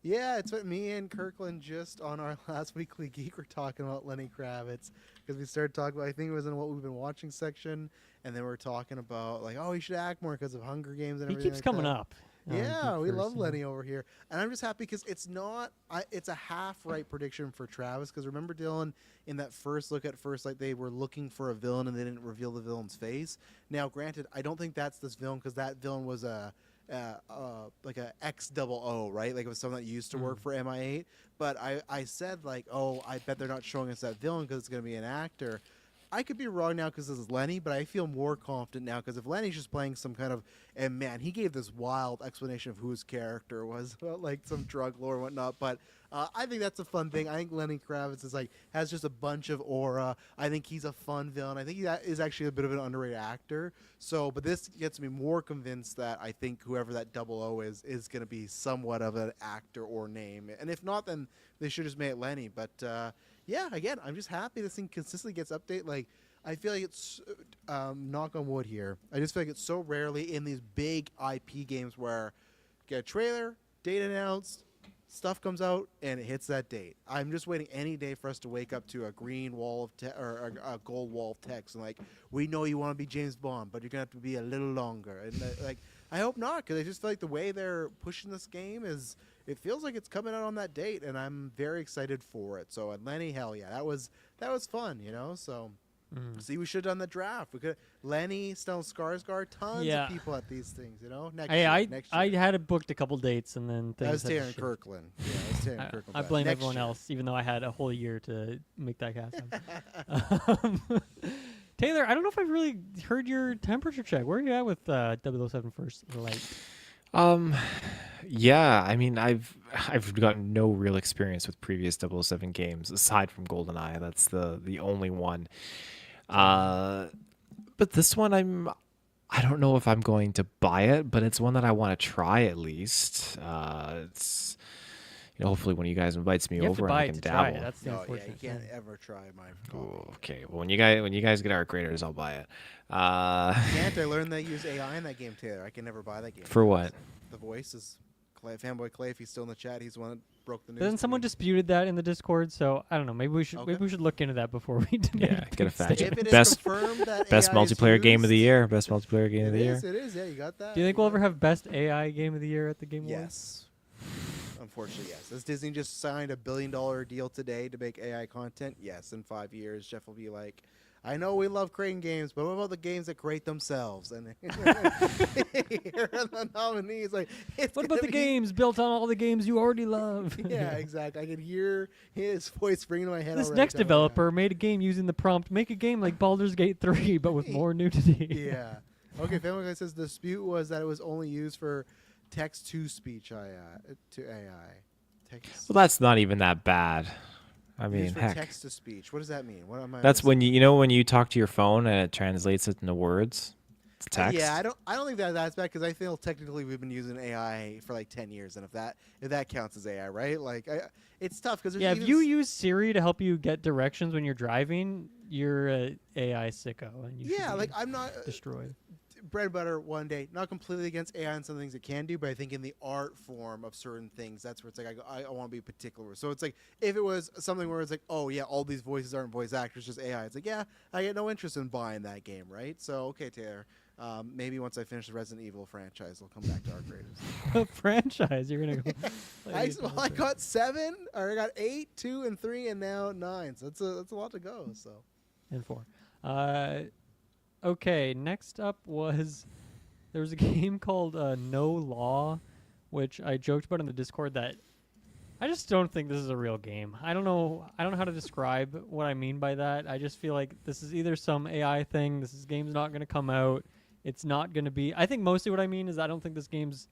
Speaker 2: Yeah, it's what me and Kirkland just on our last Weekly Geek were talking about Lenny Kravitz because we started talking about, I think it was in what we've been watching section, and then we are talking about like, oh, he should act more because of Hunger Games and
Speaker 1: He
Speaker 2: everything
Speaker 1: keeps
Speaker 2: like
Speaker 1: coming
Speaker 2: that.
Speaker 1: up.
Speaker 2: Yeah, we
Speaker 1: Geek
Speaker 2: love
Speaker 1: First,
Speaker 2: Lenny over here, and I'm just happy because it's not. It's a half right prediction for Travis because remember Dylan in that first look at first, like they were looking for a villain and they didn't reveal the villain's face. Now, granted, I don't think that's this villain because that villain was like a XOO, right? Like it was someone that used to work for MI8. But I said like, oh, I bet they're not showing us that villain because it's going to be an actor. I could be wrong now because this is Lenny, but I feel more confident now because if Lenny's just playing some kind of, and man, he gave this wild explanation of who his character was, like some drug lore and whatnot. But I think that's a fun thing. I think Lenny Kravitz is like has just a bunch of aura. I think he's a fun villain. I think he is actually a bit of an underrated actor. So, but this gets me more convinced that I think whoever that 00 is going to be somewhat of an actor or name. And if not, then they should just make it Lenny. But yeah, again, I'm just happy this thing consistently gets updated. Like, I feel like it's, knock on wood here, I just feel like it's so rarely in these big IP games where get a trailer, date announced, stuff comes out, and it hits that date. I'm just waiting any day for us to wake up to a green wall of or a gold wall of text and like, we know you want to be James Bond, but you're gonna have to be a little longer. And like, I hope not, because I just feel like the way they're pushing this game is, it feels like it's coming out on that date, and I'm very excited for it. So, and Lenny, hell yeah, that was fun, you know. So, see, we should have done the draft. We could Lenny, Stellan Skarsgård, tons of people at these things, you know. Next year, next year.
Speaker 1: I had it booked a couple dates and then things.
Speaker 2: That was
Speaker 1: had to
Speaker 2: Taron
Speaker 1: shift.
Speaker 2: Kirkland. Yeah, that was Taron Kirkland.
Speaker 1: I
Speaker 2: but
Speaker 1: blame
Speaker 2: next
Speaker 1: everyone
Speaker 2: year.
Speaker 1: else, even though I had a whole year to make that happen. Taylor, I don't know if I've really heard your temperature check. Where are you at with 007 First Light?
Speaker 3: Yeah, I mean, I've gotten no real experience with previous 007 games aside from GoldenEye. That's the only one. But this one, I don't know if I'm going to buy it, but it's one that I want to try at least. It's hopefully one of you guys invites me
Speaker 1: You have
Speaker 3: over
Speaker 1: to
Speaker 3: and
Speaker 1: buy
Speaker 3: I
Speaker 1: it
Speaker 3: can
Speaker 1: to try
Speaker 3: dabble.
Speaker 1: it. That's the
Speaker 2: No, yeah,
Speaker 1: unfortunate
Speaker 2: you can't
Speaker 1: thing.
Speaker 2: ever try my
Speaker 3: Ooh,
Speaker 2: copy.
Speaker 3: okay, well when you guys get Art Graders, I'll buy it.
Speaker 2: Can't I learned they use AI in that game, Taylor? I can never buy that game.
Speaker 3: For what?
Speaker 2: The voice is Fanboy Clay. If he's still in the chat, he's the one that broke the news.
Speaker 1: Then
Speaker 2: to
Speaker 1: someone
Speaker 2: me.
Speaker 1: disputed that in the Discord, so I don't know. Maybe we should look into that before we
Speaker 3: Yeah, get a fact check.
Speaker 2: If it is
Speaker 3: Best
Speaker 2: confirmed that
Speaker 3: best
Speaker 2: AI is
Speaker 3: multiplayer game of the
Speaker 2: used-
Speaker 3: year. Best multiplayer game of the year.
Speaker 2: It is. Yeah, you got that.
Speaker 1: Do you think we'll ever have best AI game of the year at the Game Awards?
Speaker 2: Yes. Unfortunately, yes. As Disney just signed a $1 billion deal today to make AI content, yes, in 5 years, Jeff will be like, I know we love creating games, but what about the games that create themselves? And here are the nominees. Like,
Speaker 1: What about the games built on all the games you already love?
Speaker 2: Yeah, exactly. I could hear his voice ringing in my head.
Speaker 1: This
Speaker 2: already.
Speaker 1: next developer made a game using the prompt, make a game like Baldur's Gate 3, but with more nudity.
Speaker 2: Yeah. Okay, Family Guy says the dispute was that it was only used for text-to-speech to AI. Text.
Speaker 3: Well, that's not even that bad. I mean,
Speaker 2: Used for
Speaker 3: heck.
Speaker 2: text to speech. What does that mean? What am I?
Speaker 3: That's when
Speaker 2: missing?
Speaker 3: when you talk to your phone and it translates it into words. It's text.
Speaker 2: Yeah, I don't think that's bad because I feel technically we've been using AI for like 10 years, and if that counts as AI, right? Like, it's tough because
Speaker 1: Yeah, if you use Siri to help you get directions when you're driving, you're a AI sicko, and you should be
Speaker 2: I'm not
Speaker 1: destroyed.
Speaker 2: bread and butter one day. Not completely against AI and some things it can do, but I think in the art form of certain things, that's where it's like I want to be particular. So it's like if it was something where it's like, oh yeah, all these voices aren't voice actors, just AI. It's like, yeah, I get no interest in buying that game, right? So okay, Taylor, Maybe once I finish the Resident Evil franchise, I'll come back to Arc Raiders.
Speaker 1: A franchise. You're gonna go. play the
Speaker 2: I got 7, or I got 8, 2, and 3, and now 9. So that's a lot to go. So
Speaker 1: and 4. Okay. Next up was there was a game called No Law, which I joked about in the Discord that I just don't think this is a real game. I don't know how to describe what I mean by that. I just feel like this is either some AI thing. Game's not going to come out. It's not going to be. I think mostly what I mean is I don't think this game's.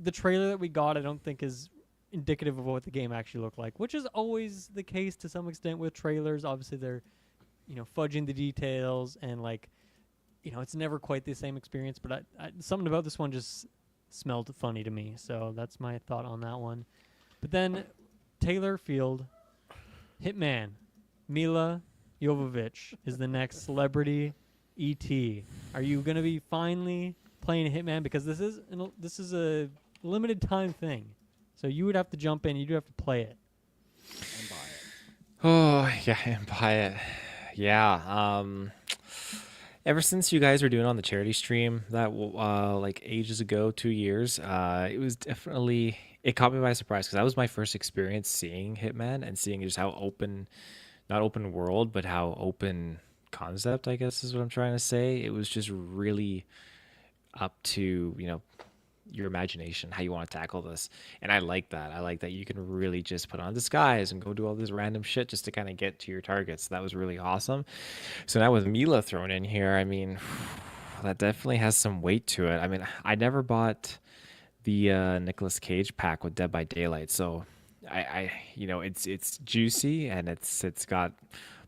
Speaker 1: The trailer that we got, I don't think is indicative of what the game actually looked like, which is always the case to some extent with trailers. Obviously, they're, fudging the details and it's never quite the same experience. But something about this one just smelled funny to me. So that's my thought on that one. But then Taylor Field, Hitman, Mila Jovovich is the next celebrity ET. Are you going to be finally playing Hitman? Because this is a limited time thing. So you would have to jump in. You'd have to play it.
Speaker 2: and buy it.
Speaker 3: Oh, yeah, and buy it. Yeah. Ever since you guys were doing on the charity stream that like ages ago, 2 years, it was definitely, it caught me by surprise because that was my first experience seeing Hitman and seeing just how not open world, but how open concept, I guess is what I'm trying to say. It was just really up to, your imagination, how you want to tackle this. And I like that. I like that you can really just put on disguise and go do all this random shit just to kind of get to your targets. That was really awesome. So now with Mila thrown in here, I mean, that definitely has some weight to it. I mean, I never bought the Nicolas Cage pack with Dead by Daylight, so I it's juicy and it's got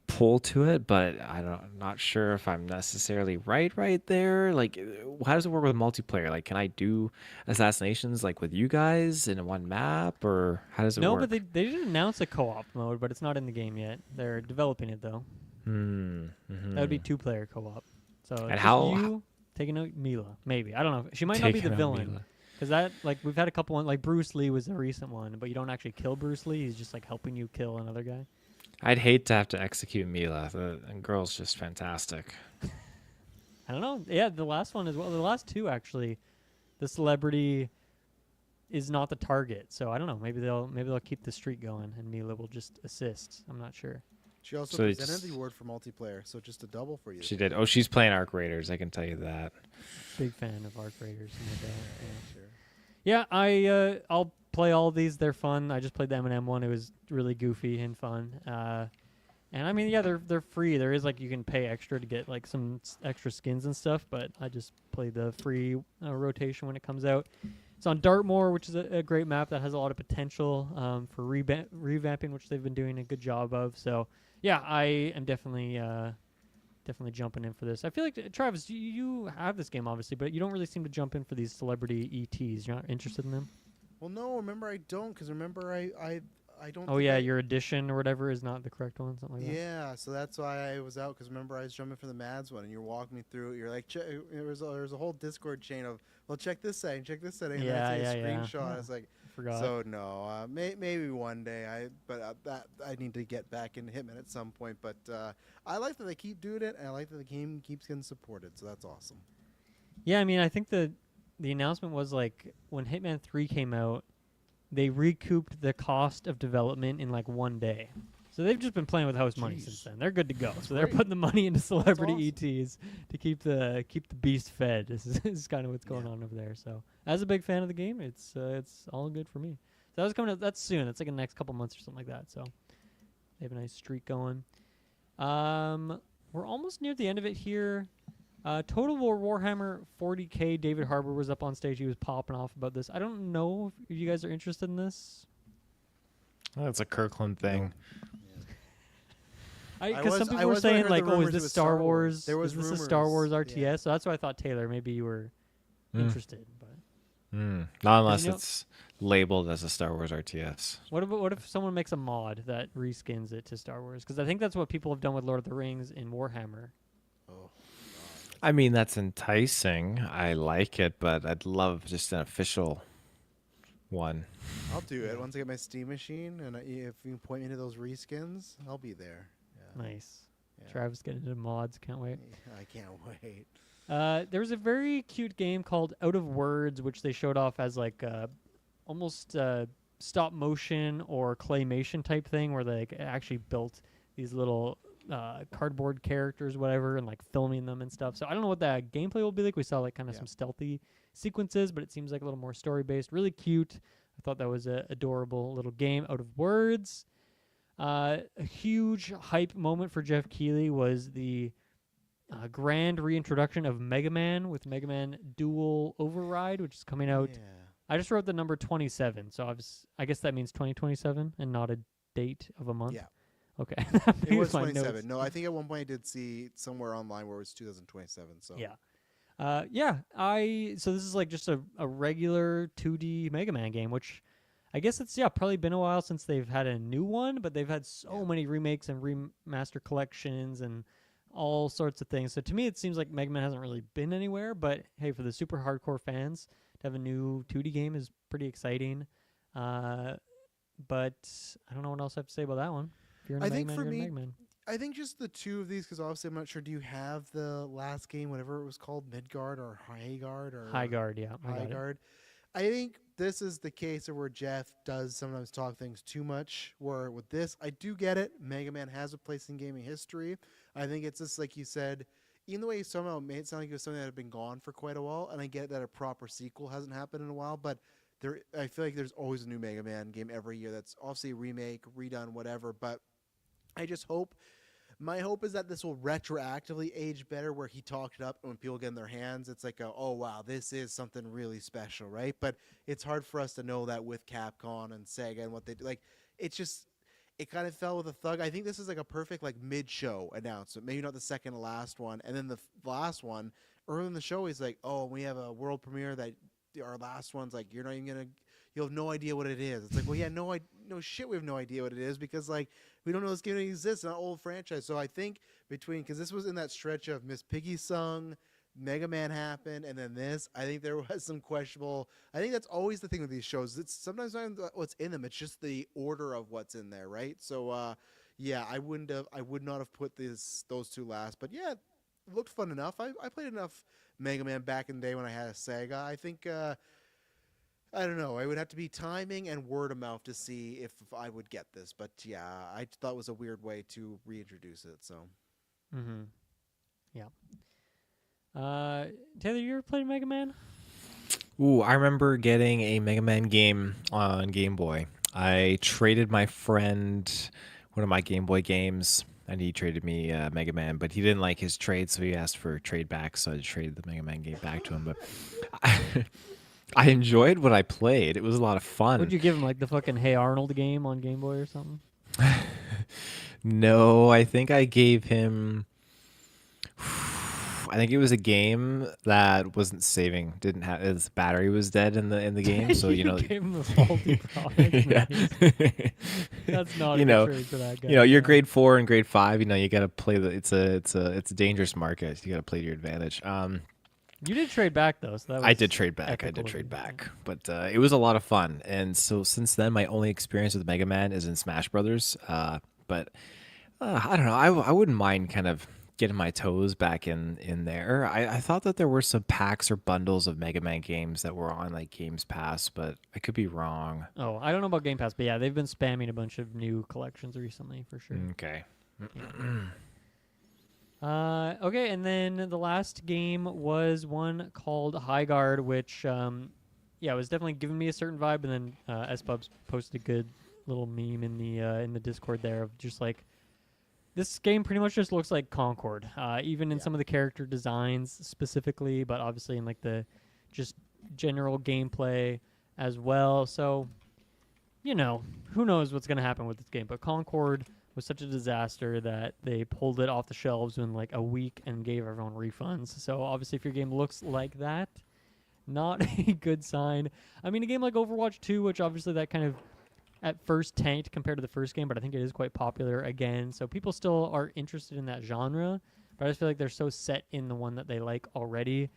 Speaker 3: pull to it, but I'm not sure if I'm necessarily right there. Like, how does it work with multiplayer? Like, can I do assassinations like with you guys in one map, or how does it
Speaker 1: No,
Speaker 3: work?
Speaker 1: but they did announce a co-op mode, but it's not in the game yet. They're developing it though.
Speaker 3: Mm-hmm.
Speaker 1: That would be 2-player co-op. So
Speaker 3: And
Speaker 1: just
Speaker 3: how-
Speaker 1: you taking out Mila, maybe. I don't know. She might not be the villain. Because we've had a couple ones, like Bruce Lee was a recent one, but you don't actually kill Bruce Lee. He's just like helping you kill another guy.
Speaker 3: I'd hate to have to execute Mila. The girl's just fantastic.
Speaker 1: I don't know. Yeah, the last one as well. The last two actually, the celebrity is not the target. So I don't know. Maybe they'll keep the streak going, and Mila will just assist. I'm not sure.
Speaker 2: She also
Speaker 3: So
Speaker 2: presented the award for multiplayer, so just a double for you.
Speaker 3: She did. Oh, she's playing Arc Raiders. I can tell you that.
Speaker 1: Big fan of Arc Raiders. No doubt. Yeah.
Speaker 2: Sure.
Speaker 1: Yeah, I'll play all these. They're fun. I just played the M&M one. It was really goofy and fun. And I mean, yeah, they're free. There is you can pay extra to get some extra skins and stuff, but I just played the free rotation when it comes out. It's on Dartmoor, which is a great map that has a lot of potential for revamping, which they've been doing a good job of. So yeah, I am definitely jumping in for this. I feel like, Travis, you have this game, obviously, but you don't really seem to jump in for these celebrity ETs. You're not interested in them?
Speaker 2: Well, no, remember I don't, because remember I don't.
Speaker 1: Oh,
Speaker 2: think
Speaker 1: yeah, your edition or whatever is not the correct one, something like that.
Speaker 2: Yeah, so that's why I was out, because remember I was jumping for the Mads one, and you're walking me through. You're like, there's a whole Discord chain of, well, check this setting, and then
Speaker 1: Yeah,
Speaker 2: I see
Speaker 1: yeah,
Speaker 2: a
Speaker 1: yeah.
Speaker 2: screenshot.
Speaker 1: Yeah.
Speaker 2: I was like,
Speaker 1: Forgot.
Speaker 2: so no, maybe one day. That I need to get back into Hitman at some point. But I like that they keep doing it, and I like that the game keeps getting supported. So that's awesome.
Speaker 1: Yeah, I mean, I think the announcement was when Hitman 3 came out, they recouped the cost of development in 1 day. So they've just been playing with house money
Speaker 2: Jeez.
Speaker 1: since then. They're good to go.
Speaker 2: That's
Speaker 1: So they're
Speaker 2: great.
Speaker 1: putting the money into celebrity
Speaker 2: awesome.
Speaker 1: ETs to keep the beast fed. This is kind of what's going on over there. So as a big fan of the game, it's all good for me. So that was coming up. That's soon. That's in the next couple months or something like that. So they have a nice streak going. We're almost near the end of it here. Total War Warhammer 40K. David Harbour was up on stage. He was popping off about this. I don't know if you guys are interested in this.
Speaker 3: Oh, that's a Kirkland thing.
Speaker 1: Because some
Speaker 2: I
Speaker 1: people were
Speaker 2: was when I
Speaker 1: saying
Speaker 2: heard the
Speaker 1: is
Speaker 2: rumors it
Speaker 1: this
Speaker 2: was
Speaker 1: Star Wars?
Speaker 2: There was
Speaker 1: is this
Speaker 2: rumors.
Speaker 1: a Star Wars RTS?
Speaker 2: Yeah.
Speaker 1: So that's why I thought, Taylor, maybe you were interested. But
Speaker 3: Not unless
Speaker 1: you know-
Speaker 3: it's labeled as a Star Wars RTS.
Speaker 1: what if someone makes a mod that reskins it to Star Wars? Because I think that's what people have done with Lord of the Rings in Warhammer.
Speaker 2: Oh,
Speaker 3: I mean, that's enticing. I like it, but I'd love just an official one.
Speaker 2: I'll do it once I get my Steam machine, and if you can point me to those reskins, I'll be there. Yeah.
Speaker 1: Nice.
Speaker 2: Yeah.
Speaker 1: Travis getting into mods. Can't wait.
Speaker 2: I can't wait.
Speaker 1: There was a very cute game called Out of Words, which they showed off as like almost stop motion or claymation type thing, where they actually built these little cardboard characters, whatever, and like filming them and stuff. So I don't know what that gameplay will be like. We saw like kind of some stealthy sequences, but it seems like a little more story based. Really cute. I thought that was a adorable little game. Out of Words. A huge hype moment for Jeff Keighley was the grand reintroduction of Mega Man with Mega Man Dual Override, which is coming out.
Speaker 2: Yeah.
Speaker 1: I just wrote the number 27, so I guess that means 2027 and not a date of a month.
Speaker 2: Yeah.
Speaker 1: Okay.
Speaker 2: It was
Speaker 1: my
Speaker 2: 27.
Speaker 1: notes.
Speaker 2: No, I think at one point I did see somewhere online where it was 2027. So
Speaker 1: Yeah. So this is like just a regular 2D Mega Man game, which I guess it's probably been a while since they've had a new one, but they've had so many remakes and remaster collections and all sorts of things. So to me, it seems like Mega Man hasn't really been anywhere. But hey, for the super hardcore fans, to have a new 2D game is pretty exciting. But I don't know what else I have to say about that one. If you're in
Speaker 2: I
Speaker 1: Mega
Speaker 2: think
Speaker 1: Man,
Speaker 2: for
Speaker 1: you're in
Speaker 2: me,
Speaker 1: Mega Man.
Speaker 2: I think just the two of these, because obviously I'm not sure. Do you have the last game, whatever it was called, Midgard or Highgard or
Speaker 1: High Guard, yeah. I got it.
Speaker 2: Highgard? I think this is the case of where Jeff does sometimes talk things too much. Where with this, I do get it. Mega Man has a place in gaming history. I think it's just like you said. Even the way you somehow made it sound like it was something that had been gone for quite a while, and I get that a proper sequel hasn't happened in a while, but I feel like there's always a new Mega Man game every year that's obviously a remake, redone, whatever. But I just hope. My hope is that this will retroactively age better, where he talked it up, and when people get in their hands, it's like, oh wow, this is something really special, right? But it's hard for us to know that with Capcom and Sega and what they do. Like, it's just, it kind of fell with a thug. I think this is like a perfect like mid-show announcement, maybe not the second to last one, and then the last one early in the show, he's like, oh, we have a world premiere that our last one's like, you're not even gonna. You'll have no idea what it is. It's like, well, yeah, no shit, we have no idea what it is because, like, we don't know this game exists. It's an old franchise. So I think because this was in that stretch of Miss Piggy sung, Mega Man happened, and then this, I think there was some questionable. I think that's always the thing with these shows. It's sometimes not what's in them. It's just the order of what's in there, right? So, yeah, I would not have put those two last. But yeah, it looked fun enough. I played enough Mega Man back in the day when I had a Sega. I think. I don't know. It would have to be timing and word of mouth to see if I would get this. But yeah, I thought it was a weird way to reintroduce it. So.
Speaker 1: Mm-hmm. Yeah. Taylor, you ever played Mega Man?
Speaker 3: Ooh, I remember getting a Mega Man game on Game Boy. I traded my friend one of my Game Boy games, and he traded me Mega Man, but he didn't like his trade, so he asked for a trade back, so I traded the Mega Man game back to him. But I enjoyed what I played. It was a lot of fun.
Speaker 1: Would you give him like the fucking Hey Arnold game on Game Boy or something?
Speaker 3: No, I think I gave him. I think it was a game that wasn't saving. Didn't have his battery was dead in the game. So
Speaker 1: you gave him the faulty product.
Speaker 3: yeah.
Speaker 1: Nice. That's not
Speaker 3: You
Speaker 1: a
Speaker 3: know,
Speaker 1: good trade for that guy.
Speaker 3: You're grade 4 and grade 5. You got to play it's a dangerous market. You got to play to your advantage.
Speaker 1: You did trade back though, so that was
Speaker 3: I did trade back. But it was a lot of fun. And so since then, my only experience with Mega Man is in Smash Brothers. But I don't know. I wouldn't mind kind of getting my toes back in there. I thought that there were some packs or bundles of Mega Man games that were on like Games Pass, but I could be wrong.
Speaker 1: Oh, I don't know about Game Pass, but yeah, they've been spamming a bunch of new collections recently for sure.
Speaker 3: Okay.
Speaker 1: Okay, and then the last game was one called High Guard, which, it was definitely giving me a certain vibe. And then S-Bubs posted a good little meme in the Discord there of just like, this game pretty much just looks like Concord, even in some of the character designs specifically, but obviously in like the just general gameplay as well. So, who knows what's going to happen with this game, but Concord was such a disaster that they pulled it off the shelves in like a week and gave everyone refunds. So obviously if your game looks like that, not a good sign. I mean, a game like Overwatch 2, which obviously that kind of at first tanked compared to the first game, but I think it is quite popular again. So people still are interested in that genre, but I just feel like they're so set in the one that they like already.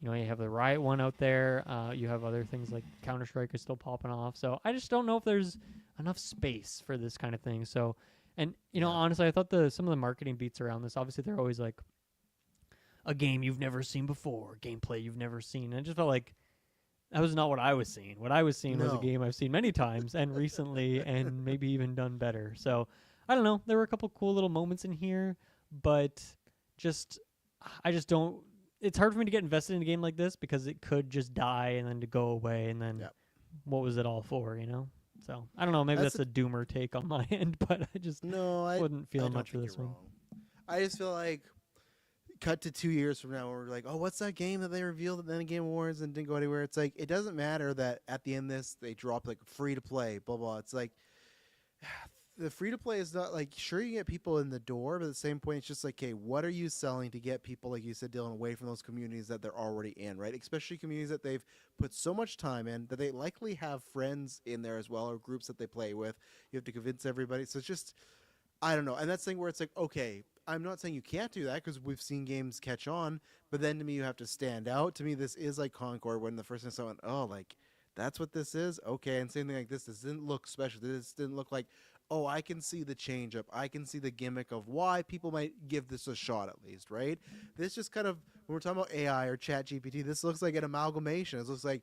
Speaker 1: You have the Riot one out there. You have other things like Counter-Strike is still popping off. So I just don't know if there's enough space for this kind of thing. So, and honestly, I thought some of the marketing beats around this, obviously they're always like a game you've never seen before, gameplay you've never seen. And it just felt like that was not what I was seeing. What I was seeing was a
Speaker 2: No.
Speaker 1: game I've seen many times and recently, and maybe even done better. So I don't know. There were a couple cool little moments in here, but just I just don't. It's hard for me to get invested in a game like this because it could just die and then to go away, and then
Speaker 2: Yep.
Speaker 1: what was it all for? You know. So I don't know. Maybe
Speaker 2: That's
Speaker 1: that's a doomer take on my end, but I just
Speaker 2: No, I
Speaker 1: wasn't
Speaker 2: I
Speaker 1: feeling
Speaker 2: don't
Speaker 1: much for
Speaker 2: think
Speaker 1: this
Speaker 2: you're
Speaker 1: one.
Speaker 2: wrong. I just feel like cut to 2 years from now, where we're like, oh, what's that game that they revealed at the Game Awards and didn't go anywhere? It's like it doesn't matter that at the end of this they drop like free to play, blah blah. It's like the free to play is not like sure you get people in the door, but at the same point it's just like, okay, what are you selling to get people, like you said, Dylan, away from those communities that they're already in, right? Especially communities that they've put so much time in, that they likely have friends in there as well, or groups that they play with. You have to convince everybody, so it's just I don't know. And that's the thing where it's like, okay, I'm not saying you can't do that because we've seen games catch on, but then to me, you have to stand out. To me, this is like Concord when the first time I went, oh, like, that's what this is? Okay. And same thing like this. This didn't look special. This didn't look like, oh, I can see the change up. I can see the gimmick of why people might give this a shot at least, right? This just kind of, when we're talking about AI or Chat GPT, this looks like an amalgamation. It looks like,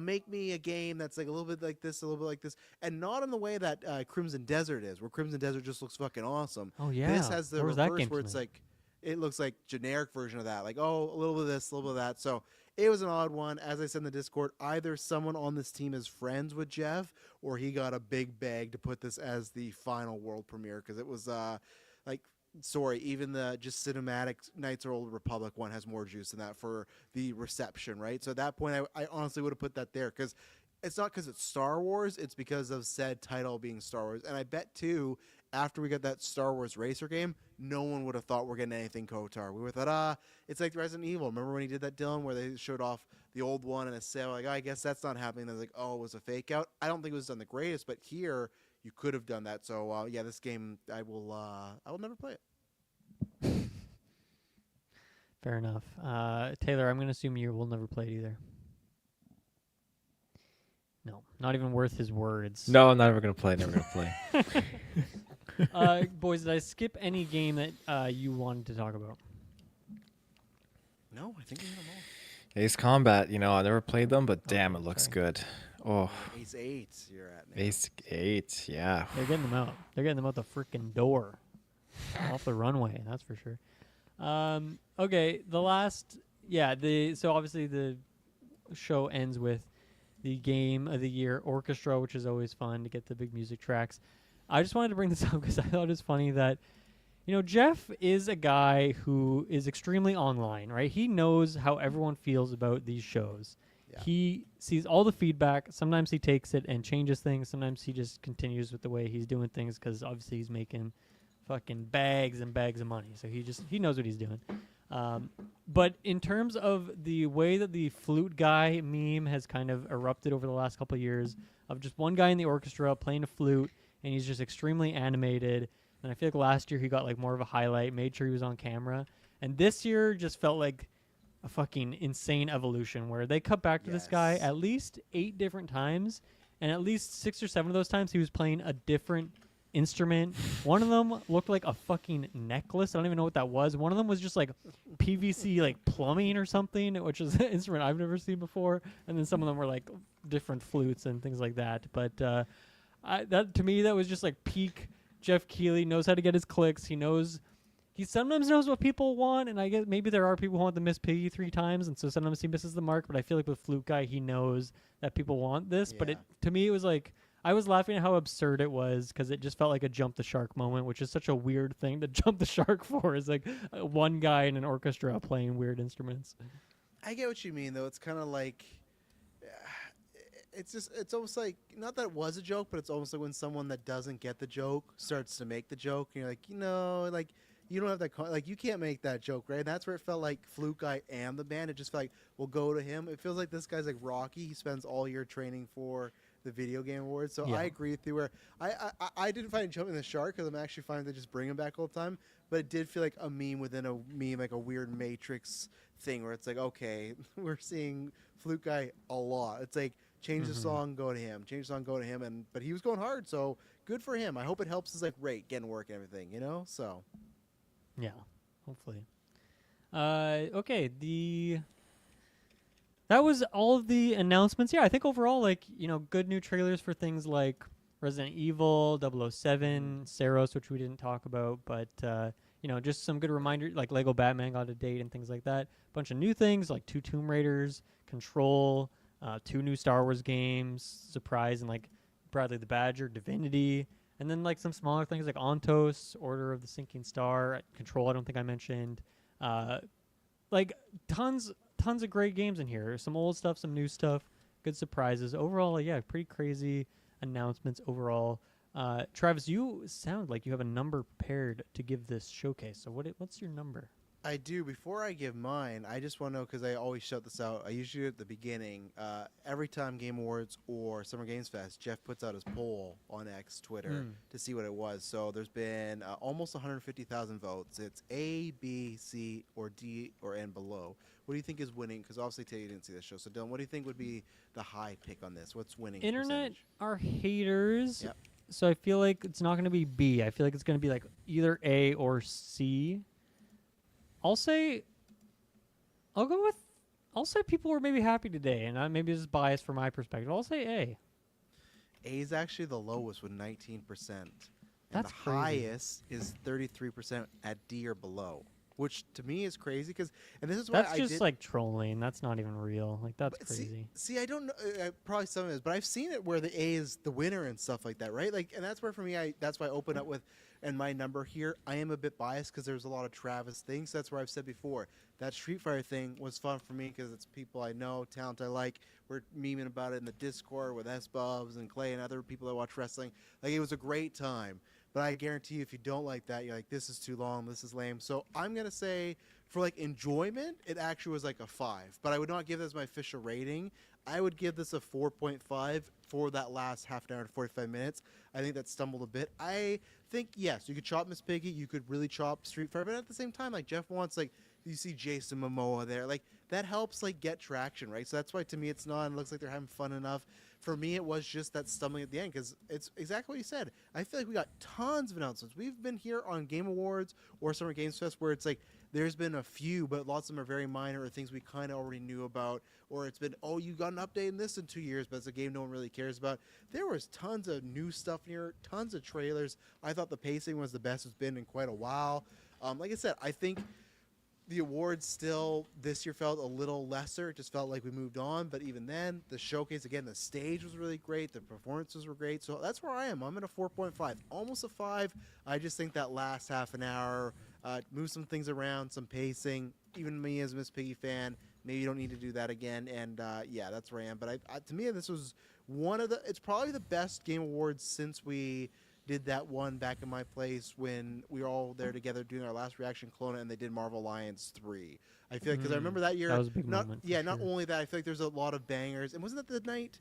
Speaker 2: make me a game that's like a little bit like this, a little bit like this, and not in the way that Crimson Desert is, where Crimson Desert just looks fucking awesome.
Speaker 1: Oh yeah.
Speaker 2: This has the
Speaker 1: Where was that
Speaker 2: reverse
Speaker 1: game
Speaker 2: where it's
Speaker 1: tonight?
Speaker 2: like, it looks like generic version of that. Like, oh, a little bit of this, a little bit of that. So it was an odd one. As I said in the Discord, either someone on this team is friends with Jeff, or he got a big bag to put this as the final world premiere, because it was like, sorry, even the just cinematic Knights of the Old Republic one has more juice than that for the reception, right? So at that point, I honestly would have put that there, because it's not because it's Star Wars, it's because of said title being Star Wars. And I bet too, after we got that Star Wars racer game, no one would have thought we're getting anything KOTOR. We would have thought, it's like Resident Evil. Remember when he did that, Dylan, where they showed off the old one and a sale? Like, I guess that's not happening. They're like, oh, it was a fake out. I don't think it was done the greatest, but here you could have done that. So yeah, this game I will never play it.
Speaker 1: Fair enough. Taylor, I'm going to assume you will never play it either. No, not even worth his words.
Speaker 3: No, I'm never gonna play. Never gonna play.
Speaker 1: Boys, did I skip any game that you wanted to talk about?
Speaker 2: No, I think we had them
Speaker 3: Ace Combat. You know, I never played them, but
Speaker 1: Oh,
Speaker 3: damn, it looks
Speaker 1: sorry.
Speaker 3: good. Oh,
Speaker 2: all. Ace 8 you're at now.
Speaker 3: Ace 8. Yeah.
Speaker 1: They're getting them out. They're getting them out the freaking door. Off the runway, that's for sure. Okay, the last... Yeah, so obviously the show ends with the Game of the Year Orchestra, which is always fun to get the big music tracks. I just wanted to bring this up because I thought it was funny that, you know, Jeff is a guy who is extremely online, right? He knows how everyone feels about these shows.
Speaker 2: Yeah.
Speaker 1: He sees all the feedback. Sometimes he takes it and changes things. Sometimes he just continues with the way he's doing things because obviously he's making fucking bags and bags of money. So he knows what he's doing. But in terms of the way that the flute guy meme has kind of erupted over the last couple of years of just one guy in the orchestra playing a flute and he's just extremely animated. And I feel like last year he got like more of a highlight, made sure he was on camera. And this year just felt like a fucking insane evolution where they cut back to this guy
Speaker 2: Yes.
Speaker 1: at least 8 different times. And at least 6 or 7 of those times he was playing a different instrument. One of them looked like a fucking necklace. I don't even know what that was. One of them was just like PVC like plumbing or something, which is an instrument I've never seen before. And then some of them were like different flutes and things like that. But that to me that was just like peak Jeff Keighley. Knows how to get his clicks. He sometimes knows what people want, and I guess maybe there are people who want to miss Piggy 3 times, and so sometimes he misses the mark. But I feel like with Flute Guy, he knows that people want this. But
Speaker 2: Yeah.
Speaker 1: to me, it was like I was laughing at how absurd it was because it just felt like a jump the shark moment, which is such a weird thing to jump the shark for. Is like one guy in an orchestra playing weird instruments.
Speaker 2: I get what you mean, though. It's kind of like, it's almost like, not that it was a joke, but it's almost like when someone that doesn't get the joke starts to make the joke, and you're like, like, you don't have that, like, you can't make that joke, right? And that's where it felt like Flute Guy and the band, it just felt like, we'll go to him. It feels like this guy's like Rocky. He spends all year training for the Video Game Awards. So
Speaker 1: Yeah.
Speaker 2: I agree with you where I didn't find jumping the shark because I'm actually finding they just bring him back all the time. But it did feel like a meme within a meme, like a weird Matrix thing where it's like, okay, we're seeing Flute Guy a lot. It's like, change the song, go to him. Change the song, go to him. But he was going hard, so good for him. I hope it helps his like rate, getting work and everything, you know? So
Speaker 1: Yeah, hopefully. Okay, that was all of the announcements. Yeah, I think overall, like, good new trailers for things like Resident Evil, 007, Saros, which we didn't talk about, but, just some good reminders, like Lego Batman got a date and things like that. Bunch of new things, like 2 Tomb Raiders, Control, 2 new Star Wars games, Surprise, and, like, Bradley the Badger, Divinity, and then, like, some smaller things like Ontos, Order of the Sinking Star, Control, I don't think I mentioned. Like, tons of great games in here. Some old stuff, some new stuff, good surprises. Overall, yeah, pretty crazy announcements overall. Travis, you sound like you have a number prepared to give this showcase. So what's your number?
Speaker 2: I do. Before I give mine, I just want to know, because I always shout this out. I usually do it at the beginning. Every time Game Awards or Summer Games Fest, Jeff puts out his poll on X, Twitter, to see what it was. So there's been almost 150,000 votes. It's A, B, C, or D, or N below. What do you think is winning? Because obviously, Tay, you didn't see this show. So, Dylan, what do you think would be the high pick on this? What's winning?
Speaker 1: Internet
Speaker 2: percentage?
Speaker 1: are haters.
Speaker 2: Yep.
Speaker 1: So I feel like it's not going to be B. I feel like it's going to be like either A or C. I'll say people were maybe happy today, and maybe this is biased from my perspective. I'll say A.
Speaker 2: A is actually the lowest with 19%. And
Speaker 1: That's
Speaker 2: the
Speaker 1: crazy.
Speaker 2: highest is 33% at D or below, which to me is crazy. And this is why
Speaker 1: That's
Speaker 2: I
Speaker 1: just
Speaker 2: did,
Speaker 1: like trolling. That's not even real. Like, that's
Speaker 2: but
Speaker 1: crazy.
Speaker 2: See, I don't know. Probably some of it is, but I've seen it where the A is the winner and stuff like that, right? Like, and that's where for me, that's why I open up with, and my number here, I am a bit biased because there's a lot of Travis things. That's where I've said before that Street Fighter thing was fun for me because it's people I know, talent I like. We're memeing about it in the Discord with S-Bubs and Clay and other people that watch wrestling. Like, it was a great time. But I guarantee you, if you don't like that, you're like, this is too long, this is lame. So I'm gonna say, for like enjoyment, it actually was like a 5. But I would not give this my official rating. I would give this a 4.5 for that last half an hour and 45 minutes. I think that stumbled a bit. I think, yes, you could chop Miss Piggy, you could really chop Street Fighter, but at the same time, like, Jeff wants, like, you see Jason Momoa there, like, that helps, like, get traction, right? So that's why, to me, it's not, it looks like they're having fun enough. For me, it was just that stumbling at the end, because it's exactly what you said. I feel like we got tons of announcements. We've been here on Game Awards or Summer Games Fest where it's like, there's been a few, but lots of them are very minor or things we kind of already knew about. Or it's been, oh, you got an update in this in 2 years, but it's a game no one really cares about. There was tons of new stuff here, tons of trailers. I thought the pacing was the best it's been in quite a while. Like I said, I think the awards still this year felt a little lesser. It just felt like we moved on. But even then, the showcase, again, the stage was really great. The performances were great. So that's where I am. I'm at a 4.5, almost a 5. I just think that last half an hour, move some things around, some pacing. Even me as a Miss Piggy fan, maybe you don't need to do that again. And yeah, that's where I am. But to me, this was it's probably the best Game Awards since we did that one back in my place when we were all there together doing our last reaction Kelowna, and they did Marvel Alliance 3. I feel like, because I remember that year.
Speaker 1: That was a big moment.
Speaker 2: Not only that, I feel like there's a lot of bangers. And wasn't that the night?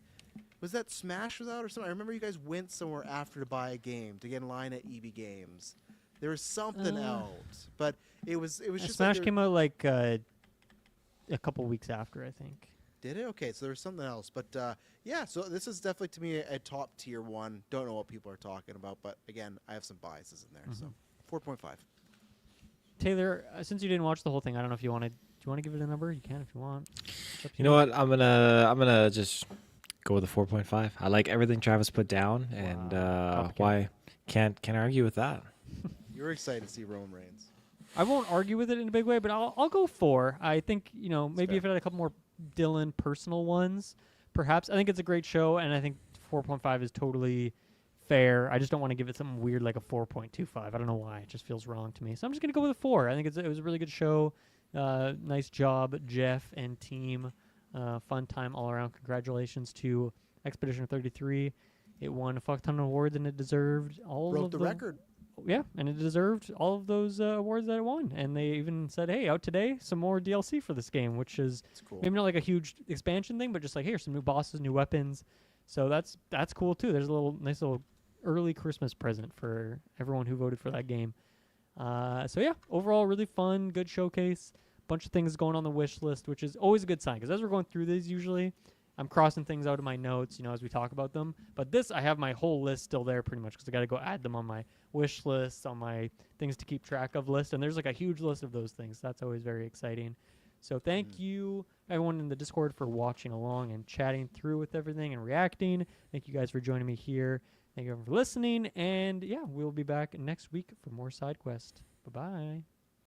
Speaker 2: Was that Smash was out or something? I remember you guys went somewhere after to buy a game to get in line at EB Games. There was something else, but it was just
Speaker 1: Smash
Speaker 2: like
Speaker 1: came out like a couple weeks after, I think.
Speaker 2: Did it? Okay, so there was something else. But yeah, so this is definitely to me a top tier one. Don't know what people are talking about, but again, I have some biases in there. So 4.5.
Speaker 1: Taylor, since you didn't watch the whole thing, I don't know if you want to. Do you want to give it a number? You can if you want. It's up to
Speaker 3: You know what? I'm gonna just go with a 4.5. I like everything Travis put down, and
Speaker 1: Top
Speaker 3: why can't argue with that.
Speaker 2: You're excited to see Roman Reigns.
Speaker 1: I won't argue with it in a big way, but I'll go 4. I think, maybe if it had a couple more Dylan personal ones, perhaps. I think it's a great show, and I think 4.5 is totally fair. I just don't want to give it something weird like a 4.25. I don't know why. It just feels wrong to me. So I'm just going to go with a 4. I think it was a really good show. Nice job, Jeff and team. Fun time all around. Congratulations to Expedition 33. It won a fuck ton of awards, and it deserved all
Speaker 2: Broke
Speaker 1: of
Speaker 2: the record.
Speaker 1: Yeah, and it deserved all of those awards that it won. And they even said, hey, out today, some more DLC for this game, which is
Speaker 2: Cool.
Speaker 1: maybe not like a huge expansion thing, but just like, here's some new bosses, new weapons. So that's cool, too. There's a nice little early Christmas present for everyone who voted for that game. So, yeah, overall, really fun, good showcase. Bunch of things going on the wish list, which is always a good sign. Because as we're going through these, usually, I'm crossing things out of my notes, as we talk about them. But this, I have my whole list still there pretty much because I got to go add them on my wish lists, on my things to keep track of list, and there's like a huge list of those things. That's always very exciting. So thank you everyone in the Discord for watching along and chatting through with everything and reacting. Thank you guys for joining me here. Thank you everyone for listening, and yeah, we'll be back next week for more SideQuest. Bye-bye.